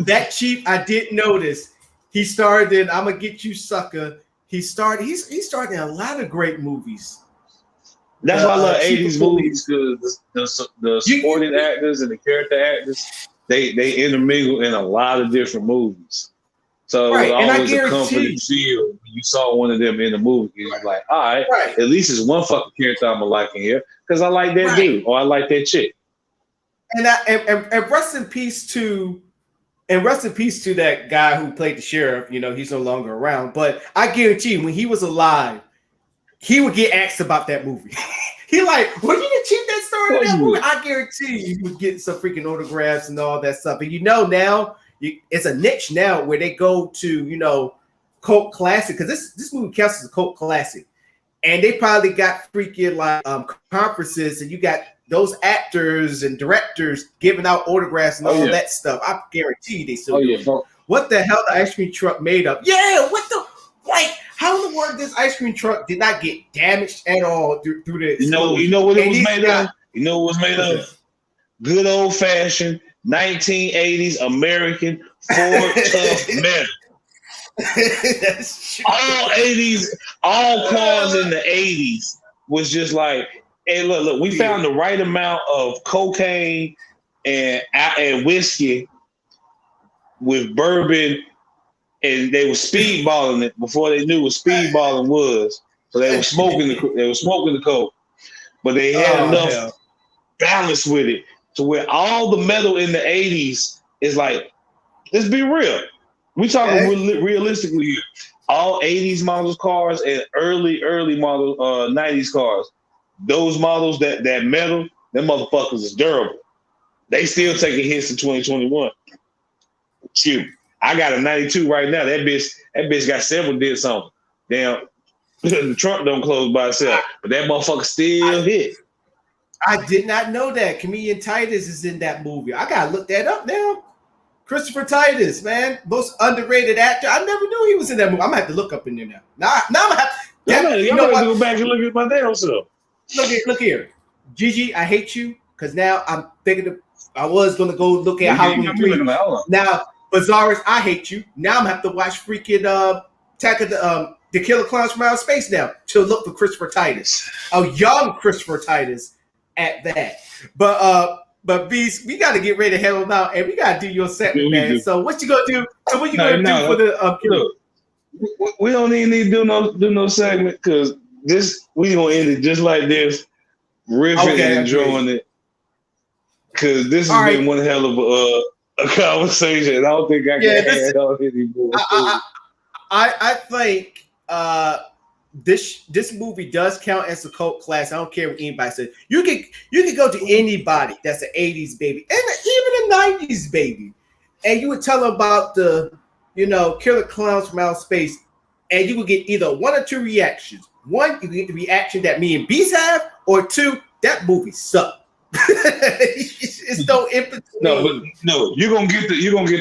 That chief, I did notice. He starred in "I'ma Get You, Sucker." He's starred in a lot of great movies. That's why I love Chief 80s of movies, because the supporting actors and the character actors, they intermingle in a lot of different movies. So Right, it was and I always a guarantee- comforting feel when you saw one of them in the movie. You're like, all right, Right. at least there's one fucking character I'm liking here because I like that Right. dude or I like that chick. And rest in peace to that guy who played the sheriff. You know, he's no longer around. But I guarantee you, when he was alive, he would get asked about that movie. He like, were you the chief that started that movie? I guarantee you, he would get some freaking autographs and all that stuff. And you know now, it's a niche now where they go to, you know, cult classic, because this movie counts as a cult classic. And they probably got freaking like conferences, and you got those actors and directors giving out autographs and all that stuff. I guarantee you they still do it. What the hell the ice cream truck made of? Yeah, what the, like, how in the world this ice cream truck did not get damaged at all through the You know what it was made of? You know what it was made of? Good old fashioned 1980s American Ford Tough metal. All 80s, all cars in the 80s was just like, hey, look, we found the right amount of cocaine and whiskey with bourbon, and they were speedballing it before they knew what speedballing was. So they were smoking the coke, but they had enough balance with it to where all the metal in the 80s is like, let's be real. We talking realistically here. All 80s models cars and early model 90s cars, those models that metal, them motherfuckers is durable. They still taking hits in 2021. Shoot, I got a 92 right now. That bitch got several dents on it. Damn, the trunk don't close by itself, but that motherfucker still hit. I did not know that Comedian Titus is in that movie. I gotta look that up now. Christopher Titus, man, most underrated actor. I never knew he was in that movie. I'm gonna have to look up in there now. Now I'm gonna have to. You know what? Go back and look at my damn self. Look here, Gigi. I hate you because now I'm thinking. I was gonna go look at Halloween 3. Now, Bazaris, I hate you. Now I'm gonna have to watch freaking Attack of the Killer Clowns from Outer Space now to look for Christopher Titus, a young Christopher Titus at that. But Beast, we got to get ready to head on out, and we got to do your segment, man. So what you gonna do? So what you gonna do for the? Look, we don't even need to do no segment because we gonna end it just like this, riffing and enjoying it. Because this has been one hell of a conversation. I don't think I can add on anymore. I think this movie does count as a cult classic. I don't care what anybody says. You can go to anybody that's an 80s baby and even a 90s baby, and you would tell them about the Killer Clowns from Outer Space, and you would get either one or two reactions. One, you get the reaction that me and Beast have, or two, that movie sucked. It's no in between. No, you're gonna get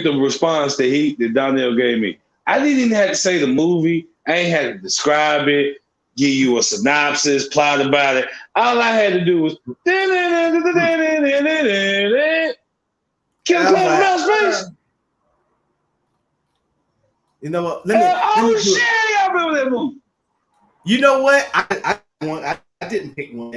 the response that Donnell gave me. I didn't even have to say the movie. I ain't had to describe it, give you a synopsis, plot about it. All I had to do was Kill Clowns from Outer Space. You know what? Shit, y'all remember that movie? You know what? I didn't pick one.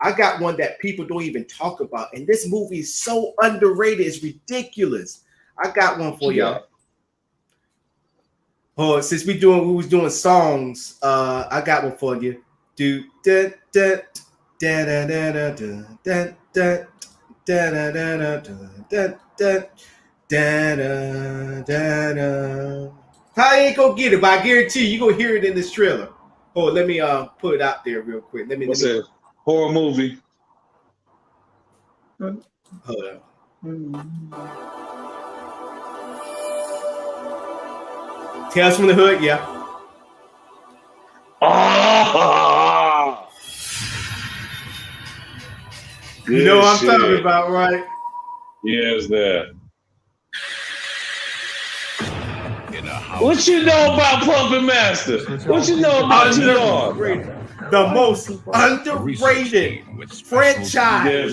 I got one that people don't even talk about, and this movie is so underrated. It's ridiculous. I got one for y'all. Oh, since we was doing songs, I got one for you. Do da da da da da da da da da da da da. I ain't gonna get it, but I guarantee you gonna hear it in this trailer. Oh, let me put it out there real quick. What's that? Horror movie. Hold up. Tales from the Hood, yeah. Oh, you know what I'm talking about, right? Yes, that. What you know about Puppet Master? What you know about T-Dog? The most underrated franchise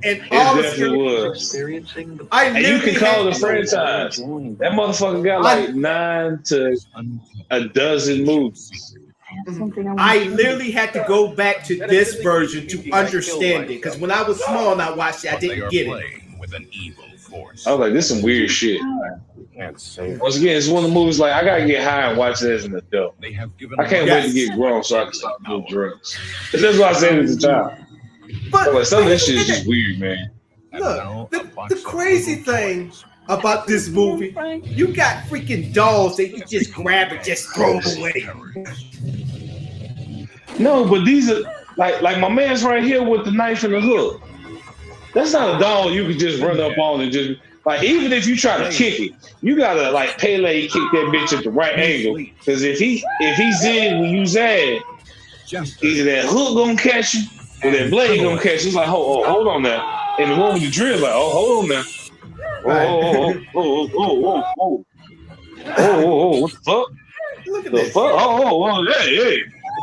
in all of was. And you can call it a franchise. That motherfucker got like 9 to a dozen movies. I literally had to go back to this version to understand it because when I was small and I watched it, I didn't get it. I was like, this is some weird shit. Once again, it's one of the movies like I gotta get high and watch it as an adult. I can't wait to get grown so I can stop doing drugs. That's what I said as a child. But like, some of this shit is just weird, man. Look, the crazy thing about this movie, you got freaking dolls that you just grab and just throw away. No, but these are like my man's right here with the knife and the hook. That's not a doll you can just run up on and just like. Even if you try to kick it, you gotta like Pele kick that bitch at the right angle. Because if he's in when you zag, either that hook gonna catch you or that blade gonna catch you. It's like, hold on now. And the one with the drill is like, hold on now. Oh, what the fuck? Look at the this. fuck? Hey.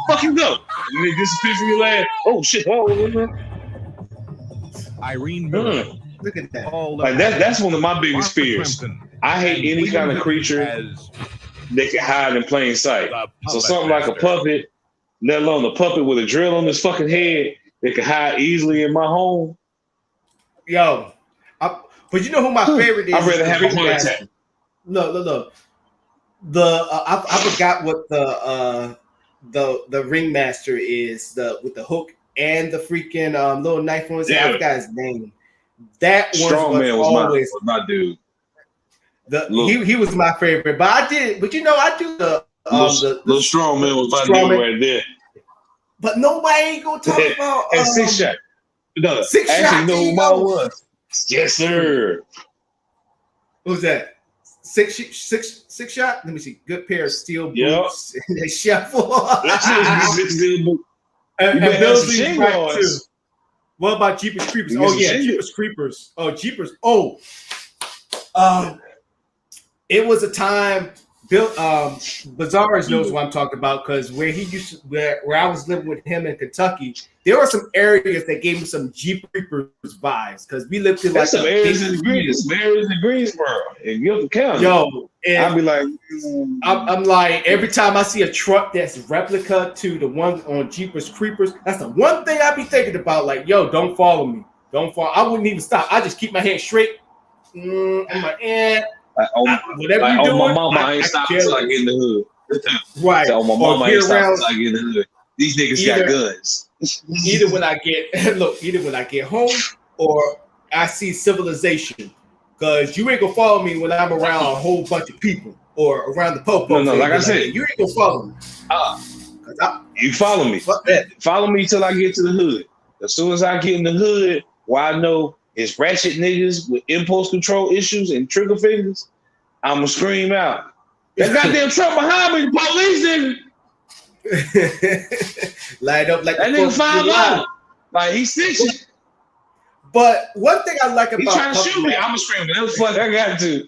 Fuck you go. And they disappear from your land. Oh shit. Irene Miller. Look at that. Like that's one of my biggest fears. I hate any kind of creature that can hide in plain sight. So something like a puppet, let alone a puppet with a drill on his fucking head that can hide easily in my home. Yo, but you know who my favorite is? I'd rather have a heart attack. Look. I forgot what the ringmaster is with the hook and the freaking little knife on his head. I Yeah. forgot his name. That Strong man was always my dude. He was my favorite. But I do the little strong man was my dude right there. But nobody ain't gonna talk about and Six Shot. No, Six actually, Shot. you know who mine was? Yes, sir. Who's that? Six Shot. Let me see. Good pair of steel boots. And they shuffle. and Bill's right too. What about Jeepers Creepers? Oh yeah, Jeepers Creepers. Oh Jeepers. Oh, it was a time. Bill Bazaars knows what I'm talking about because where he used to, where I was living with him in Kentucky, there were some areas that gave me some Jeep Creepers vibes because we lived in like some areas in Greensboro in Guilford County. Yo, I'd be like, I'm like every time I see a truck that's replica to the one on Jeepers Creepers, that's the one thing I be thinking about. Like, yo, don't follow me, don't follow. I wouldn't even stop. I just keep my head straight. I'm like, whatever you doing, my mama, I ain't stopping until I get in the hood. Right. So my mama ain't stopping until I get in the hood. These niggas got guns. either when I get home or I see civilization. Because you ain't gonna follow me when I'm around a whole bunch of people or around the popo. No, like I said, you ain't gonna follow me. You follow me. Follow me till I get to the hood. As soon as I get in the hood, where I know it's ratchet niggas with impulse control issues and trigger fingers, I'ma scream out. That goddamn truck behind me, police nigga. Light up like that nigga 5'11". Like he's 6. But one thing I like about he's trying to shoot me, I'ma scream. That was fuck I got to.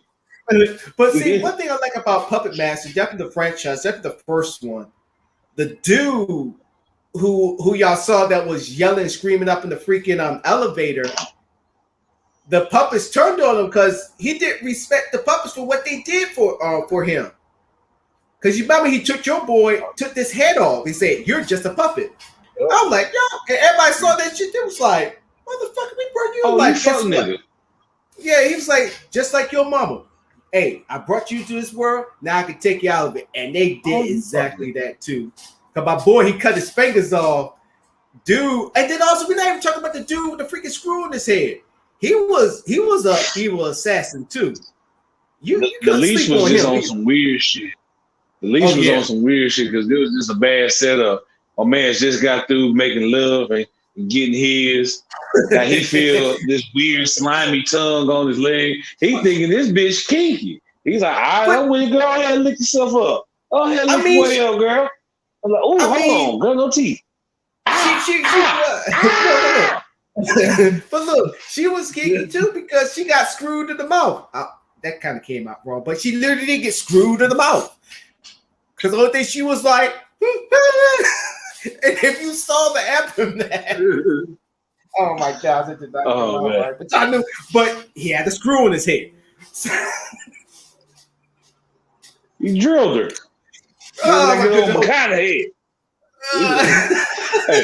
But see, one thing I like about Puppet Master, definitely the franchise, definitely the first one, the dude who y'all saw that was yelling, screaming up in the freaking elevator. The puppets turned on him because he didn't respect the puppets for what they did for him. Because you remember he took this head off. He said, "You're just a puppet." Yep. I'm like, yo, and everybody saw that shit. They was like, "Motherfucker, we brought you like this nigga." Yeah, he was like, just like your mama. Hey, I brought you to this world. Now I can take you out of it, and they did exactly that too. Cause my boy, he cut his fingers off, dude. And then also, we're not even talking about the dude with the freaking screw in his head. He was a evil assassin too. The leash was just on some weird shit. The leash was on some weird shit because it was just a bad setup. My man's just got through making love and getting his. Now he feel this weird slimy tongue on his leg. He thinking this bitch kinky. He's like, all right, I'm with you. Go ahead and lick yourself up. Go ahead and lick your way up, girl. I'm like, oh, hold on, girl, no teeth. But look, she was kinky too because she got screwed in the mouth. That kind of came out wrong, but she literally did get screwed in the mouth. Because the only thing she was like, and if you saw the aftermath, oh my God, it did not come out right. But I knew, but he had the screw in his head. You drilled her. What kind of head? Hey.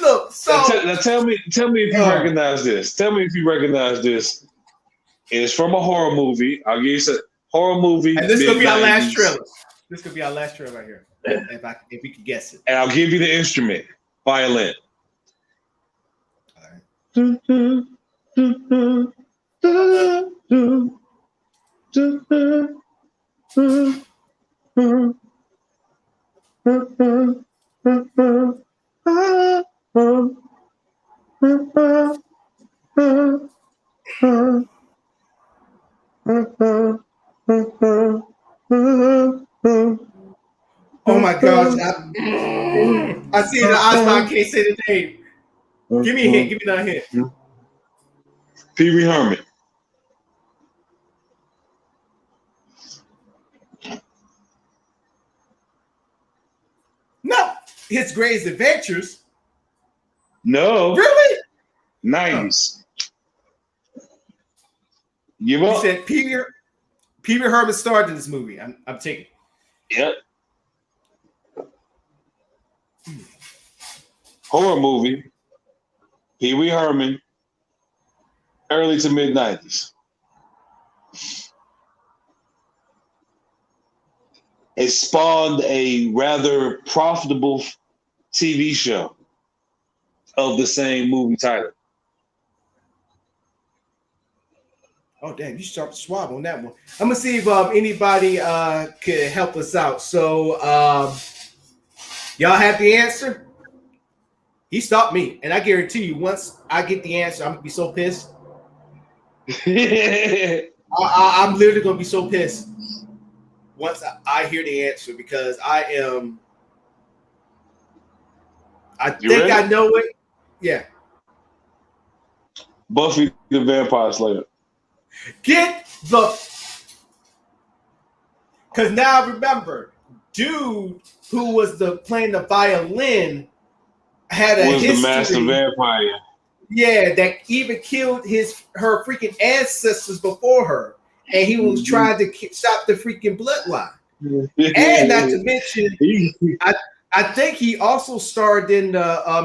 Look, so tell me if you recognize this. Tell me if you recognize this. It's from a horror movie. I'll give you a horror movie. And this could be our last trailer. This could be our last trailer right here. If we could guess it. And I'll give you the instrument. Violin. All Oh my gosh. I see the eyes, I can't say the name. Give me a hint. Give me another hint. Pee Wee Herman. No. His Greatest Adventures. No. Really? 90s. Give up. He said Pee Wee Herman starred in this movie. I'm taking. Yep. Horror movie. Pee Wee Herman. Early to mid 90s. It spawned a rather profitable TV show. of the same movie title. Oh damn, you sharp swab on that one. I'm gonna see if anybody could help us out. So y'all have the answer? He stopped me, and I guarantee you, once I get the answer, I'm gonna be so pissed. I'm literally gonna be so pissed once I hear the answer because I You think ready? I know it. Yeah. Buffy the Vampire Slayer. Get the. Because now I remember, dude who was playing the violin had a Was history. the master vampire. Yeah, that even killed her freaking ancestors before her, and he was trying to stop the freaking bloodline. And not to mention, I think he also starred in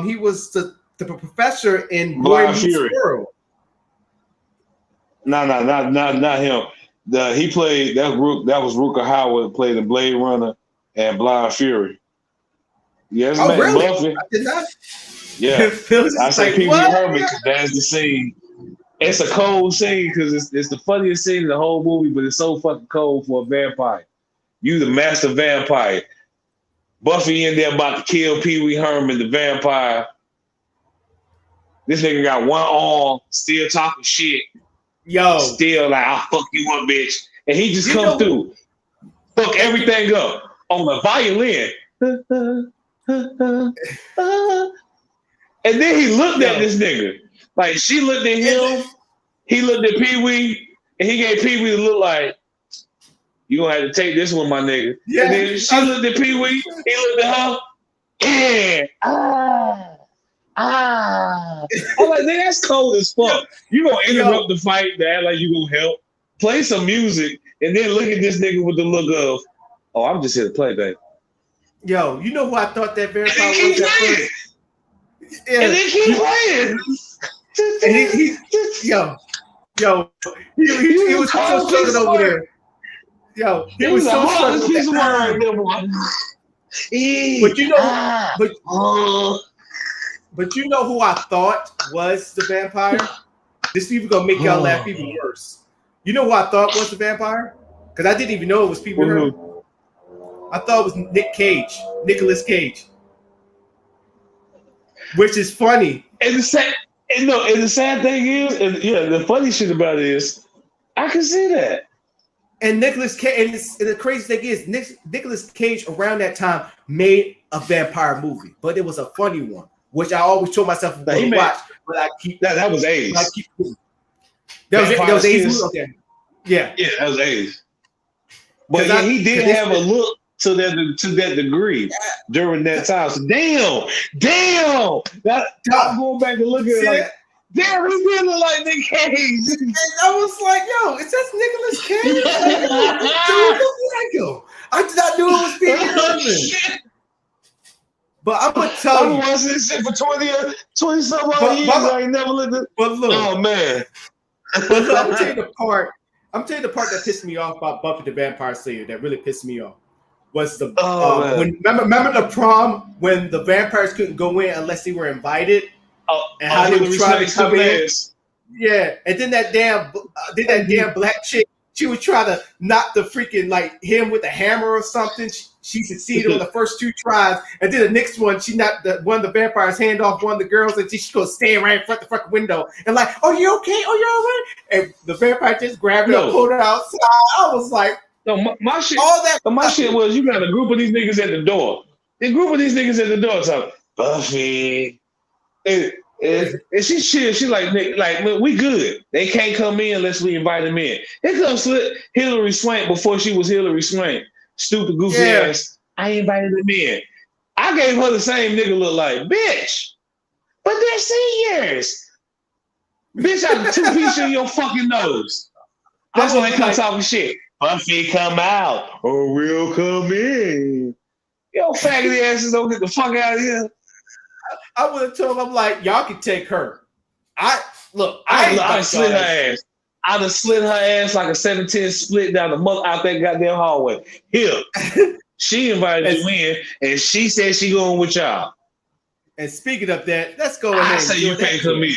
he was the professor in Boy Blind Meets Fury. World. No, not him. He played that was Rutger Hauer played in Blade Runner and Blind Fury. Yes, Oh, man, really? Buffy. I did not. Yeah, I say like, Pee Wee what? Herman because that's the scene. It's a cold scene because it's the funniest scene in the whole movie, but it's so fucking cold for a vampire. You the master vampire. Buffy in there about to kill Pee Wee Herman, the vampire. This nigga got one arm, still talking shit. Yo, Still like, I'll fuck you up, bitch. And he just You come know- through. Fuck everything up on the violin. And then he looked at this nigga. Like, she looked at him, he looked at Pee Wee, and he gave Pee Wee the look like, you gonna have to take this one, my nigga. Yeah. And then she looked at Pee Wee, he looked at her, yeah, I'm like, nigga, that's cold as fuck. You gonna interrupt the fight to act like you gonna help, play some music, and then look at this nigga with the look of, oh, I'm just here to play, baby. Yo, you know who I thought that vampire And then was at keep first? Yeah. And then keep playing. And he was so struggling over there. Yo, he was so struggling. Piece of word, But you know, but you know who I thought was the vampire? This is even gonna make y'all laugh even worse. You know who I thought was the vampire? Because I didn't even know it was people. I thought it was Nicolas Cage. Which is funny. And the sad thing is, the funny shit about it is, I can see that. And Nicolas Cage, and the crazy thing is, Nicolas Cage around that time made a vampire movie, but it was a funny one, which I always told myself to watch. But I keep that was AIDS. That was AIDS. Okay. Yeah, that was AIDS. But he did have a look to that degree during that time. So damn. I'm going back and looking at it like, damn, he did look like Nick Cage. And I was like, yo, is that Nicolas Cage? Like, dude, look like him. I did not know it was Pee Wee Herman. But I'm gonna tell you, I've been watching this shit for 20 some odd years. I ain't never looked at. But look, oh man. But look, I'm telling you the part that pissed me off about Buffy the Vampire Slayer. That really pissed me off was the remember the prom when the vampires couldn't go in unless they were invited. And how they were trying to come in. Yeah, and then that damn black chick, she was trying to knock the freaking him with a hammer or something. She succeeded on the first 2 tries, and then the next one, she knocked one of the vampires' hand off one of the girls, and she goes stand right in front of the fucking window and like, "Oh, you okay? Oh, you all right?" And the vampire just grabbed her and pulled her outside. I was like, "No, my shit." All that. My shit was you got a group of these niggas at the door. The group of these niggas at the door talking Buffy. And she's chill. She's like, we good. They can't come in unless we invite them in. Here comes Hillary Swank before she was Hillary Swank. Stupid, goofy ass. I invited them in. I gave her the same nigga look like, bitch. But they're seniors. Bitch, I have 2 pieces in your fucking nose. That's when they come talking shit. Buffy, come out or we'll come in. Yo, faggot asses don't get the fuck out of here. I would have told him, I'm like, y'all can take her. I'd slit her ass. I'd have slit her ass like a 7-10 split down out that goddamn hallway. Here, she invited you in, and she said she going with y'all. And speaking of that, let's go I ahead and say you enjoy can't that come in.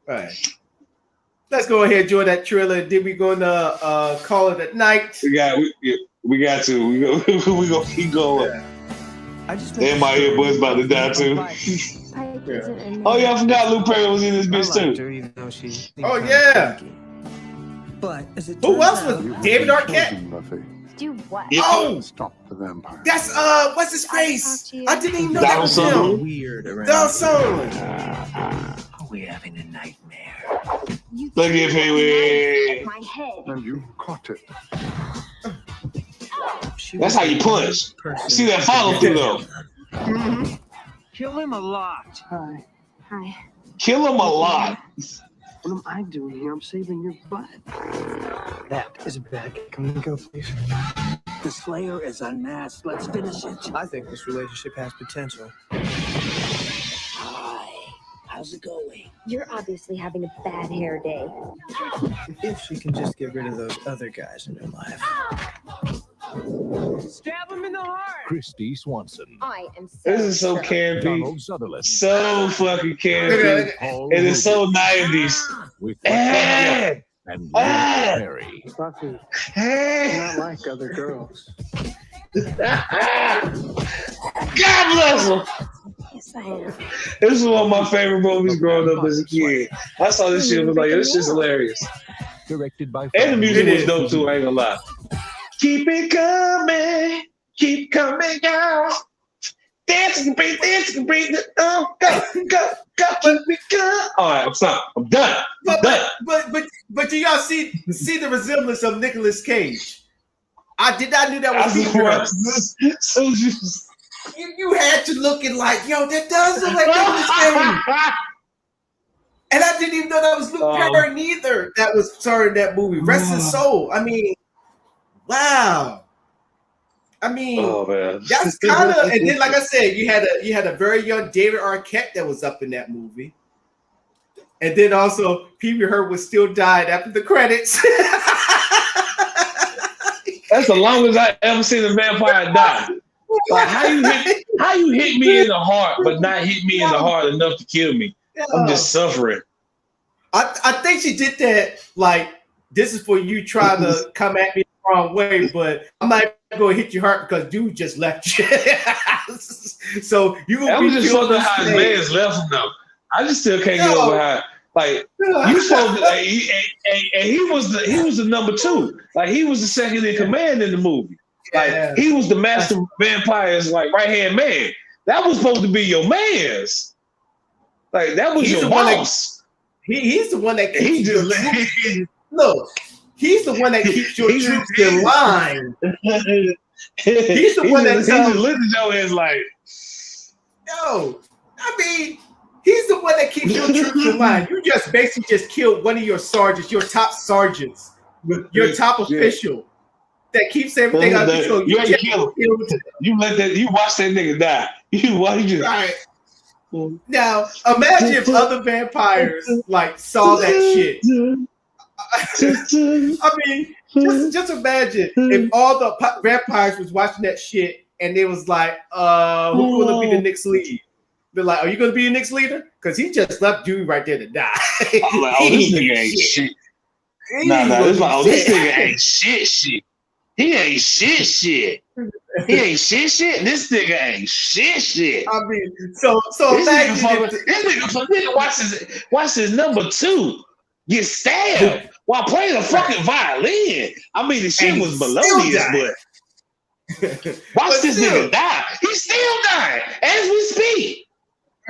trailer. All right. Let's go ahead and enjoy that trailer. Then we're gonna call it a night. We got to. We gonna keep going. Damn, my earbuds about to die too. Oh yeah, I forgot Luke Perry was in this bitch too. Oh yeah. But as it Who else turns was out, David Arquette? Do what? Oh, Stop the vampire. that's what's his face? I didn't even know Donald that was Sutherland. him. weird around Donald here. Sutherland. Are we having a nightmare? Look at Pee-wee. My head. And you caught it. That's how you punch. See that follow through though. Mm-hmm. Kill him a lot. Hi. Kill him a lot. What am I doing here? I'm saving your butt. That is a bad. Can we go, please? The Slayer is unmasked. Let's finish it. I think this relationship has potential. Hi. How's it going? You're obviously having a bad hair day. If she can just get rid of those other guys in her life. Stab him in the heart. Christy Swanson. I am so This is so sure. campy. Donald Sutherland. So fucking campy. Paul And it's so Rubin. 90s. With Hey! and Luke Ah! Perry. Buffy, Hey! not like other girls. God bless him. Yes, I am. This is one of my favorite movies growing up as a kid. I saw this shit and was like, this shit's hilarious. Directed by And the music It was is. dope too, I ain't gonna lie. Keep it coming, keep coming down. Dancing, breathe, go, keep it going. All right, stop. I'm done. I'm done. But do y'all see the resemblance of Nicolas Cage? I did not knew that was Pete Rose. So just You had to look and like, yo, that does look like Nicolas Cage. And I didn't even know that was Luke Perry neither. That was starring in that movie. Rest his soul. I mean, wow. I mean, oh man, that's kind of. And then, like I said, you had a very young David Arquette that was up in that movie. And then also, Pee Wee Herman was still died after the credits. that's the longest I ever seen a vampire die. Like how you hit me in the heart, but not hit me in the heart enough to kill me. I'm just suffering. I think she did that. Like, this is for you trying to come at me the wrong way, but I'm not going to hit your heart because dude just left you. So you gonna I'm be just feeling wondering how his this man's left him though. I just still can't get over how like you supposed to, and he was the number 2. Like he was the second in command in the movie. Like he was the master vampire's like right hand man. That was supposed to be your man's. Like that was your boss. He's the one that keeps He your just troops. Look, he's the one that keeps your troops in line. He's the one that he just looked at your ass like, yo. I mean, he's the one that keeps your troops in line. You just basically just killed one of your sergeants, your top sergeants, your top official that keeps everything under control. You ain't kill him. You watch that nigga die. Right. Now, imagine if other vampires like saw that shit. I mean, just imagine if all the vampires was watching that shit and they was like, who's gonna be the next lead? They're like, are you gonna be the next leader? Because he just left you right there to die. I'm like, oh, this nigga ain't shit. This nigga ain't shit. He ain't shit. He ain't shit. This nigga ain't shit. I mean, so this imagine nigga watch his number 2 get stabbed while playing a fucking violin. I mean, the shit was melodious, but watch this nigga die. He's still dying as we speak.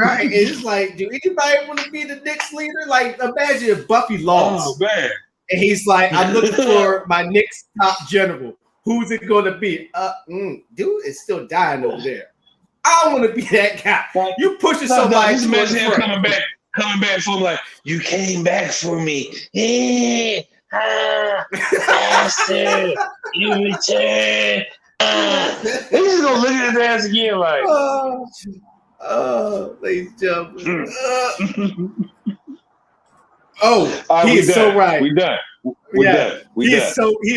Right, it's like, do anybody want to be the next leader? Like, imagine if Buffy lost. Oh man. And he's like, I'm looking for my next top general. Who's it going to be? Dude is still dying over there. I don't want to be that guy. You pushing somebody. Just imagine him coming back for him like, you came back for me. Bastard, you returned. He's just gonna look at his ass again like, ladies and gentlemen. right, he is done. so right. We done. He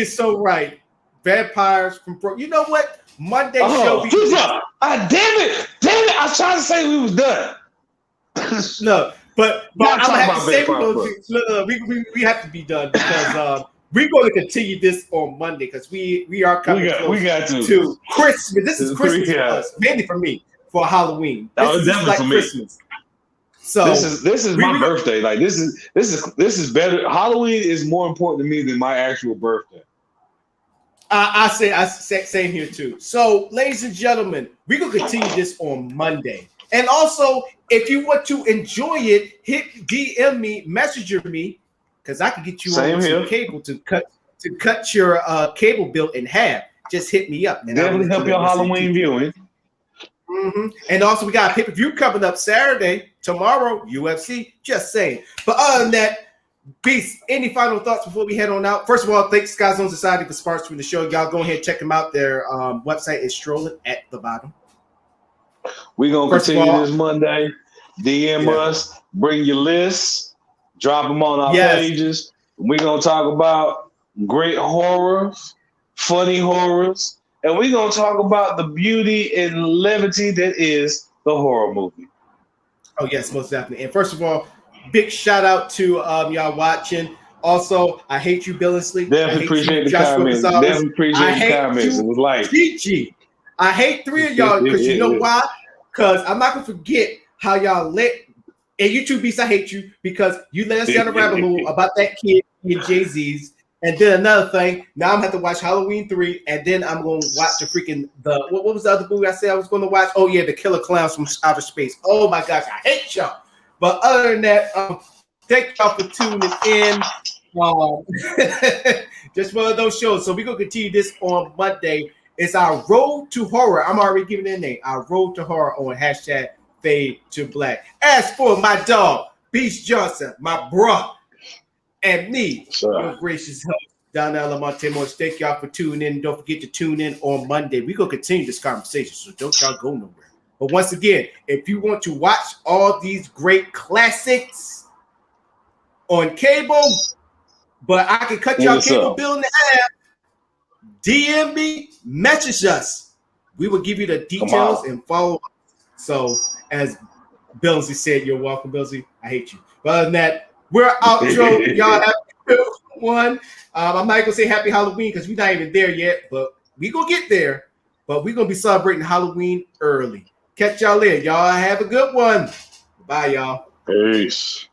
is so right. Vampires from you know what? Monday Oh, show. who's up? Damn it! I was trying to say we was done. No, but Gotta I'm talk gonna have about to say Big Papa. we have to be done because we're going to continue this on Monday because we are coming We got to Christmas. This is Christmas for Yeah. us, mainly for me, for Halloween. Oh, This is definitely like for me. Christmas. So this is my birthday. Like this is better. Halloween is more important to me than my actual birthday. I say same here too. So, ladies and gentlemen, we're gonna continue this on Monday. And also, if you want to enjoy it, hit DM me, messenger me, because I can get you Same on here. some cable to cut your cable bill in half. Just hit me up. And Definitely help your Halloween viewing. Mm-hmm. And also, we got a pay-per-view coming up Saturday, tomorrow, UFC. Just saying. But other than that, Beast, any final thoughts before we head on out? First of all, thanks Sky Zone Society for sponsoring the show. Y'all go ahead and check them out. Their website is strolling at the bottom. We're going to continue this Monday. DM us, bring your lists, drop them on our pages. We're going to talk about great horrors, funny horrors, and we're going to talk about the beauty and levity that is the horror movie. Oh, yes, most definitely. And first of all, big shout out to y'all watching. Also, I hate you, Billingsley. Definitely appreciate the comments. Definitely appreciate the comments. It was like Gigi. I hate three of y'all because you know why? Because I'm not gonna forget how y'all let and you two Beasts, I hate you because you let us down the rabbit hole about that kid and Jay-Z's. And then another thing, now I'm gonna have to watch Halloween 3, and then I'm gonna watch the freaking what was the other movie I said I was gonna watch? Oh yeah, the Killer Clowns from Outer Space. Oh my gosh, I hate y'all. But other than that, thank y'all for tuning in. Just one of those shows. So we're gonna continue this on Monday. It's our Road to Horror. I'm already giving it a name. Our Road to Horror on hashtag Fade to Black. As for my dog, Beast Johnson, my bro, and me, your gracious host, Donnell Montemor. Thank y'all for tuning in. Don't forget to tune in on Monday. We're gonna continue this conversation, so don't y'all go nowhere. But once again, if you want to watch all these great classics on cable, but I can cut y'all cable bill in half, DM me, message us. We will give you the details and follow up. So, as Billsy said, you're welcome, Billsy. I hate you. But other than that, we're outro. Y'all have a good one. I'm not going to say happy Halloween because we're not even there yet, but we going to get there. But we're going to be celebrating Halloween early. Catch y'all later. Y'all have a good one. Bye, y'all. Peace.